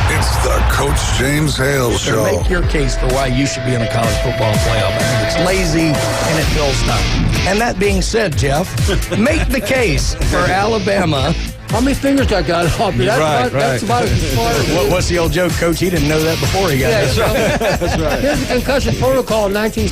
It's the Coach James Hale Show. Make your case for why you should be in a college football playoff. I think it's lazy and it feels dumb. And that being said, Jeff, make the case for Alabama. How many fingers I got off? That's about as far as what's the old joke, Coach? He didn't know that before he got there. That's right. That's right. Here's the concussion protocol in 19...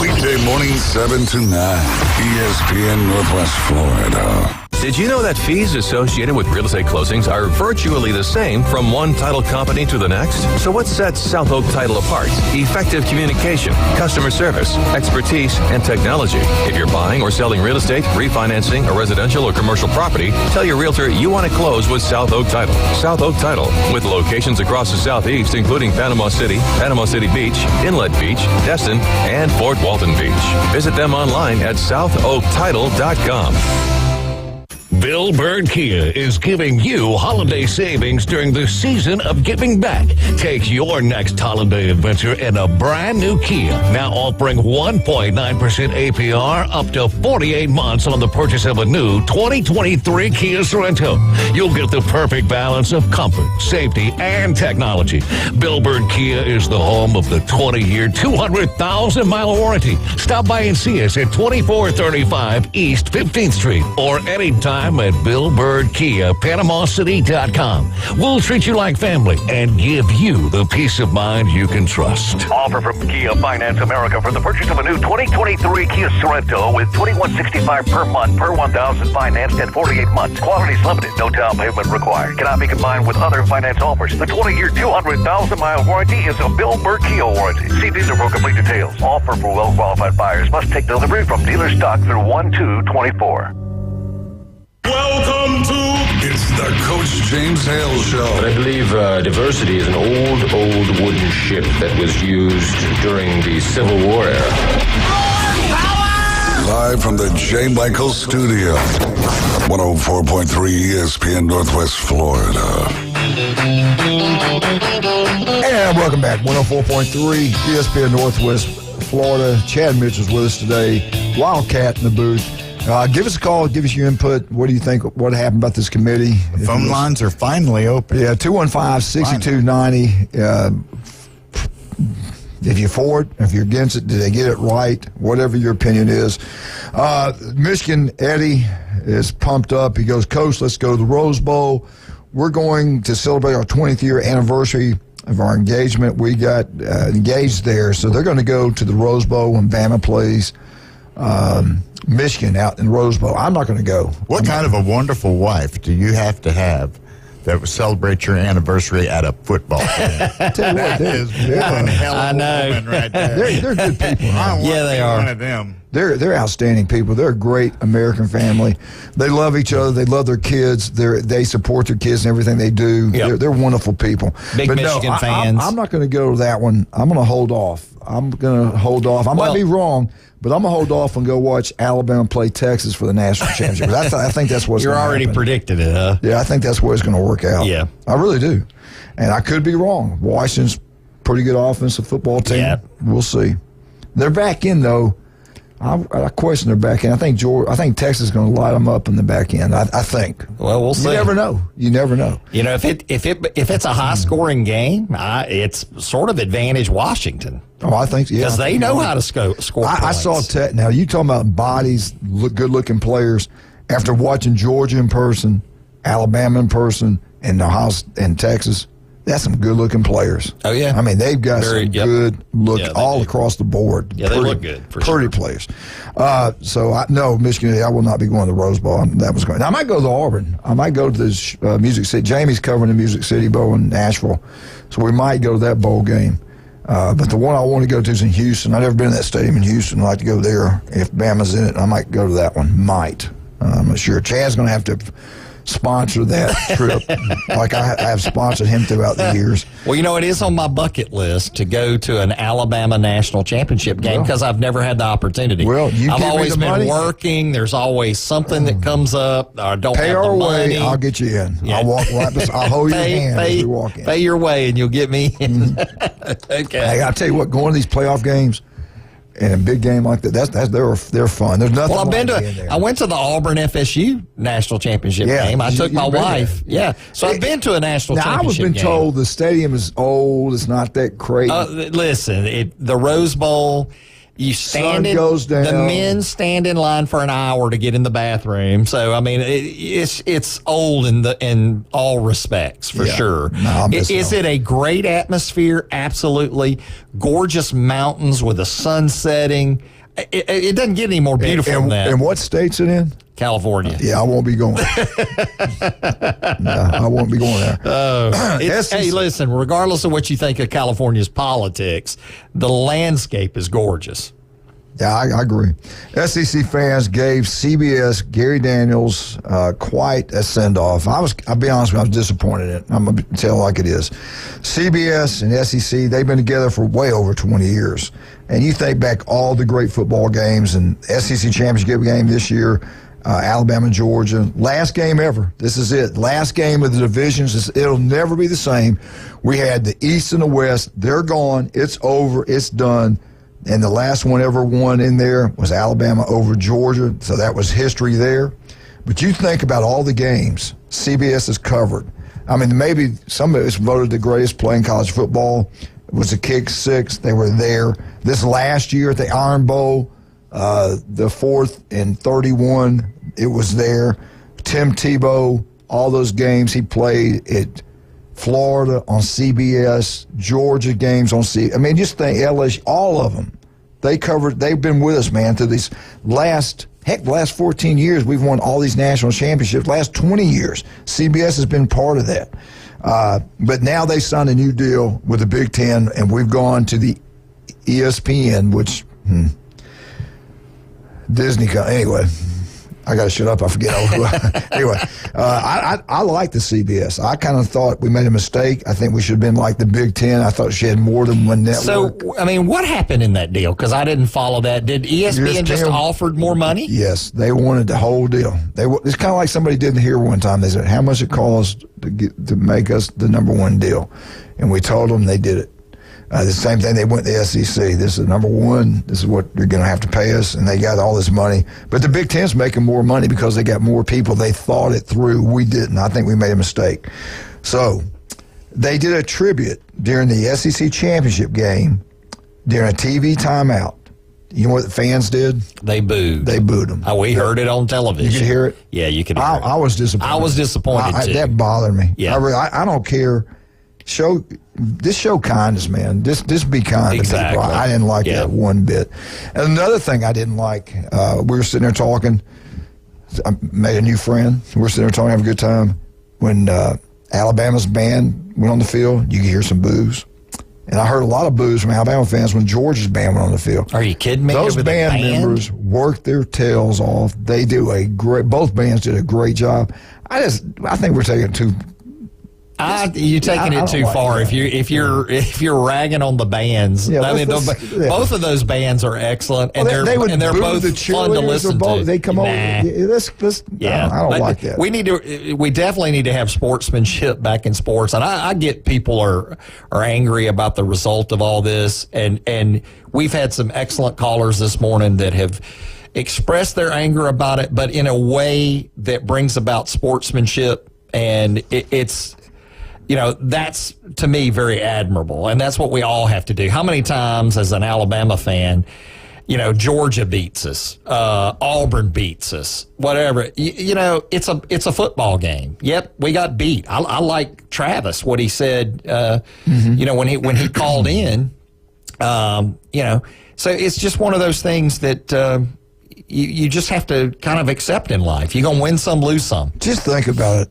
Weekday morning 7 to 9. ESPN Northwest Florida. Did you know that fees associated with real estate closings are virtually the same from one title company to the next? So what sets South Oak Title apart? Effective communication, customer service, expertise, and technology. If you're buying or selling real estate, refinancing a residential or commercial property, tell your realtor you want to close with South Oak Title. South Oak Title, with locations across the Southeast, including Panama City Beach, Inlet Beach, Destin, and Fort Walton Beach. Visit them online at southoaktitle.com. Bill Bird Kia is giving you holiday savings during the season of giving back. Take your next holiday adventure in a brand new Kia. Now offering 1.9% APR up to 48 months on the purchase of a new 2023 Kia Sorento. You'll get the perfect balance of comfort, safety, and technology. Bill Bird Kia is the home of the 20-year, 200,000-mile warranty. Stop by and see us at 2435 East 15th Street or anytime them at Bill Bird Kia, PanamaCity.com. We'll treat you like family and give you the peace of mind you can trust. Offer from Kia Finance America for the purchase of a new 2023 Kia Sorento with $2,165 per month per 1,000 financed and 48 months. Quality is limited. No down payment required. Cannot be combined with other finance offers. The 20-year, 200,000-mile warranty is a Bill Bird Kia warranty. See dealer for complete details. Offer for well-qualified buyers. Must take delivery from dealer stock through 1/2/24. Welcome to It's the Coach James Hale Show. I believe diversity is an old wooden ship that was used during the Civil War era. Live from the J. Michael Studio, 104.3 ESPN Northwest Florida. And welcome back, 104.3 ESPN Northwest Florida. Chad Mitchell's with us today, Wildcat in the booth. Give us a call. Give us your input. What do you think? What happened about this committee? The phone lines are finally open. Yeah, 215-6290. If you're for it, if you're against it, did they get it right? Whatever your opinion is. Michigan, Eddie is pumped up. He goes, Coach, let's go to the Rose Bowl. We're going to celebrate our 20th year anniversary of our engagement. We got engaged there. So they're going to go to the Rose Bowl when Bama plays Michigan out in the Rose Bowl. I'm not going to go. What kind of a wonderful wife do you have to have that would celebrate your anniversary at a football game? Tell you what, they're one hell of a woman right there. They're good people. They are. One of them. They're outstanding people. They're a great American family. They love each other. They love their kids. They support their kids and everything they do. Yep. They're wonderful people. Big Michigan fans. I'm not going to go to that one. I'm going to hold off. I might be wrong, but I'm going to hold off and go watch Alabama play Texas for the national championship. I think that's what's going to happen. You're already predicted it, huh? Yeah, I think that's where it's going to work out. Yeah. I really do. And I could be wrong. Washington's pretty good offensive football team. Yeah. We'll see. They're back in, though. I question their back end. I think Texas is going to light them up in the back end. I think. Well, we'll see. You never know. You never know. You know, if it's a high scoring game, it's sort of advantage Washington. Oh, I think yeah. Because they know how to score points. I saw now you talking about bodies, good looking players. After watching Georgia in person, Alabama in person, and Ohio and Texas. That's some good-looking players. Oh, yeah. I mean, they've got some good look all across the board. Yeah, they look good, for sure. Pretty players. No, Michigan, I will not be going to the Rose Bowl. That was going. I might go to Auburn. I might go to this Music City. Jamie's covering the Music City Bowl in Nashville, so we might go to that bowl game. But the one I want to go to is in Houston. I've never been to that stadium in Houston. I'd like to go there. If Bama's in it, I might go to that one. Might. I'm not sure. Chad's going to have to sponsor that trip like I have sponsored him throughout the years. Well, you know, it is on my bucket list to go to an Alabama national championship game because I've never had the opportunity. Well, I've always been working. There's always something that comes up. I don't pay have our the way. money. I'll get you in. Yeah. I'll walk right beside. I'll hold your hand as we walk in. Pay your way, and you'll get me in. Okay. Hey, I'll tell you what. Going to these playoff games. And a big game like that, they're fun. There's nothing. Well, I went to the Auburn FSU national championship game. I took my wife. Yeah, so I've been to a national championship game. I was told the stadium is old. It's not that crazy. Listen, the Rose Bowl. You stand sun goes down. The men stand in line for an hour to get in the bathroom. So I mean, it's old in all respects for sure. No, is it a great atmosphere? Absolutely. Gorgeous mountains with the sun setting. It doesn't get any more beautiful than that. And what state's it in? California. Yeah, I won't be going. No, I won't be going there. Hey, listen, regardless of what you think of California's politics, the landscape is gorgeous. Yeah, I agree. SEC fans gave CBS Gary Daniels quite a send-off. I'll be honest with you, I was disappointed in it. I'm going to tell like it is. CBS and SEC, they've been together for way over 20 years. And you think back all the great football games and SEC championship game this year, Alabama, Georgia. Last game ever. This is it. Last game of the divisions. It'll never be the same. We had the East and the West. They're gone. It's over. It's done. And the last one ever won in there was Alabama over Georgia. So that was history there. But you think about all the games CBS has covered. I mean, maybe some of it's voted the greatest play in college football. It was a kick six. They were there. This last year at the Iron Bowl, the 4th and 31, it was there. Tim Tebow, all those games he played at Florida on CBS, Georgia games on CBS. I mean, just think LSU, all of them. They've been with us, man, through these last 14 years. We've won all these national championships. Last 20 years, CBS has been part of that. But now they signed a new deal with the Big Ten, and we've gone to the ESPN, which Disney. Anyway, I got to shut up. I forget. Anyway, I like the CBS. I kind of thought we made a mistake. I think we should have been like the Big Ten. I thought she had more than one network. So, I mean, what happened in that deal? Because I didn't follow that. Did ESPN just offered more money? Yes, they wanted the whole deal. It's kind of like somebody did here one time. They said, how much it cost to make us the number one deal? And we told them, they did it. The same thing, they went to the SEC. This is number one. This is what you're going to have to pay us. And they got all this money. But the Big Ten's making more money because they got more people. They thought it through. We didn't. I think we made a mistake. So they did a tribute during the SEC championship game during a TV timeout. You know what the fans did? They booed. They booed them. We heard it on television. You could hear it? Yeah, you could hear it. I was disappointed. I was disappointed, too. That bothered me. Yeah. I don't care. Show kindness, man. Just be kind to people. I didn't like that one bit. And another thing I didn't like, we were sitting there talking. I made a new friend. We were sitting there talking, having a good time. When Alabama's band went on the field, you could hear some boos. And I heard a lot of boos from Alabama fans when Georgia's band went on the field. Are you kidding me? Those band members worked their tails off. They do both bands did a great job. I think we're taking it too. You're taking it too far. If you're ragging on the bands, both of those bands are excellent, and they're both fun to listen to. They come over. I don't like that. We definitely need to have sportsmanship back in sports, and I get people are angry about the result of all this, and we've had some excellent callers this morning that have expressed their anger about it, but in a way that brings about sportsmanship, and it's. That's, to me, very admirable, and that's what we all have to do. How many times, as an Alabama fan, Georgia beats us, Auburn beats us, whatever. It's a football game. Yep, we got beat. I like Travis, what he said, when he called in, So it's just one of those things that you just have to kind of accept in life. You're going to win some, lose some. Just think about it.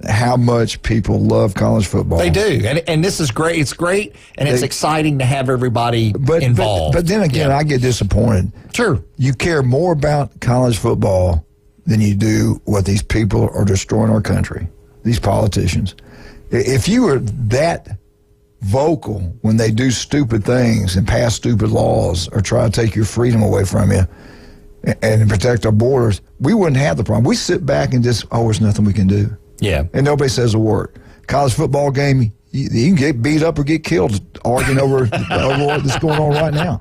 How much people love college football. They do. And this is great. It's great, and it's exciting to have everybody involved. But then again, I get disappointed. Sure. You care more about college football than you do what these people are destroying our country, these politicians. If you were that vocal when they do stupid things and pass stupid laws or try to take your freedom away from you and protect our borders, we wouldn't have the problem. We sit back and just, there's nothing we can do. Yeah. And nobody says a word. College football game, you can get beat up or get killed arguing over what's going on right now.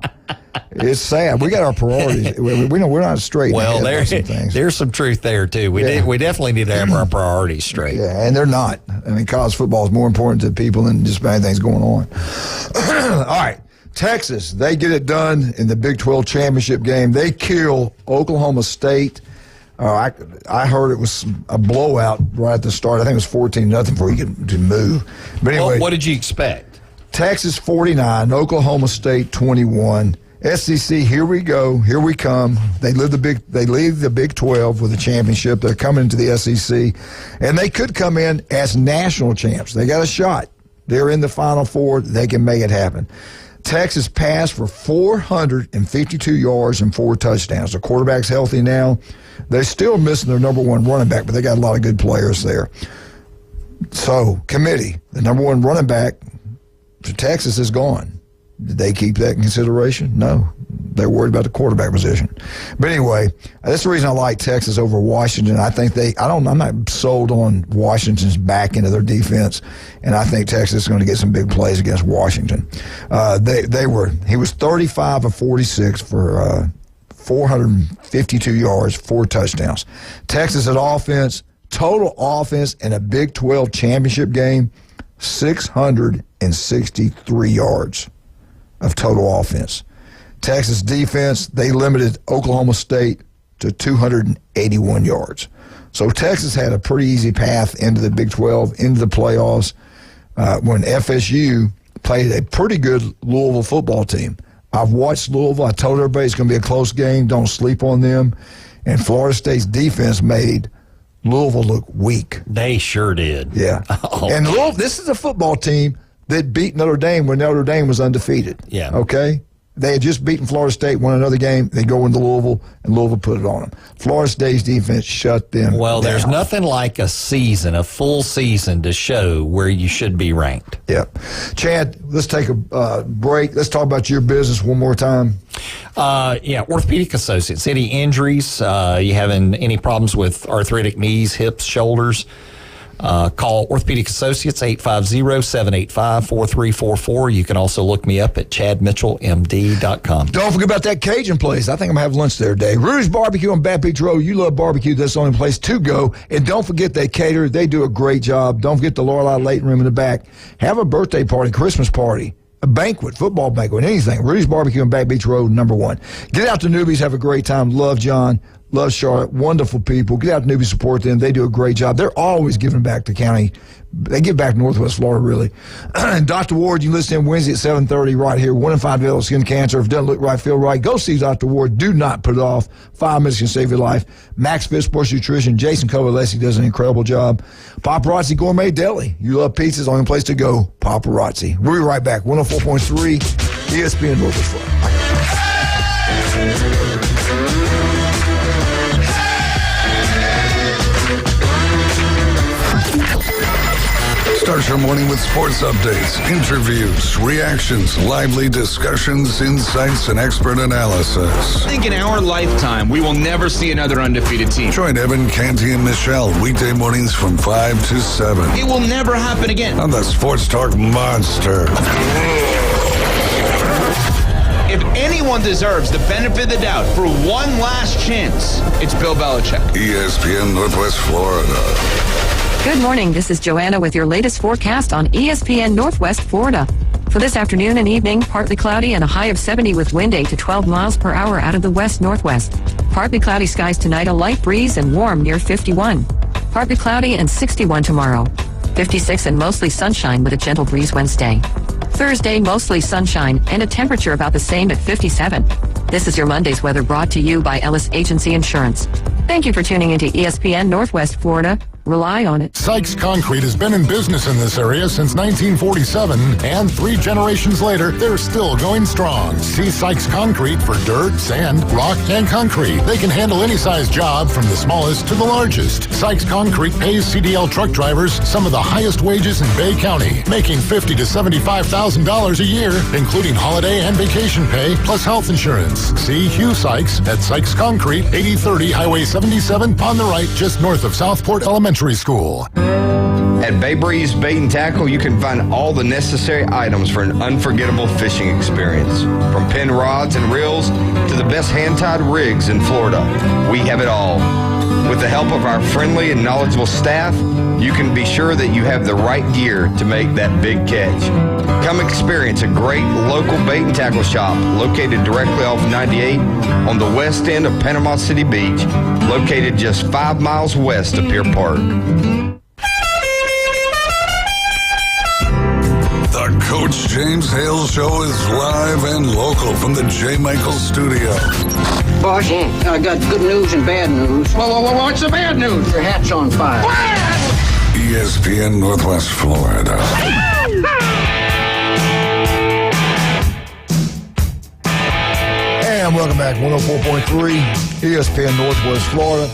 It's sad. We got our priorities. We know we're not straight. Well, there's some truth there, too. We definitely need to have our priorities straight. Yeah, and they're not. I mean, college football is more important to people than just bad things going on. All right. Texas, they get it done in the Big 12 championship game. They kill Oklahoma State. I heard it was a blowout right at the start. I think it was 14-0 before you could move. But anyway, what did you expect? Texas 49, Oklahoma State 21. SEC, here we go, here we come. They leave the Big 12 with a championship. They're coming into the SEC, and they could come in as national champs. They got a shot. They're in the Final Four. They can make it happen. Texas passed for 452 yards and 4 touchdowns. The quarterback's healthy now. They're still missing their number one running back, but they got a lot of good players there. So, committee, the number one running back for Texas is gone. Did they keep that in consideration? No. They're worried about the quarterback position. But anyway, that's the reason I like Texas over Washington. I think I'm not sold on Washington's back into their defense, and I think Texas is going to get some big plays against Washington. He was 35 of 46 for 452 yards, 4 touchdowns. Texas at offense, total offense in a Big 12 championship game, 663 yards of total offense. Texas defense, they limited Oklahoma State to 281 yards. So Texas had a pretty easy path into the Big 12, into the playoffs, when FSU played a pretty good Louisville football team. I've watched Louisville. I told everybody it's going to be a close game. Don't sleep on them. And Florida State's defense made Louisville look weak. They sure did. Yeah. And Louisville, this is a football team that beat Notre Dame when Notre Dame was undefeated. Yeah. Okay? They had just beaten Florida State, won another game. They go into Louisville, and Louisville put it on them. Florida State's defense shut them down. There's nothing like a full season, to show where you should be ranked. Yep. Chad, let's take a break. Let's talk about your business one more time. Orthopedic Associates. Any injuries? You having any problems with arthritic knees, hips, shoulders? Call Orthopedic Associates, 850-785-4344. You can also look me up at chadmitchellmd.com. Don't forget about that Cajun place. I think I'm going to have lunch there today. Rudy's Barbecue on Baton Beach Road. You love barbecue. That's the only place to go. And don't forget they cater. They do a great job. Don't forget the Lorelei Layton Room in the back. Have a birthday party, Christmas party, a banquet, football banquet, anything. Rudy's Barbecue on Baton Beach Road, number 1. Get out to Newbies. Have a great time. Love John. Love Charlotte. Wonderful people. Get out to Newbies, support them. They do a great job. They're always giving back to county. They give back to Northwest Florida, really. And Dr. Ward, you listen in Wednesday at 7:30 right here. 1 in 5 develop skin cancer. If it doesn't look right, feel right, go see Dr. Ward. Do not put it off. 5 minutes can save your life. Max Fit Sports Nutrition. Jason Covalessi does an incredible job. Paparazzi Gourmet Deli. You love pizzas, only place to go. Paparazzi. We'll be right back. 104.3 ESPN Northwest Florida. Start your morning with sports updates, interviews, reactions, lively discussions, insights, and expert analysis. I think in our lifetime, we will never see another undefeated team. Join Evan, Canty, and Michelle weekday mornings from 5 to 7. It will never happen again. On the Sports Talk Monster. If anyone deserves the benefit of the doubt for one last chance, it's Bill Belichick. ESPN Northwest Florida. Good morning. This is Joanna with your latest forecast on ESPN Northwest Florida. For this afternoon and evening, partly cloudy and a high of 70 with wind 8 to 12 miles per hour out of the west-northwest. Partly cloudy skies tonight, a light breeze and warm near 51. Partly cloudy and 61 tomorrow. 56 and mostly sunshine with a gentle breeze Wednesday. Thursday, mostly sunshine and a temperature about the same at 57. This is your Monday's weather brought to you by Ellis Agency Insurance. Thank you for tuning into ESPN Northwest Florida. Rely on it. Sykes Concrete has been in business in this area since 1947, and 3 generations later, they're still going strong. See Sykes Concrete for dirt, sand, rock, and concrete. They can handle any size job from the smallest to the largest. Sykes Concrete pays CDL truck drivers some of the highest wages in Bay County, making $50,000 to $75,000 a year, including holiday and vacation pay, plus health insurance. See Hugh Sykes at Sykes Concrete, 8030 Highway 77 on the right, just north of Southport Elementary School. At Bay Breeze Bait and Tackle, you can find all the necessary items for an unforgettable fishing experience. From pin rods and reels to the best hand-tied rigs in Florida, we have it all. With the help of our friendly and knowledgeable staff, you can be sure that you have the right gear to make that big catch. Come experience a great local bait and tackle shop located directly off 98 on the west end of Panama City Beach, located just 5 miles west of Pier Park. The Coach James Hale Show is live and local from the J. Michael Studio. Boss, I got good news and bad news. What's the bad news? Your hat's on fire. ESPN Northwest Florida. And welcome back, 104.3 ESPN Northwest Florida.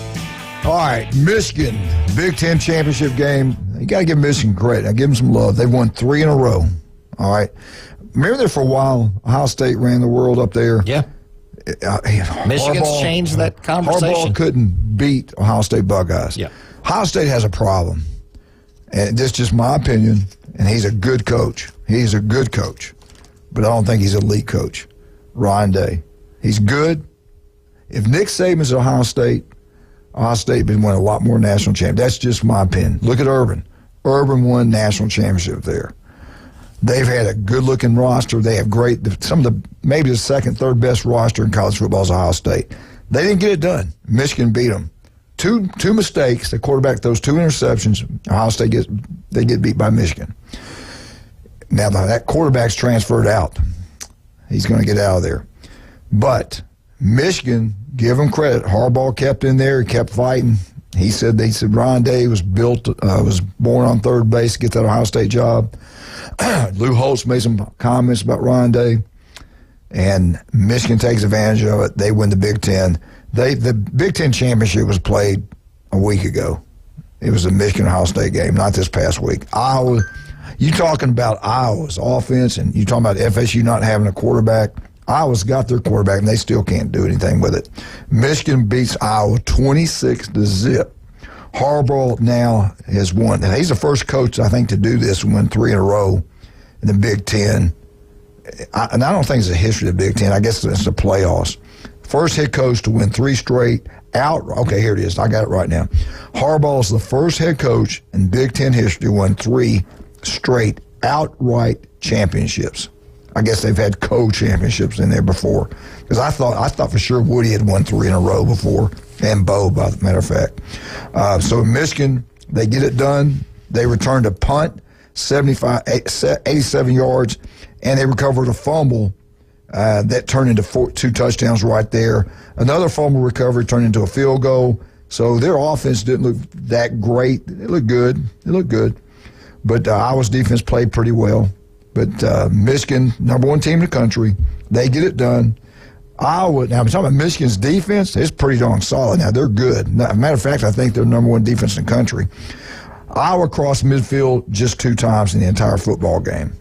All right, Michigan, Big Ten championship game. You got to give Michigan credit. I give them some love. They've won 3 in a row. All right. Remember there for a while, Ohio State ran the world up there? Yeah. Michigan's changed that conversation. Harbaugh couldn't beat Ohio State Buckeyes. Yeah. Ohio State has a problem. And this is just my opinion, and he's a good coach. He's a good coach. But I don't think he's an elite coach. Ryan Day. He's good. If Nick Saban's at Ohio State been winning a lot more national championships. That's just my opinion. Look at Urban. Urban won national championship there. They've had a good-looking roster. They have maybe the second, third best roster in college football is Ohio State. They didn't get it done. Michigan beat them. two mistakes. The quarterback throws 2 interceptions. Ohio State get beat by Michigan. Now that quarterback's transferred out. He's going to get out of there. But Michigan, give him credit. Harbaugh kept in there. He kept fighting. He said Ryan Day was born on third base to get that Ohio State job. Lou Holtz made some comments about Ryan Day, and Michigan takes advantage of it. They win the Big Ten. The Big Ten championship was played a week ago. It was a Michigan-Ohio State game, not this past week. Iowa, you talking about Iowa's offense, and you talking about FSU not having a quarterback. Iowa's got their quarterback, and they still can't do anything with it. Michigan beats Iowa 26-0. Harbaugh now has won. And he's the first coach, I think, to do this and win 3 in a row in the Big Ten. And I don't think it's a history of the Big Ten. I guess it's the playoffs. First head coach to win 3 straight out. Okay, here it is. I got it right now. Harbaugh is the first head coach in Big Ten history to win 3 straight outright championships. I guess they've had co-championships in there before. Because I thought for sure Woody had won 3 in a row before, and Bo, by the matter of fact. So Michigan, they get it done. They return to punt, 87 yards, and they recovered a fumble that turned into 2 touchdowns right there. Another fumble recovery turned into a field goal. So their offense didn't look that great. It looked good. But Iowa's defense played pretty well. But Michigan, number 1 team in the country, they get it done. Iowa, now I'm talking about Michigan's defense, it's pretty darn solid. Now, they're good. Matter of fact, I think they're number 1 defense in the country. Iowa crossed midfield just 2 times in the entire football game.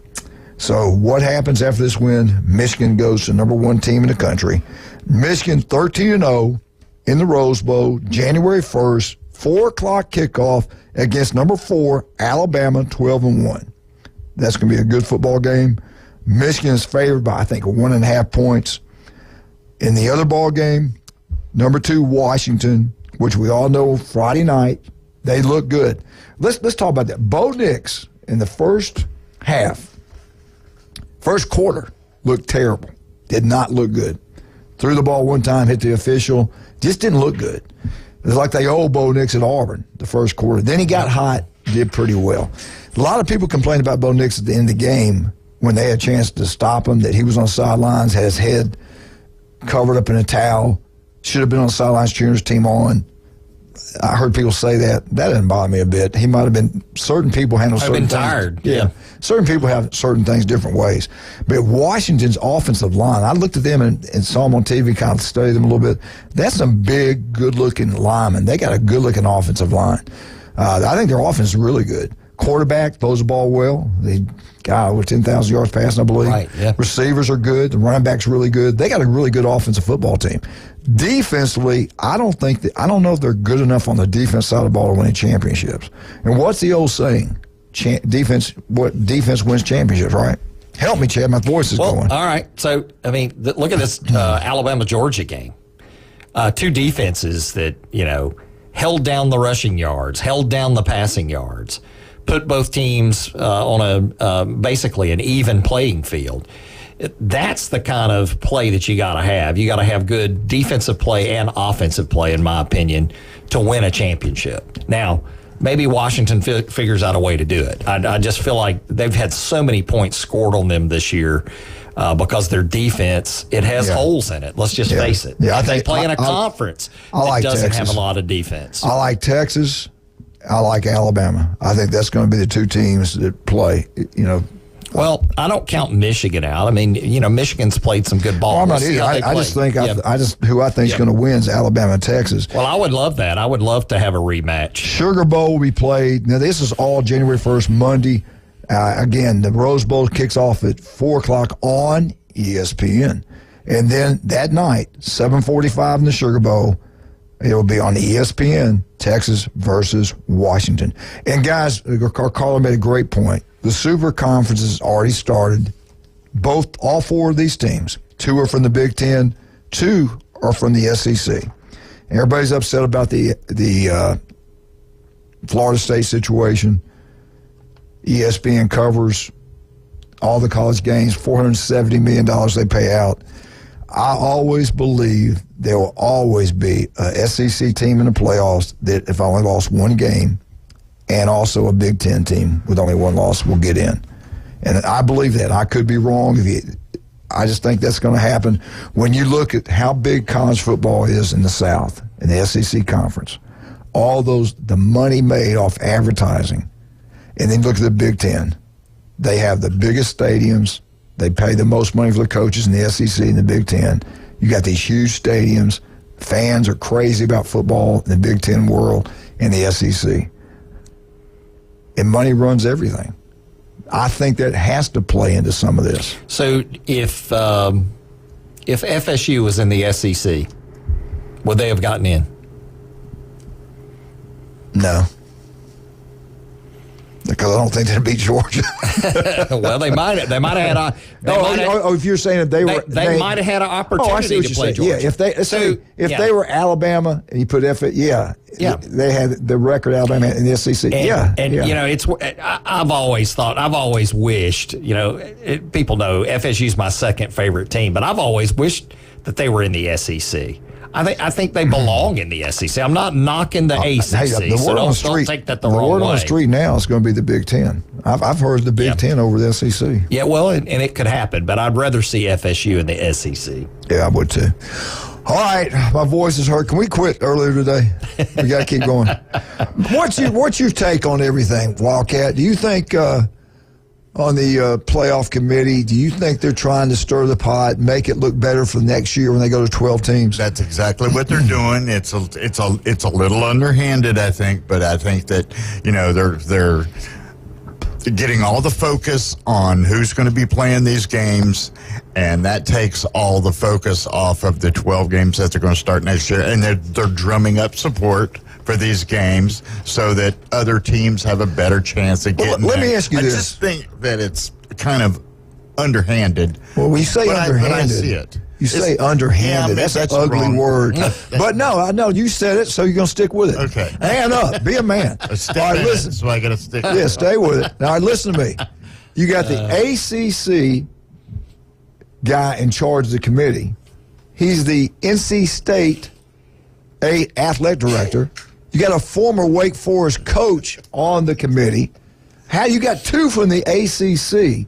So what happens after this win? Michigan goes to number 1 team in the country. Michigan 13-0 in the Rose Bowl, January 1st, 4 o'clock kickoff against number 4, Alabama, 12-1. That's going to be a good football game. Michigan is favored by, I think, 1.5 points. In the other ball game, number 2, Washington, which we all know Friday night, they look good. Let's talk about that. Bo Nix in the first quarter, looked terrible. Did not look good. Threw the ball one time, hit the official. Just didn't look good. It was like they owe Bo Nix at Auburn the first quarter. Then he got hot, did pretty well. A lot of people complained about Bo Nix at the end of the game when they had a chance to stop him, that he was on the sidelines, had his head covered up in a towel, should have been on the sidelines cheering his team on. I heard people say that. That didn't bother me a bit. He might have been, certain people handle certain things. Tired. Yeah. Certain people have certain things different ways. But Washington's offensive line, I looked at them and saw them on TV, kind of studied them a little bit. That's some big, good-looking linemen. They got a good-looking offensive line. I think their offense is really good. Quarterback throws the ball well. They got over 10,000 yards passing, I believe. Right, yeah. Receivers are good. The running back's really good. They got a really good offensive football team. Defensively, I don't know if they're good enough on the defense side of the ball to win championships. And what's the old saying? Defense wins championships, right? Help me, Chad. My voice is going. All right. So, I mean, look at this Alabama-Georgia game. 2 defenses that, held down the rushing yards, held down the passing yards, put both teams on basically an even playing field. That's the kind of play that you got to have. You got to have good defensive play and offensive play, in my opinion, to win a championship. Now, maybe Washington figures out a way to do it. I just feel like they've had so many points scored on them this year because their defense, it has holes in it. Let's just face it. Yeah, I think they play in a conference that doesn't have a lot of defense. I like Texas. I like Alabama. I think that's going to be the 2 teams that play, Well, I don't count Michigan out. I mean, Michigan's played some good ball. Well, I'm not either. I just think who I think is going to win is Alabama and Texas. Well, I would love that. I would love to have a rematch. Sugar Bowl will be played. Now, this is all January 1st, Monday. Again, the Rose Bowl kicks off at 4 o'clock on ESPN. And then that night, 7:45 in the Sugar Bowl, it will be on ESPN, Texas versus Washington. And guys, Carla made a great point. The Super Conference has already started. All 4 of these teams, 2 are from the Big Ten, 2 are from the SEC. Everybody's upset about the Florida State situation. ESPN covers all the college games, $470 million they pay out. I always believe there will always be a SEC team in the playoffs that if only lost one game, and also a Big Ten team with only one loss will get in. And I believe that. I could be wrong. I just think that's going to happen. When you look at how big college football is in the South, in the SEC Conference, the money made off advertising, and then look at the Big Ten. They have the biggest stadiums. They pay the most money for the coaches in the SEC and the Big Ten. You got these huge stadiums. Fans are crazy about football in the Big Ten world and the SEC. And money runs everything. I think that has to play into some of this. So if FSU was in the SEC, would they have gotten in? No. Because I don't think they'd beat Georgia. Well, they might have had if you're saying that they might have had an opportunity to play Georgia. Yeah, if they were Alabama and you put they had the record Alabama in the SEC. I've always wished, people know FSU's my second favorite team, but I've always wished that they were in the SEC. I think they belong in the SEC. I'm not knocking the ACC, so don't take that the wrong way. The word on the street now is going to be the Big Ten. I've heard the Big Ten over the SEC. Yeah, well, and it could happen, but I'd rather see FSU in the SEC. Yeah, I would too. All right, my voice is hurt. Can we quit earlier today? We got to keep going. What's your take on everything, Wildcat? Do you think on the playoff committee, do you think they're trying to stir the pot, make it look better for next year when they go to 12 teams? That's exactly what they're doing. It's a little underhanded, I think, but I think that they're getting all the focus on who's going to be playing these games, and that takes all the focus off of the 12 games that they're going to start next year, and they're drumming up support for these games so that other teams have a better chance of getting Let me ask you this. I just think that it's kind of underhanded. Well, when you say underhanded, I see it. You say underhanded. That's an ugly word. But no, I know you said it, so you're going to stick with it. Okay. Man up. Be a man. All right, listen. So I got to stick with it. Yeah, stay with it. All right, listen to me. You got the ACC guy in charge of the committee. He's the NC State athletic director. You got a former Wake Forest coach on the committee. How you got two from the ACC?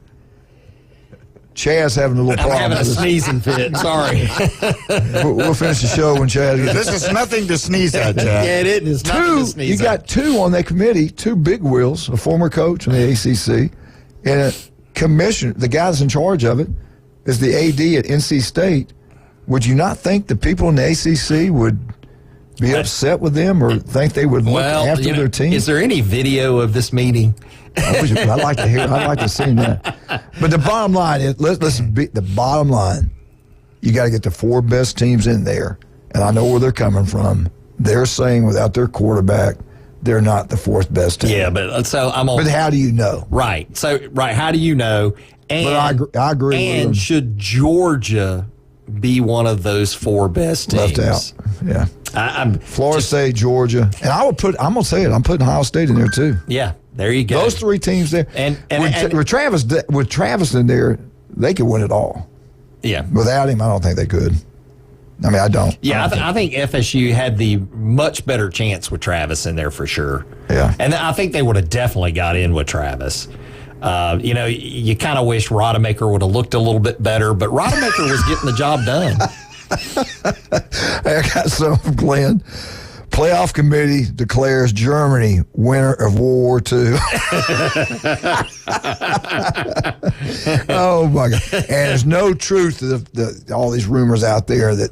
Chad's having a little problem. I'm having a sneezing fit. Sorry. We'll finish the show when Chad gets. This is nothing to sneeze at, Chad. Yeah, it is. You got two on that committee, two big wheels, a former coach on the ACC, and a commissioner. The guy that's in charge of it is the AD at NC State. Would you not think the people in the ACC would be upset with them or think they would look after their team? Is there any video of this meeting? I'd like to hear. I'd like to see that. But the bottom line is, the bottom line. You got to get the four best teams in there, and I know where they're coming from. They're saying without their quarterback, they're not the fourth best team. Yeah, but But how do you know? Right. So how do you know? And, but I agree. And should Georgia be one of those four best teams? Left out. Yeah. Florida State, Georgia, and I'm gonna say it. I'm putting Ohio State in there too. Yeah, there you go. Those three teams there, and with Travis in there, they could win it all. Yeah. Without him, I don't think they could. I mean, I don't. Yeah, I think FSU had the much better chance with Travis in there for sure. Yeah. And I think they would have definitely got in with Travis. You kind of wish Rodemaker would have looked a little bit better, but Rodemaker was getting the job done. I got some from Glenn. Playoff committee declares Germany winner of World War II. Oh, my God. And there's no truth to all these rumors out there that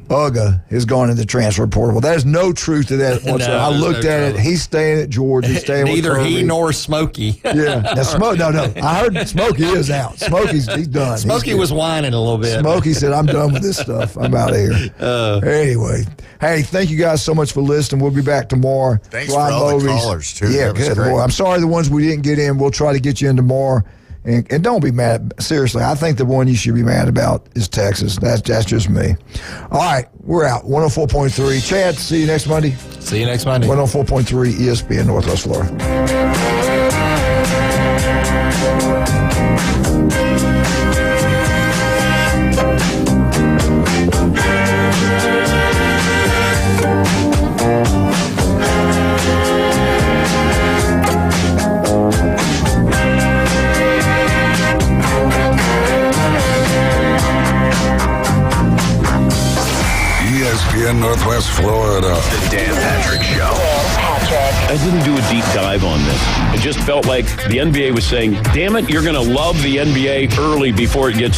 Uga has gone into the transfer portal. Well, there's no truth to that whatsoever. I looked at it. He's staying at Georgia. He's staying Neither with he nor Smokey. Yeah. No. I heard Smokey is out. He's done. Smokey was whining a little bit. Smokey said, I'm done with this stuff. I'm out of here. Anyway. Hey, thank you guys so much for listening. We'll be back tomorrow. Thanks for all the callers, too. Yeah, good. Boy, I'm sorry the ones we didn't get in. We'll try to get you in tomorrow. And don't be mad. Seriously, I think the one you should be mad about is Texas. That's just me. All right, we're out. 104.3. Chad, see you next Monday. See you next Monday. 104.3 ESPN Northwest Florida. ESPN Northwest Florida. The Dan Patrick Show. I didn't do a deep dive on this. It just felt like the NBA was saying, damn it, you're going to love the NBA early before it gets